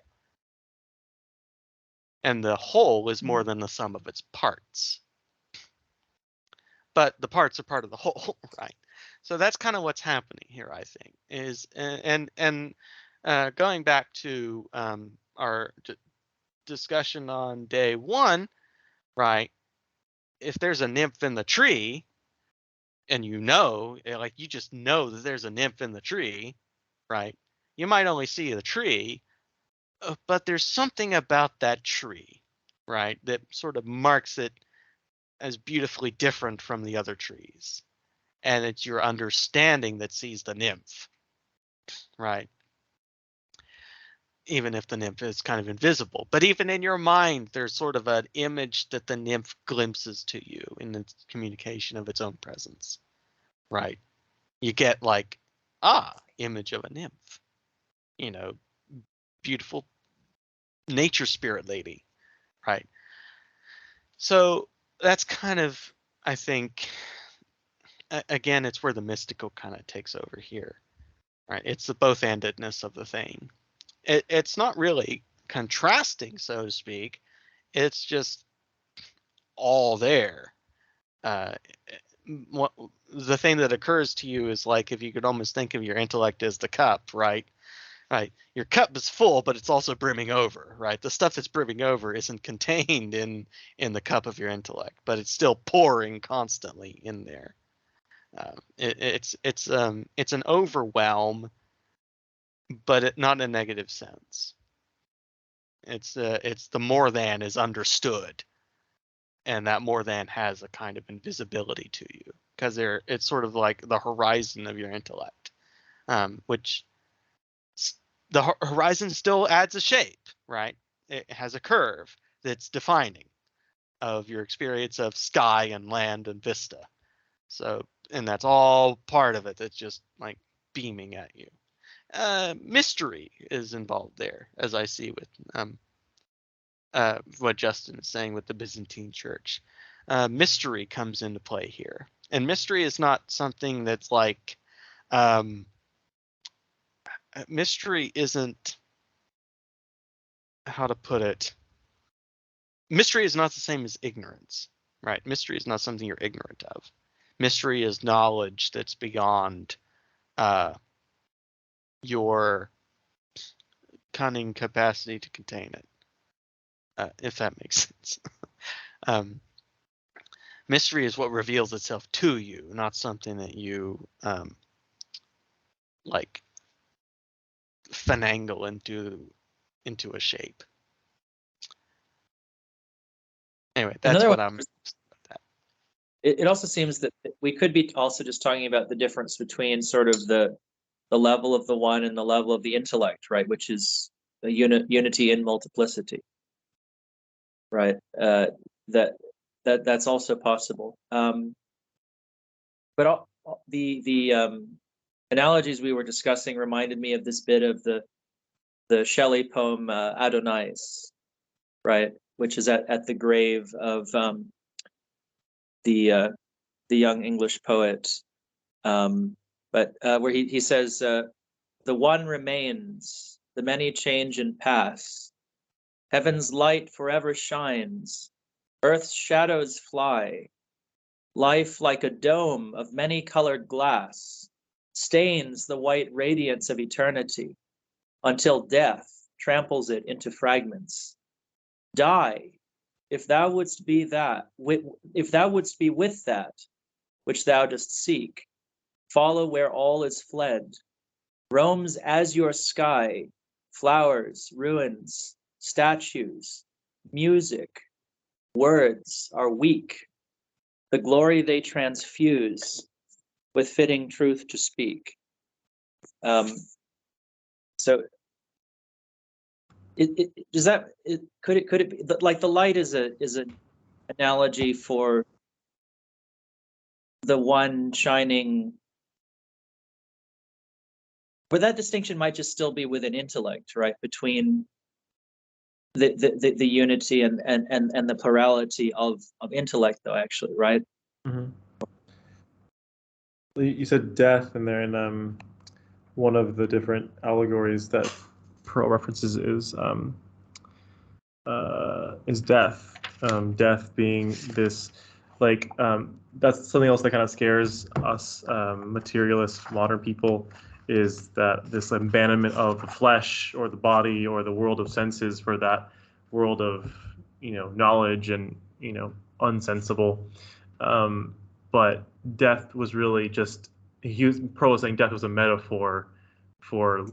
And the whole is more than the sum of its parts. But the parts are part of the whole, right? So that's kind of what's happening here, I think, is going back to our discussion on day one, right? If there's a nymph in the tree, and you just know that there's a nymph in the tree, right? You might only see the tree, but there's something about that tree, right, that sort of marks it as beautifully different from the other trees. And it's your understanding that sees the nymph, right? Even if the nymph is kind of invisible. But even in your mind, there's sort of an image that the nymph glimpses to you in the communication of its own presence, right? You get like, image of a nymph, beautiful nature spirit lady, right? So that's kind of, I think, again, it's where the mystical kind of takes over here, right? It's the both-handedness of the thing. It's not really contrasting, so to speak. It's just all there. The thing that occurs to you is like if you could almost think of your intellect as the cup, right? Right. Your cup is full, but it's also brimming over, right? The stuff that's brimming over isn't contained in the cup of your intellect, but it's still pouring constantly in there. It's an overwhelm, but not in a negative sense. It's the more than is understood, and that more than has a kind of invisibility to you because it's sort of like the horizon of your intellect, which the horizon still adds a shape, right? It has a curve that's defining of your experience of sky and land and vista. So, and that's all part of it. That's just like beaming at you. Mystery is involved there, as I see with what Justin is saying with the Byzantine Church. Mystery comes into play here, and mystery is not something that's like mystery isn't, how to put it, mystery is not the same as ignorance, right? Mystery is not something you're ignorant of. Mystery is knowledge that's beyond your cunning capacity to contain it, if that makes sense. Mystery is what reveals itself to you, not something that you like finagle into a shape. Anyway, that's what I'm. It also seems that we could be also just talking about the difference between sort of the level of the one and the level of the intellect, right? Which is a unity in multiplicity, right? That's also possible. But the analogies we were discussing reminded me of this bit of the Shelley poem Adonais, right? Which is at the grave of the young English poet, but where he says, the one remains, the many change and pass. Heaven's light forever shines, earth's shadows fly. Life like a dome of many-colored glass stains the white radiance of eternity until death tramples it into fragments. Die, if thou wouldst be that, if thou wouldst be with that which thou dost seek. Follow where all is fled. Roam's azure sky, flowers, ruins, statues, music, words are weak. The glory they transfuse with fitting truth to speak. So does that could it be like the light is an analogy for the one shining, but that distinction might just still be within intellect, right? Between the unity and the plurality of intellect, though, actually, right? Mm-hmm. You said death in there, and one of the different allegories that Perl references is death. Death being this, like, that's something else that kind of scares us materialist modern people, is that this abandonment of the flesh or the body or the world of senses for that world of, knowledge and, unsensible. But death was really just, Perl was saying death was a metaphor for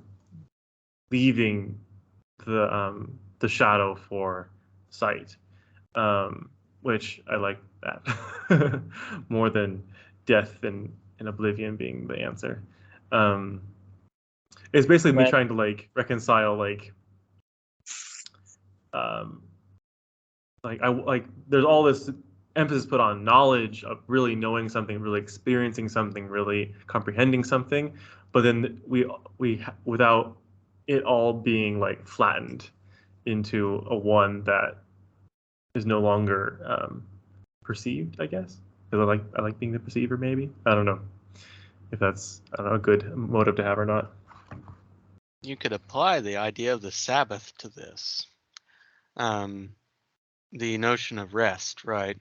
leaving the shadow for sight, which I like that more than death and oblivion being the answer. It's basically me Right. trying to like reconcile there's all this emphasis put on knowledge of really knowing something, really experiencing something, really comprehending something, but then we without it all being like flattened into a one that is no longer perceived, I guess. Because I like being the perceiver, maybe. I don't know if that's a good motive to have or not. You could apply the idea of the Sabbath to this. The notion of rest, right?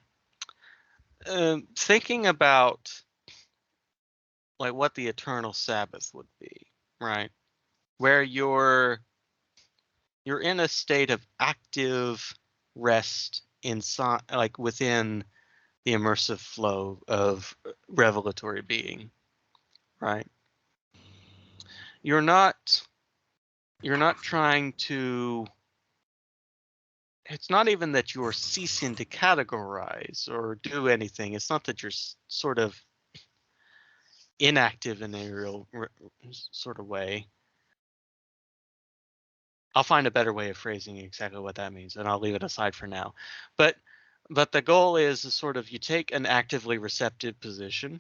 Thinking about like what the eternal Sabbath would be, right? Where you're in a state of active rest inside, like within the immersive flow of revelatory being, right? You're not trying to, it's not even that you're ceasing to categorize or do anything. It's not that you're sort of inactive in a real sort of way. I'll find a better way of phrasing exactly what that means, and I'll leave it aside for now. But the goal is sort of you take an actively receptive position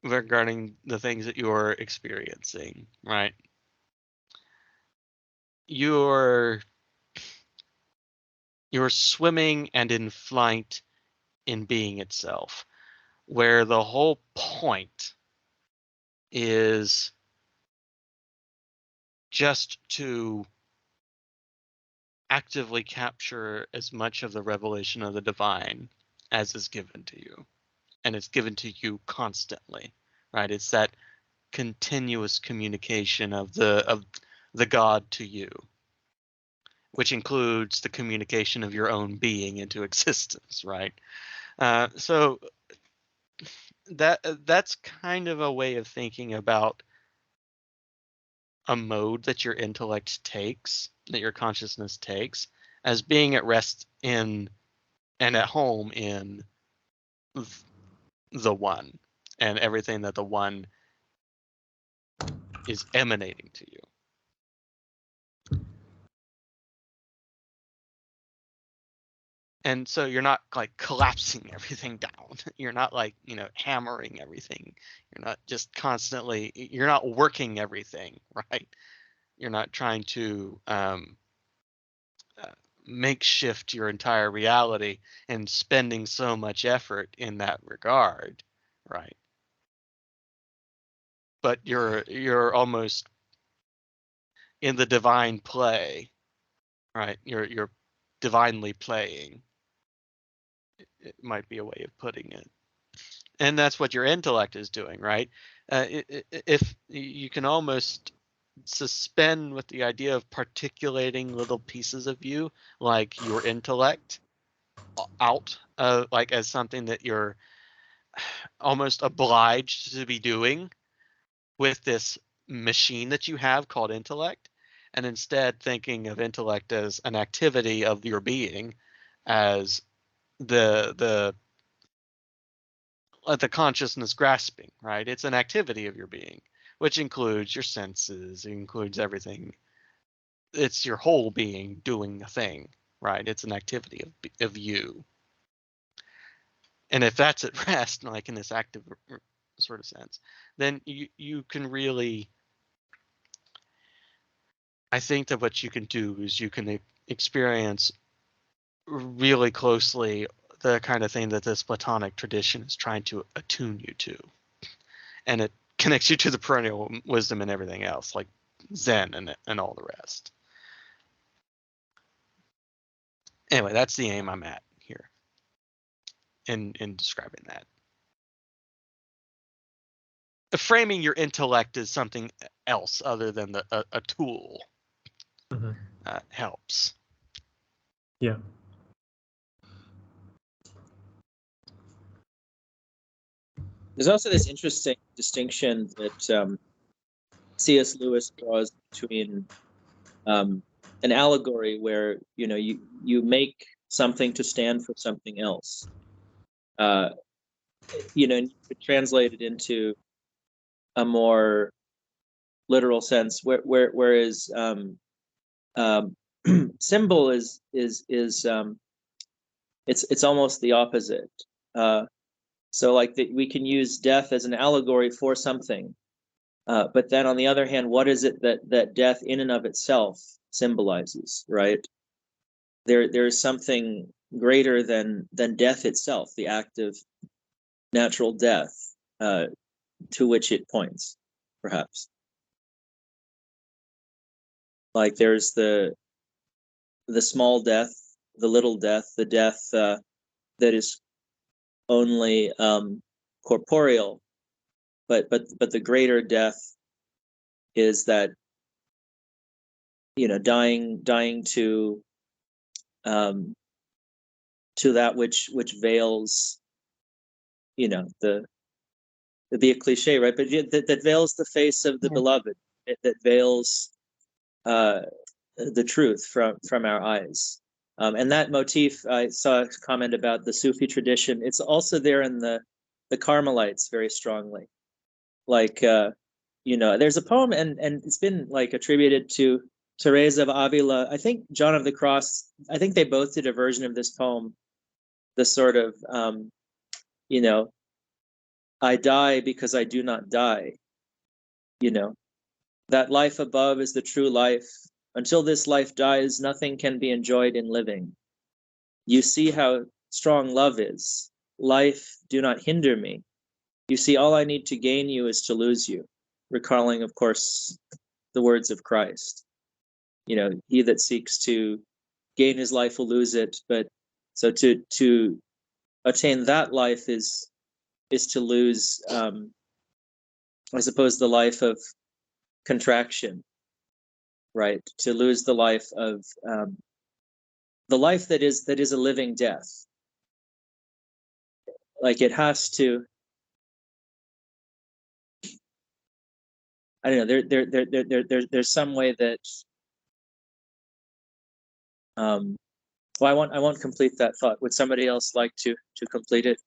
regarding the things that you're experiencing, right? You're swimming and in flight in being itself, where the whole point is just to actively capture as much of the revelation of the divine as is given to you, and it's given to you constantly, right? It's that continuous communication of the God to you, which includes the communication of your own being into existence, right? So that's kind of a way of thinking about a mode that your intellect takes, that your consciousness takes, as being at rest in and at home in the one and everything that the one is emanating to you. And so you're not like collapsing everything down. You're not like, hammering everything. You're not just constantly, you're not working everything, right? You're not trying to makeshift your entire reality and spending so much effort in that regard, right? But you're almost in the divine play, right? You're divinely playing. It might be a way of putting it. And that's what your intellect is doing, right? If you can almost suspend with the idea of particulating little pieces of you, like your intellect, out like as something that you're almost obliged to be doing with this machine that you have called intellect, and instead thinking of intellect as an activity of your being, as the consciousness grasping, right? It's an activity of your being, which includes your senses, it includes everything. It's your whole being doing a thing, right? It's an activity of you. And if that's at rest, like in this active sort of sense, then you can really I think that what you can do is you can experience really closely the kind of thing that this Platonic tradition is trying to attune you to. And it connects you to the perennial wisdom and everything else, like Zen and all the rest. Anyway, that's the aim I'm at here in describing that. Framing your intellect as something else other than a tool helps. Yeah. There's also this interesting distinction that C.S. Lewis draws between an allegory where you make something to stand for something else. And you could translate it into a more literal sense, whereas symbol is it's almost the opposite. So like we can use death as an allegory for something, but then on the other hand, what is it that death in and of itself symbolizes, right? There's something greater than death itself, the act of natural death, to which it points, perhaps. Like there's the small death, the little death, the death that is only corporeal, but the greater death is that dying to that which veils, the be a cliche, right? But that veils the face of the beloved, that veils the truth from our eyes. And that motif, I saw a comment about the Sufi tradition. It's also there in the Carmelites very strongly. Like, there's a poem, and it's been like attributed to Teresa of Avila. I think John of the Cross, I think they both did a version of this poem. The sort of, I die because I do not die. That life above is the true life. Until this life dies, nothing can be enjoyed in living. You see how strong love is. Life, do not hinder me. You see, all I need to gain you is to lose you. Recalling, of course, the words of Christ. He that seeks to gain his life will lose it. But so to attain that life is to lose, I suppose, the life of contraction, right? To lose the life of the life that is a living death. Like it has to. I don't know. There's some way that. Well, I won't complete that thought. Would somebody else like to complete it?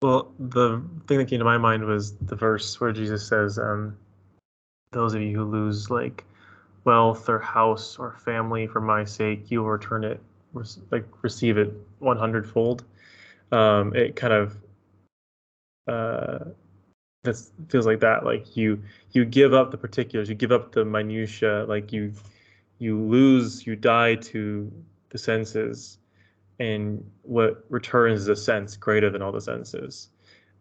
Well, the thing that came to my mind was the verse where Jesus says, those of you who lose like wealth or house or family for my sake, you will return it, receive it 100-fold. It kind of that feels like that. Like you give up the particulars, you give up the minutia, like you die to the senses, and what returns is a sense greater than all the senses.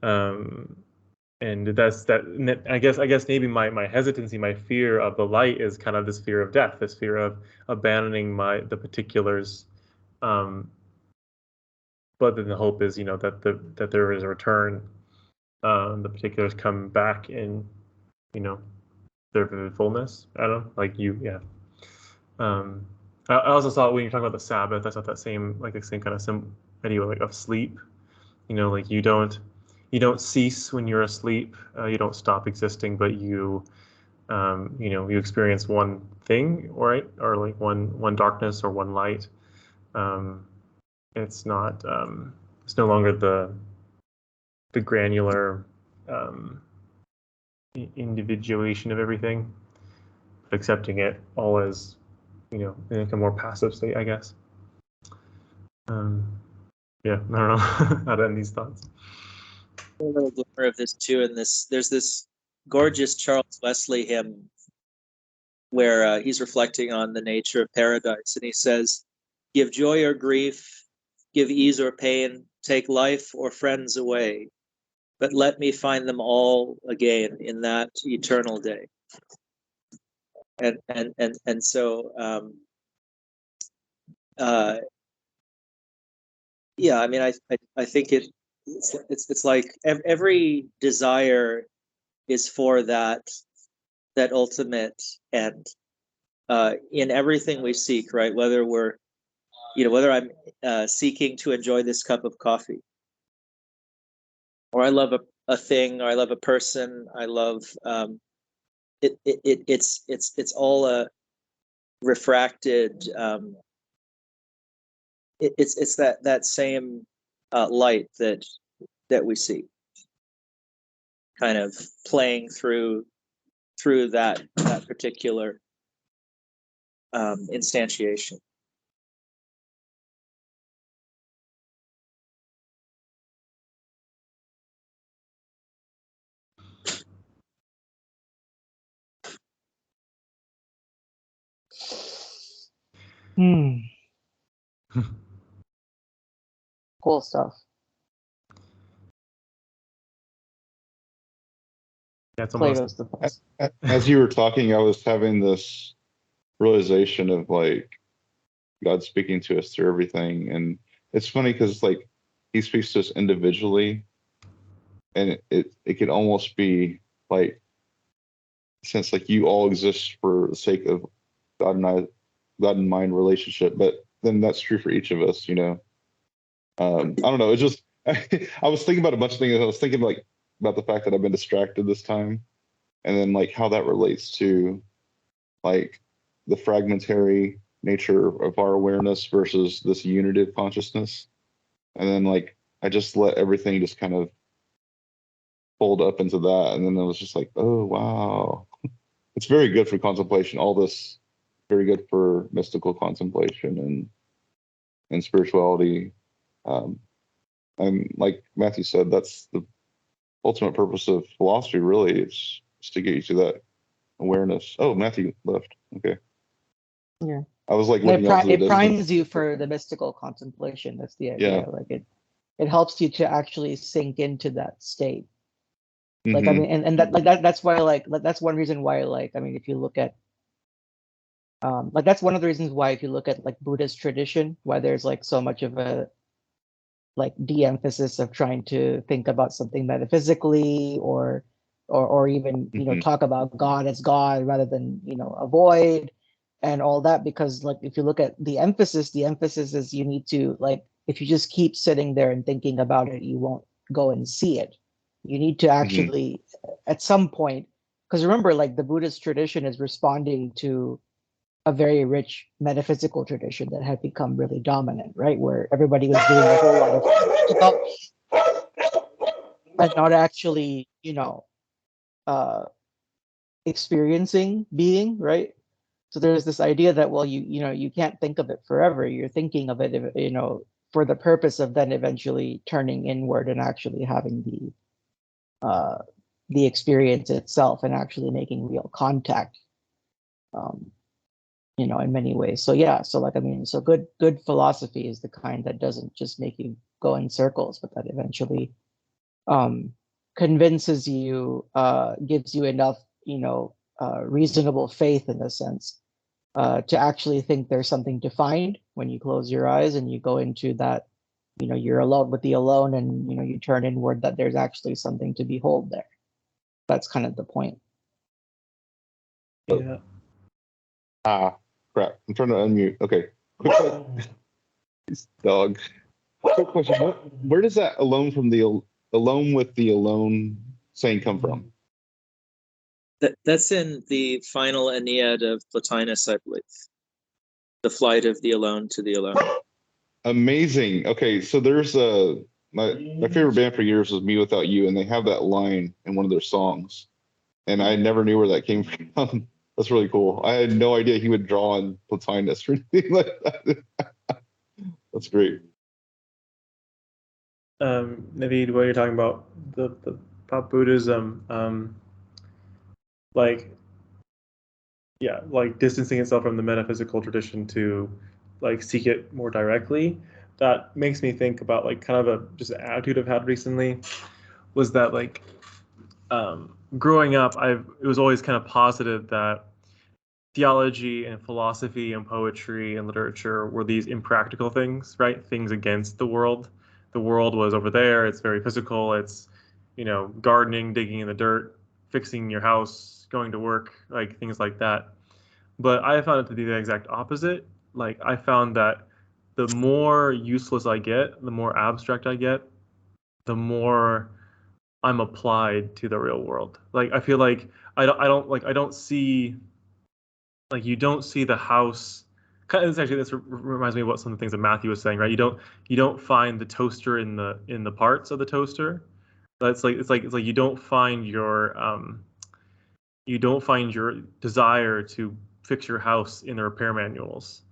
And that's that. And I guess maybe my hesitancy, my fear of the light is kind of this fear of death, this fear of abandoning the particulars. But then the hope is, that there is a return. The particulars come back in, their vivid fullness. I don't know, like yeah. I also saw when you're talking about the Sabbath, I thought that same kind of idea like of sleep. Like you don't cease when you're asleep. You don't stop existing, but you experience one thing, right? Or like one darkness or one light. It's not. It's no longer the granular individuation of everything, but accepting it all as, in like a more passive state, I guess. Yeah, I don't know how to end these thoughts. A little glimmer of this too, and there's this gorgeous Charles Wesley hymn, where he's reflecting on the nature of paradise, and he says, "Give joy or grief, give ease or pain, take life or friends away, but let me find them all again in that eternal day." And so yeah, I mean, I think it's like every desire is for that ultimate end in everything we seek, right? Whether we're, whether I'm seeking to enjoy this cup of coffee, or I love a thing, or I love a person, I love it's all a refracted. It's that same light that we see, kind of playing through that particular instantiation. Cool stuff. Yeah, it's almost Plato's the best. As you were talking, I was having this realization of like God speaking to us through everything. And it's funny because like he speaks to us individually, and it could almost be like, since like you all exist for the sake of God and mind relationship, but then that's true for each of us, I don't know. It's just I was thinking about a bunch of things. I was thinking like about the fact that I've been distracted this time, and then like how that relates to like the fragmentary nature of our awareness versus this unitive consciousness. And then like I just let everything just kind of fold up into that, and then I was just like, oh wow, it's very good for contemplation. All this very good for mystical contemplation and spirituality. And like Matthew said, that's the ultimate purpose of philosophy, really. It's to get you to that awareness. Oh, Matthew left. Okay. Yeah. I was like looking out to the It distance. primes you for the mystical contemplation. That's the idea. Yeah. Like it helps you to actually sink into that state. Like I Mhm. mean, and that's why that's one reason why I mean, if you look at like that's one of the reasons why if you look at like Buddhist tradition, why there's like so much of a like de-emphasis of trying to think about something metaphysically or even Mhm. talk about God as God rather than avoid and all that, because like if you look at the emphasis is you need to, like, if you just keep sitting there and thinking about it, you won't go and see it. You need to actually at some point, because remember, like, the Buddhist tradition is responding to a very rich metaphysical tradition that had become really dominant, right? Where everybody was doing a whole lot of and not actually, uh, experiencing being, right? So there's this idea that, well, you can't think of it forever. You're thinking of it, for the purpose of then eventually turning inward and actually having the experience itself and actually making real contact. Um, in many ways. So yeah, so like I mean, so good philosophy is the kind that doesn't just make you go in circles, but that eventually convinces you, gives you enough, reasonable faith in a sense, to actually think there's something to find when you close your eyes and you go into that, you're alone with the alone, and you turn inward, that there's actually something to behold there. That's kind of the point. yeah. Ah, crap. I'm trying to unmute. Okay. Quick dog. Quick question. Where does that alone with the alone saying come from? That's in the final Aeneid of Plotinus, I believe. The flight of the alone to the alone. Amazing. Okay, so there's my favorite band for years was Me Without You, and they have that line in one of their songs, and I never knew where that came from. That's really cool. I had no idea he would draw on Plotinus or anything like that. That's great. Naveed, what you're talking about, the about Buddhism, like yeah, like distancing itself from the metaphysical tradition to like seek it more directly. That makes me think about like kind of a just an attitude I've had recently was that like growing up, it was always kind of posited that theology and philosophy and poetry and literature were these impractical things, right? Things against the world. The world was over there. It's very physical. It's, gardening, digging in the dirt, fixing your house, going to work, like things like that. But I found it to be the exact opposite. Like I found that the more useless I get, the more abstract I get, the more I'm applied to the real world. Like I feel like I don't see like you don't see the house. This reminds me of what some of the things that Matthew was saying, right? You don't find the toaster in the parts of the toaster. That's like it's like you don't find your desire to fix your house in the repair manuals,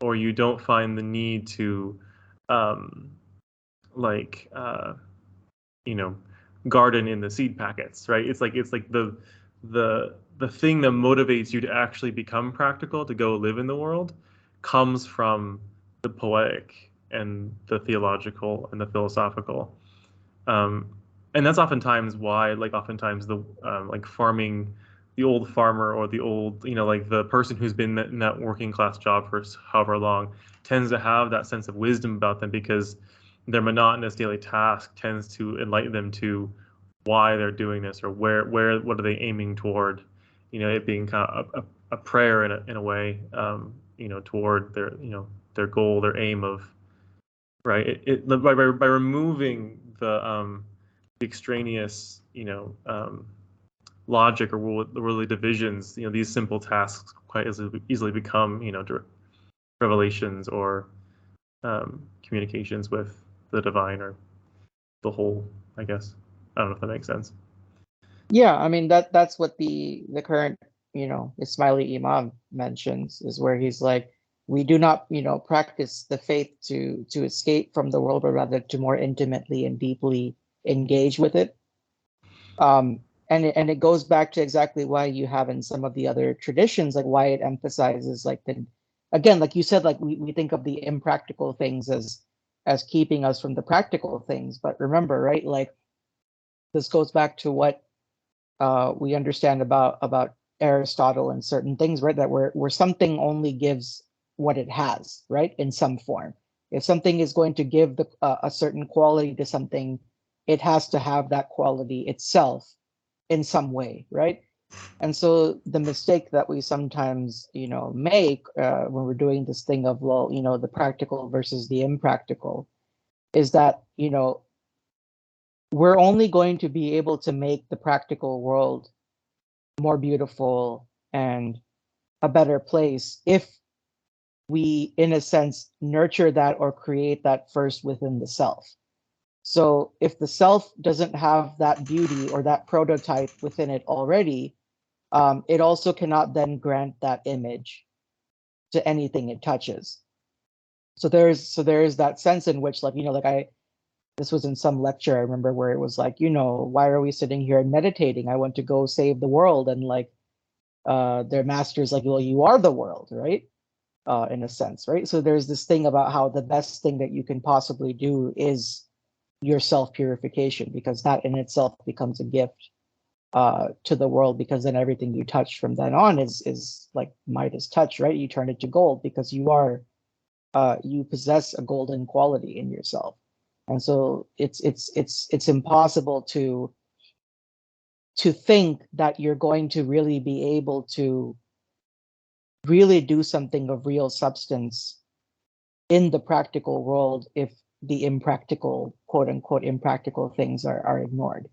or you don't find the need to um, like you know garden in the seed packets, right? It's like the thing that motivates you to actually become practical, to go live in the world, comes from the poetic and the theological and the philosophical. um, and that's oftentimes why, like, oftentimes the like farming, the old farmer or the old, like the person who's been in that working class job for however long, tends to have that sense of wisdom about them, because their monotonous daily task tends to enlighten them to why they're doing this, or what are they aiming toward, it being kind of a prayer in a way, toward their goal, their aim of, right? By removing the extraneous, logic or worldly divisions, these simple tasks quite easily become, revelations or communications with the divine or the whole, I guess. I don't know if that makes sense. Yeah, I mean that's what the current, Ismaili Imam mentions, is where he's like, we do not, practice the faith to escape from the world, but rather to more intimately and deeply engage with it. And it goes back to exactly why you have in some of the other traditions, like why it emphasizes like the, again, like you said, like we think of the impractical things as keeping us from the practical things. But remember, right, like this goes back to what we understand about Aristotle and certain things, right? That where something only gives what it has, right, in some form. If something is going to give a certain quality to something, it has to have that quality itself in some way, right? And so the mistake that we sometimes, make when we're doing this thing of, well, the practical versus the impractical, is that, we're only going to be able to make the practical world more beautiful and a better place if we, in a sense, nurture that or create that first within the self. So if the self doesn't have that beauty or that prototype within it already, it also cannot then grant that image to anything it touches. So there is that sense in which, like, this was in some lecture I remember, where it was like, why are we sitting here and meditating? I want to go save the world. And like, their master's like, well, you are the world, right? In a sense, right? So there's this thing about how the best thing that you can possibly do is your self purification, because that in itself becomes a gift to the world, because then everything you touch from then on is like Midas touch, right? You turn it to gold, because you possess a golden quality in yourself. And so it's impossible to think that you're going to really be able to really do something of real substance in the practical world if the impractical, quote unquote, impractical things are ignored.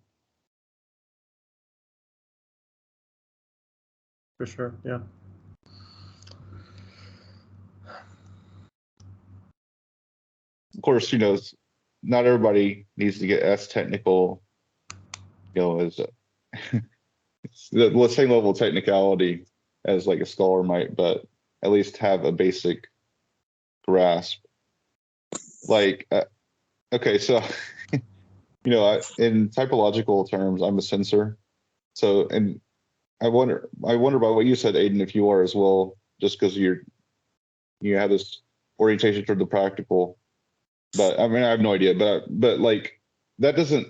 For sure, yeah. Of course, not everybody needs to get as technical, as the same level of technicality as like a scholar might, but at least have a basic grasp. Like, okay, so in typological terms, I'm a censor. So, and I wonder about what you said, Aiden, if you are as well, just because you have this orientation toward the practical. But I mean, I have no idea, but like that doesn't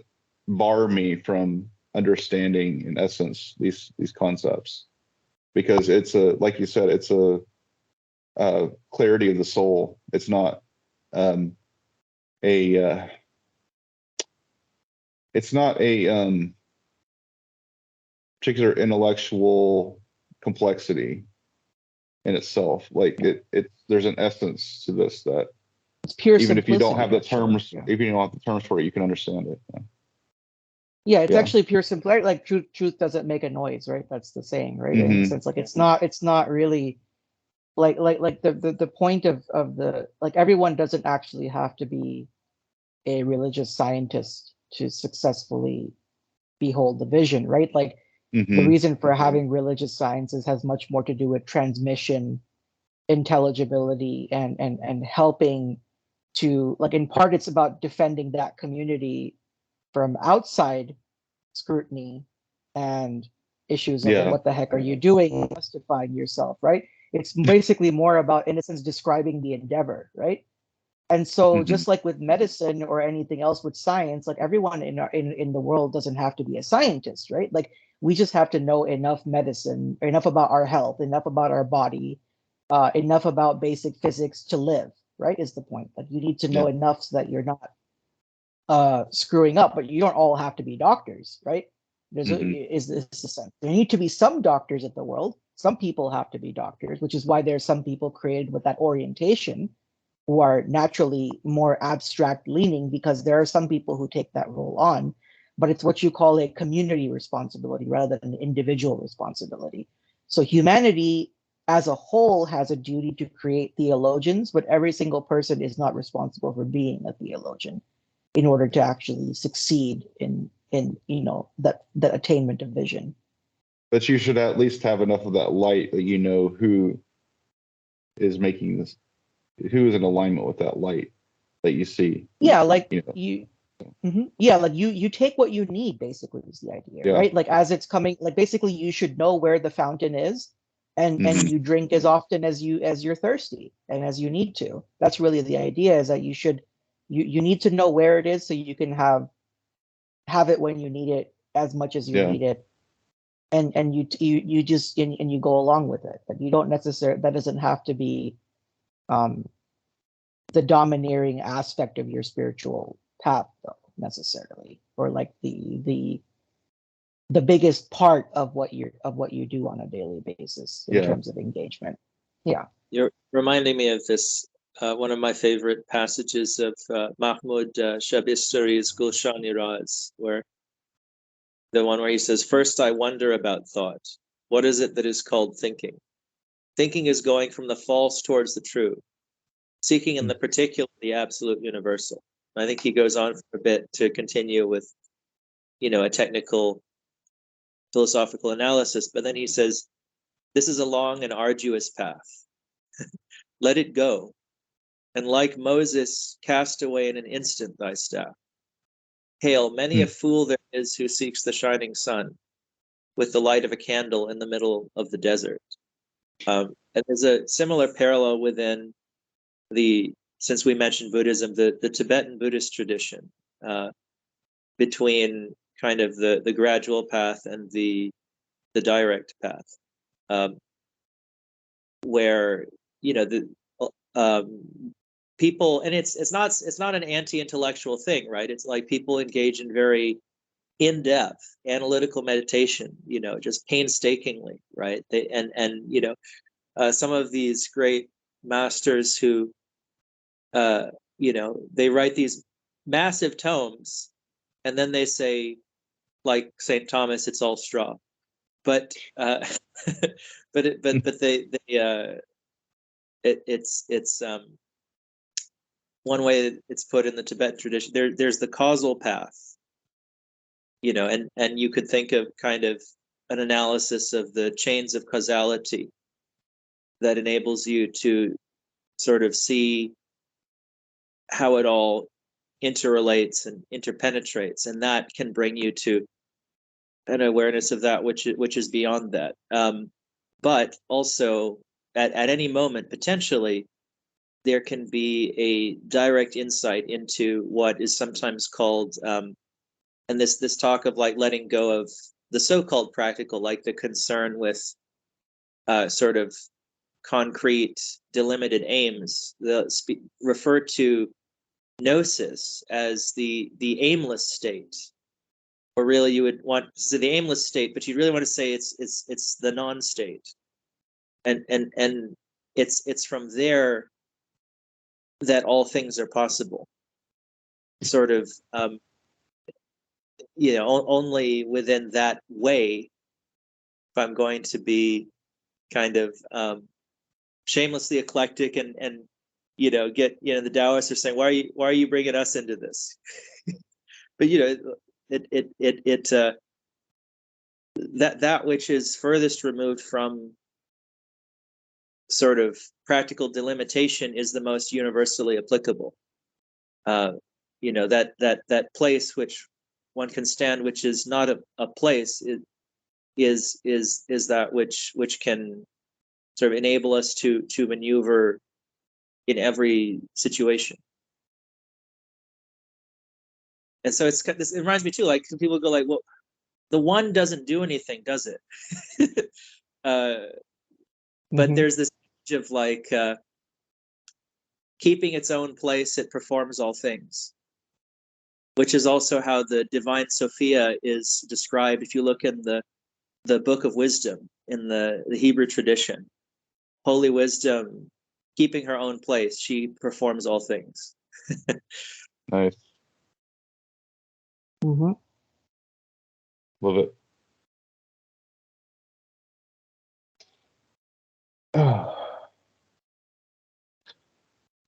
bar me from understanding in essence these concepts, because it's a, like you said, it's a clarity of the soul. It's not a it's not a particular intellectual complexity in itself. Like there's an essence to this that It's pure even if you don't have the simplicity, actually. terms, Yeah. if you don't have the terms for it, you can understand it. Yeah. Yeah, it's Yeah. actually pure simplicity. Like truth doesn't make a noise, right? That's the saying, right? In a Mhm. sense, like it's not really like the point of the, like, everyone doesn't actually have to be a religious scientist to successfully behold the vision, right? Like the Mhm. reason for having religious sciences has much more to do with transmission, intelligibility, and helping to, like, in part it's about defending that community from outside scrutiny and issues of, well, Yeah. what the heck are you doing, justifying yourself, right? It's basically more about, in a sense, describing the endeavor, right? And so, Mhm. just like with medicine or anything else with science, like everyone in the world doesn't have to be a scientist, right? Like we just have to know enough medicine, enough about our health, enough about our body, enough about basic physics to live, right? Is the point. Like you need to know Yeah. enough so that you're not screwing up, but you don't all have to be doctors, right? Mhm. Is this the sense? There need to be some doctors in the world. Some people have to be doctors, which is why there's some people created with that orientation who are naturally more abstract leaning, because there are some people who take that role on, but it's what you call a community responsibility rather than an individual responsibility. So humanity as a whole has a duty to create theologians, but every single person is not responsible for being a theologian in order to actually succeed in that attainment of vision. But you should at least have enough of that light that you know who is making this, who is in alignment with that light that you see. Yeah, like You know. yeah, like you take what you need, basically, is the idea, Yeah. right? Like as it's coming, like basically you should know where the fountain is, and Mhm. you drink as often as you're thirsty and as you need to. That's really the idea, is that you need to know where it is so you can have it when you need it, as much as you Yeah. need it, and you just and you go along with it. But you don't necessarily, that doesn't have to be um the domineering aspect of your spiritual path, though, necessarily, or like the biggest part of what you do on a daily basis in Yeah. terms of engagement. Yeah. You're reminding me of this, one of my favorite passages of Mahmoud Shabistari's Gulshan-i-Raz, where the one where he says, "First I wonder about thought. What is it that is called thinking? Thinking is going from the false towards the true, seeking in the particular the absolute universal." And I think he goes on for a bit to continue with, a technical philosophical analysis, but then he says, "This is a long and arduous path. Let it go, and like Moses, cast away in an instant thy staff. Hail, many a fool there is who seeks the shining sun with the light of a candle in the middle of the desert." And there's a similar parallel within since we mentioned Buddhism, the Tibetan Buddhist tradition, between kind of the gradual path and the direct path, where the people, and it's not an anti-intellectual thing, right? It's like people engage in very in-depth analytical meditation, just painstakingly, right? Some of these great masters who they write these massive tomes, and then they say, like St. Thomas, it's all straw. But it's one way it's put in the Tibetan tradition. There's the causal path, and you could think of kind of an analysis of the chains of causality that enables you to sort of see how it all interrelates and interpenetrates, and that can bring you to an awareness of that which is beyond that. But also at any moment potentially there can be a direct insight into what is sometimes called and this talk of like letting go of the so-called practical, like the concern with sort of concrete delimited aims, refer to gnosis as the aimless state, or really you would want to say the aimless state, but you really want to say it's the non-state, and it's from there that all things are possible. Sort of, only within that way, if I'm going to be kind of shamelessly eclectic and get the Taoists are saying, why are you bringing us into this? But that which is furthest removed from sort of practical delimitation is the most universally applicable. That place which one can stand, which is not a place, is that which can sort of enable us to maneuver in every situation. And so it reminds me too, like people go like, well, the one doesn't do anything, does it? But there's this of like keeping its own place, it performs all things, which is also how the divine Sophia is described. If you look in the book of wisdom in the Hebrew tradition, holy wisdom, keeping her own place, she performs all things. Nice. Mm-hmm. Love it.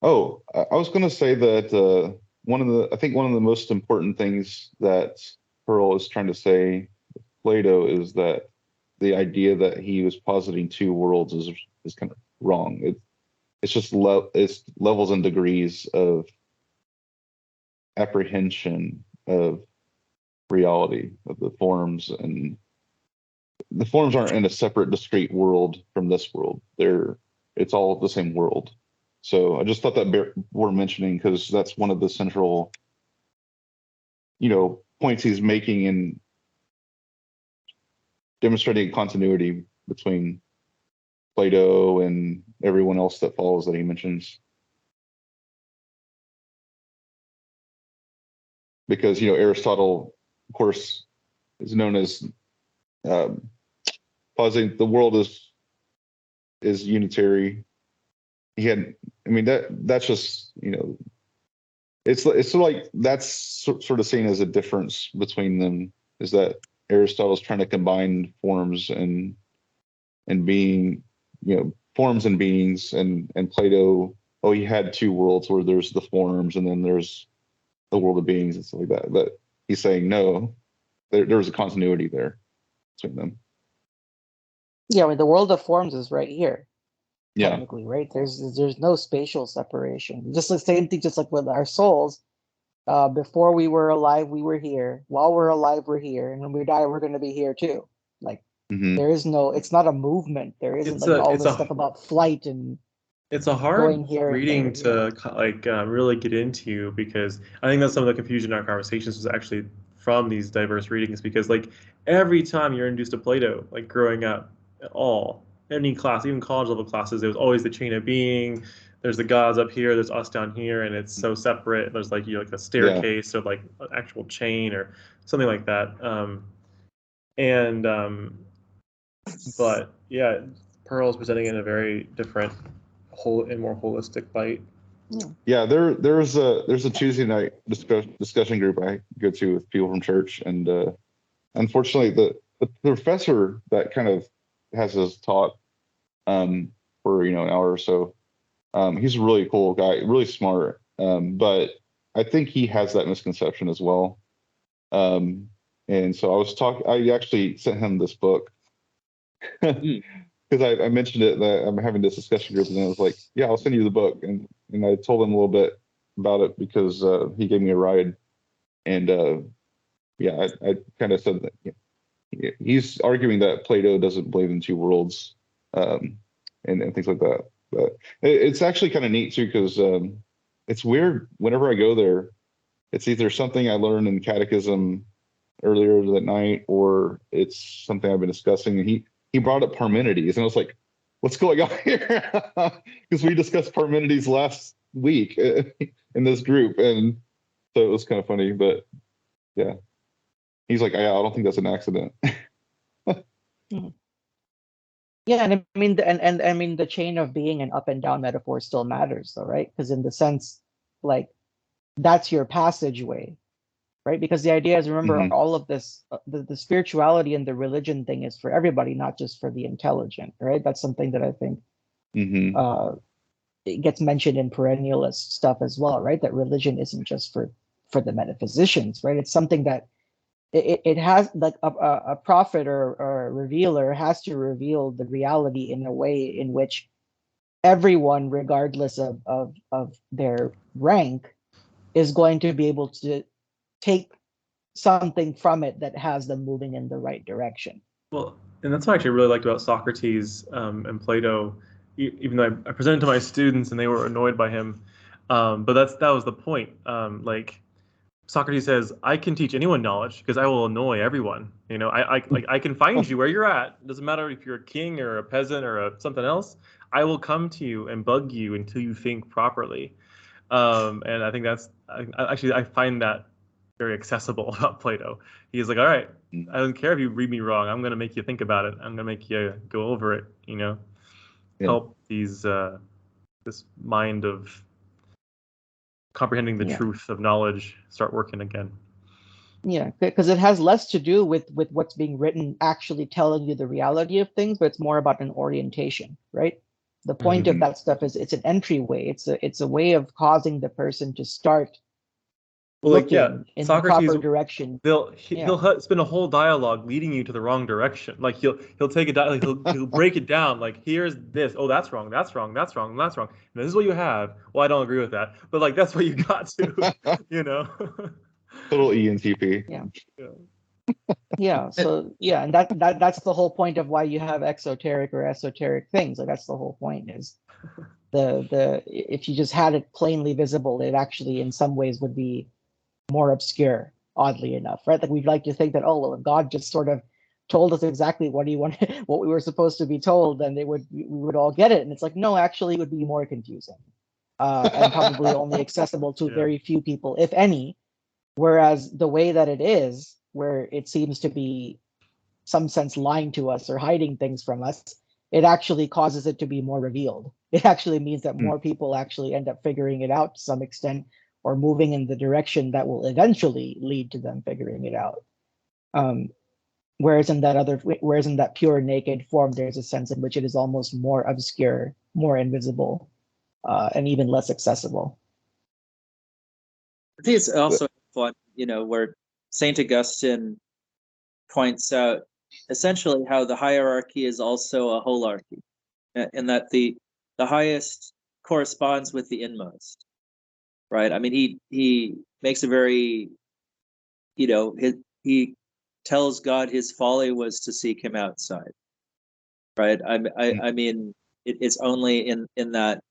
Oh, I was going to say that one of the most important things that Perl is trying to say, Plato, is that the idea that he was positing two worlds is kind of wrong. It's just it's levels and degrees of apprehension of reality, of the forms, and the forms aren't in a separate, discrete world from this world. It's all the same world. So I just thought that worth mentioning, because that's one of the central, points he's making in demonstrating continuity between Plato and everyone else that follows that he mentions. Because Aristotle, of course, is known as positing the world is unitary. That's just it's like that's sort of seen as a difference between them, is that Aristotle's trying to combine forms and being, forms and beings, and Plato, he had two worlds where there's the forms and then there's the world of beings and stuff like that. But he's saying no, there's a continuity there between them. Yeah, I mean, the world of forms is right here. Yeah. Technically, right? There's no spatial separation. Just the same thing, just like with our souls. Before we were alive, we were here. While we're alive, we're here, and when we die, we're going to be here too. Like there is no. It's not a movement. There isn't all this stuff about flight and. It's a hard reading to really get into, because I think that's some of the confusion in our conversations was actually from these diverse readings, because like every time you're introduced to Plato, like growing up at all, any class, even college level classes, it was always the chain of being. There's the gods up here, there's us down here, and it's so separate. There's like like a staircase or like an actual chain or something like that. But yeah, Pearl is presenting in a very different, more holistic light. Yeah, there's a Tuesday night discussion group I go to with people from church, and unfortunately the professor that kind of has us taught for an hour or so, he's a really cool guy, really smart, but I think he has that misconception as well. And so I actually sent him this book because I mentioned it, that I'm having this discussion group, and I was like, yeah, I'll send you the book. And I told him a little bit about it because he gave me a ride. And I kind of said that he's arguing that Plato doesn't believe in two worlds, and things like that. But it's actually kind of neat too, because it's weird. Whenever I go there, it's either something I learned in catechism earlier that night, or it's something I've been discussing. And he brought up Parmenides, and I was like, "What's going on here?" Because we discussed Parmenides last week in this group, and so it was kind of funny. But yeah, he's like, "I don't think that's an accident." Yeah, and I mean, and I mean, the chain of being and up and down metaphor still matters, though, right? Because in the sense, like, that's your passageway, right? Because the idea is, remember, Mhm. all of this, the spirituality and the religion thing is for everybody, not just for the intelligent, right? That's something that I think Mhm. it gets mentioned in perennialist stuff as well, right? That religion isn't just for the metaphysicians, right? It's something that it has, like, a prophet or a revealer has to reveal the reality in a way in which everyone, regardless of their rank, is going to be able to take something from it that has them moving in the right direction. Well, and that's what I actually really liked about Socrates and Plato, even though I presented to my students and they were annoyed by him. But that was the point. Like Socrates says, I can teach anyone knowledge because I will annoy everyone. You know, I can find you where you're at. It doesn't matter if you're a king or a peasant or something else. I will come to you and bug you until you think properly. And I think I find that very accessible about Plato. He's like, all right, I don't care if you read me wrong. I'm going to make you think about it. I'm going to make you go over it. You know, Yeah. help this mind of comprehending the Yeah. truth of knowledge start working again. Yeah, because it has less to do with what's being written actually telling you the reality of things, but it's more about an orientation, right? The point of Mhm. that stuff is it's an entryway. It's a way of causing the person to start Well, like, yeah, looking in the Socrates, proper direction. he'll Yeah. spend a whole dialogue leading you to the wrong direction. Like he'll take like he'll break it down. Like, here's this. Oh, that's wrong. That's wrong. That's wrong. That's wrong. And this is what you have. Well, I don't agree with that, but like that's what you got to. You know. Total ENTP. Yeah. Yeah. Yeah. So yeah, and that's the whole point of why you have exoteric or esoteric things. Like, that's the whole point, is the if you just had it plainly visible, it actually in some ways would be more obscure, oddly enough, right? Like, we'd like to think that, oh well, if God just sort of told us exactly what he wanted, what we were supposed to be told, then we would all get it. And it's like, no, actually, it would be more confusing, and probably only accessible to Yeah. very few people, if any. Whereas the way that it is, where it seems to be some sense lying to us or hiding things from us, it actually causes it to be more revealed. It actually means that more people actually end up figuring it out to some extent, or moving in the direction that will eventually lead to them figuring it out. Whereas in that pure naked form, there's a sense in which it is almost more obscure, more invisible, and even less accessible. I think it's also fun, where Saint Augustine points out essentially how the hierarchy is also a holarchy, and that the highest corresponds with the inmost, right? I mean, he makes a very, he tells God his folly was to seek him outside, right? I mean, it's only in that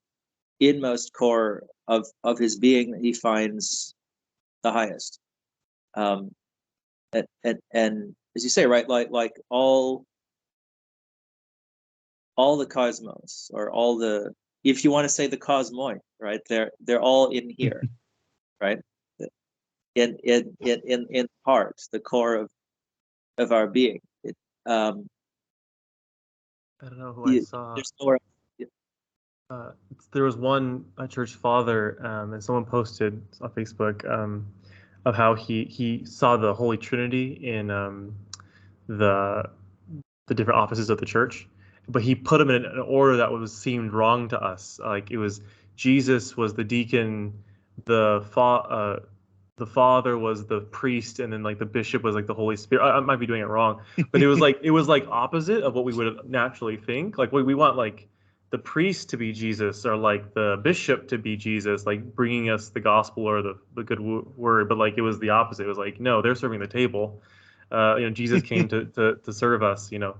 inmost core of his being that he finds the highest. And as you say, right, like all the cosmos, or all the, if you want to say the cosmoi, right, they're all in here, right, in heart, the core of our being. I don't know who I saw. There's nowhere. There was one church father, and someone posted on Facebook of how he saw the Holy Trinity in the different offices of the church, but he put them in an order that seemed wrong to us. Like, it was Jesus was the deacon, the father was the priest, and then like the bishop was like the Holy Spirit. I might be doing it wrong, but it was like opposite of what we would naturally think. Like, we want like the priest to be Jesus, or like the bishop to be Jesus, like bringing us the gospel or the good word. But like, it was the opposite. It was like, no, they're serving the table. Jesus came to serve us. So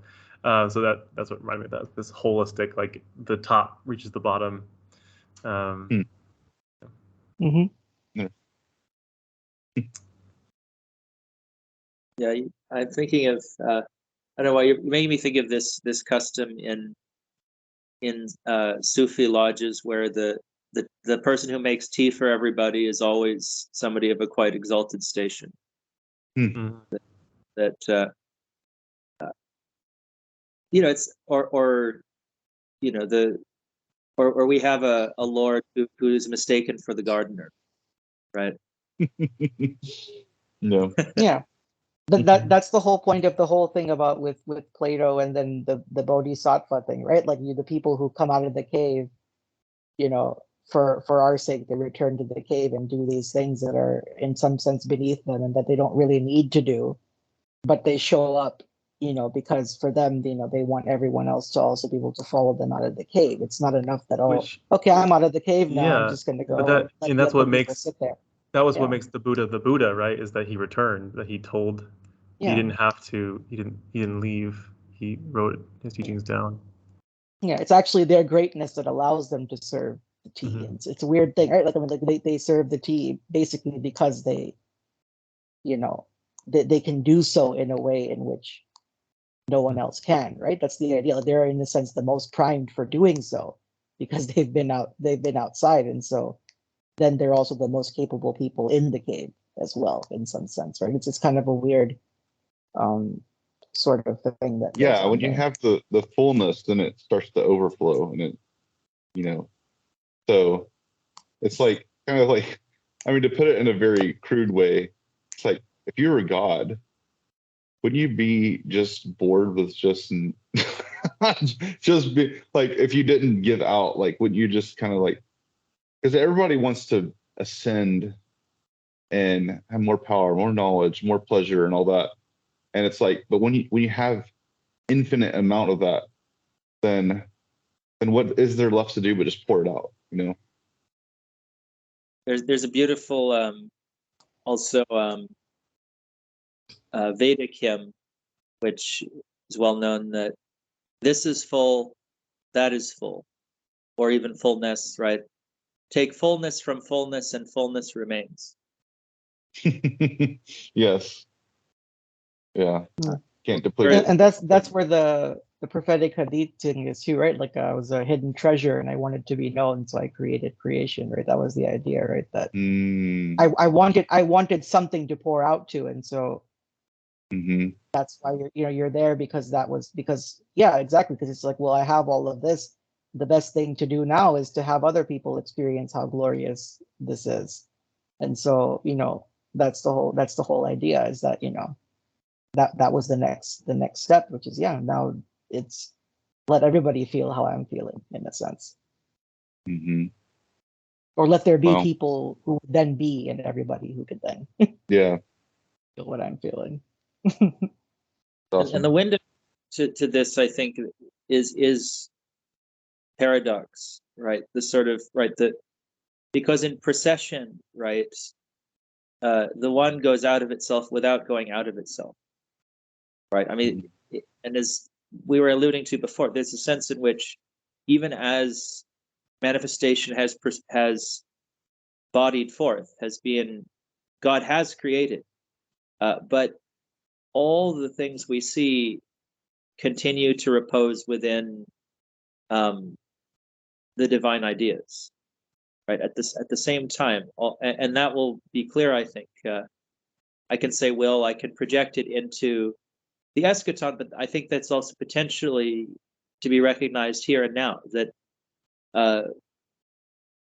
that's what reminded me of that. This holistic, like the top reaches the bottom. Yeah, I'm thinking of I don't know why you're making me think of this custom in Sufi lodges where the person who makes tea for everybody is always somebody of a quite exalted station. That it's or we have a lord who is mistaken for the gardener, right? No. Yeah. That's the whole point of the whole thing about with Plato and then the Bodhisattva thing, right? Like the people who come out of the cave, for our sake, they return to the cave and do these things that are in some sense beneath them and that they don't really need to do, but they show up, because for them, they want everyone else to also be able to follow them out of the cave. It's not enough that okay, I'm out of the cave now. I'm just going to go. But that's what makes sit there. That was what makes the Buddha, right? Is that he returned, that he told he didn't have to, he didn't leave. He wrote his teachings down. Yeah, it's actually their greatness that allows them to serve the tea. It's a weird thing, right? Like they serve the tea basically because they can do so in a way in which no one else can, right? That's the idea. They're in a sense the most primed for doing so because they've been outside, and so then they're also the most capable people in the cave as well, in some sense, right? It's kind of a weird sort of thing that when you have the fullness, then it starts to overflow, and it so it's like kind of like, I mean, to put it in a very crude way, it's like if you were God, wouldn't you be just bored with just be like, if you didn't give out, like, wouldn't you just kind of like, because everybody wants to ascend and have more power, more knowledge, more pleasure, and all that. And it's like, but when you have infinite amount of that, then what is there left to do but just pour it out? There's a beautiful also Vedic hymn, which is well known, that this is full, that is full, or even fullness, right? Take fullness from fullness, and fullness remains. Yes. Yeah. Can't deplete it. And that's where the prophetic hadith thing is too, right? Like I was a hidden treasure and I wanted to be known, so I created creation, right? That was the idea, right? That I wanted something to pour out to, and so that's why you're there, because exactly, because it's like, well, I have all of this. The best thing to do now is to have other people experience how glorious this is, and so that's the whole idea, is that that was the next step, which is now it's let everybody feel how I'm feeling, in a sense, or let there be people who would then be, and everybody who could then feel what I'm feeling. Awesome. And the window to this, I think, is paradox, right? The sort of because in procession, right, the one goes out of itself without going out of itself, right? I mean, and as we were alluding to before, there's a sense in which even as manifestation has bodied forth, God has created, but all the things we see continue to repose within the divine ideas, right? At the same time, and that will be clear, I think. I can say I can project it into the eschaton, but I think that's also potentially to be recognized here and now, that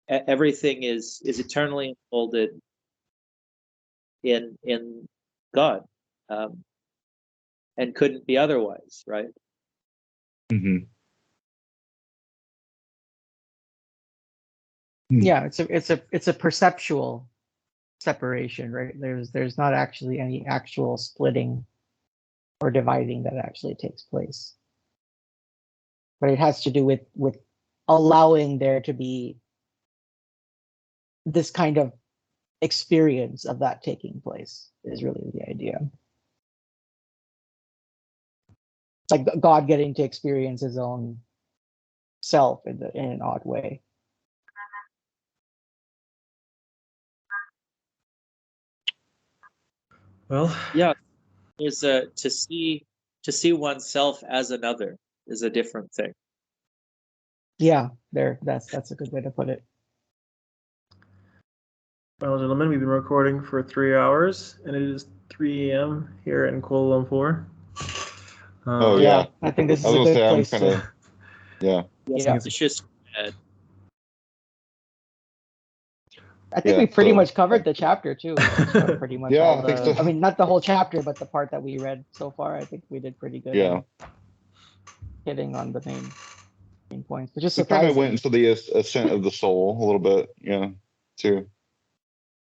everything is eternally enfolded in God, and couldn't be otherwise, right? Yeah, it's a perceptual separation, right? There's not actually any actual splitting or dividing that actually takes place, but it has to do with allowing there to be this kind of experience of that taking place, is really the idea. It's like God getting to experience his own self in an odd way. Well, Yeah, is to see oneself as another is a different thing. Yeah, that's a good way to put it. well, gentlemen, we've been recording for 3 hours, and it is 3 a.m. here in Kuala Lumpur. Oh, yeah. I think this is I was a gonna good say, I'm place kind to. of, yeah. Yeah, It's just I think Yeah, we pretty so- much covered the chapter too. We touched on pretty much Yeah, all I think the. so. I mean, not the whole chapter, but the part that we read so far. I think we did pretty good. Yeah. Hitting on the main points, which is We kind of surprising. went into the ascent of the soul a little bit, yeah, too.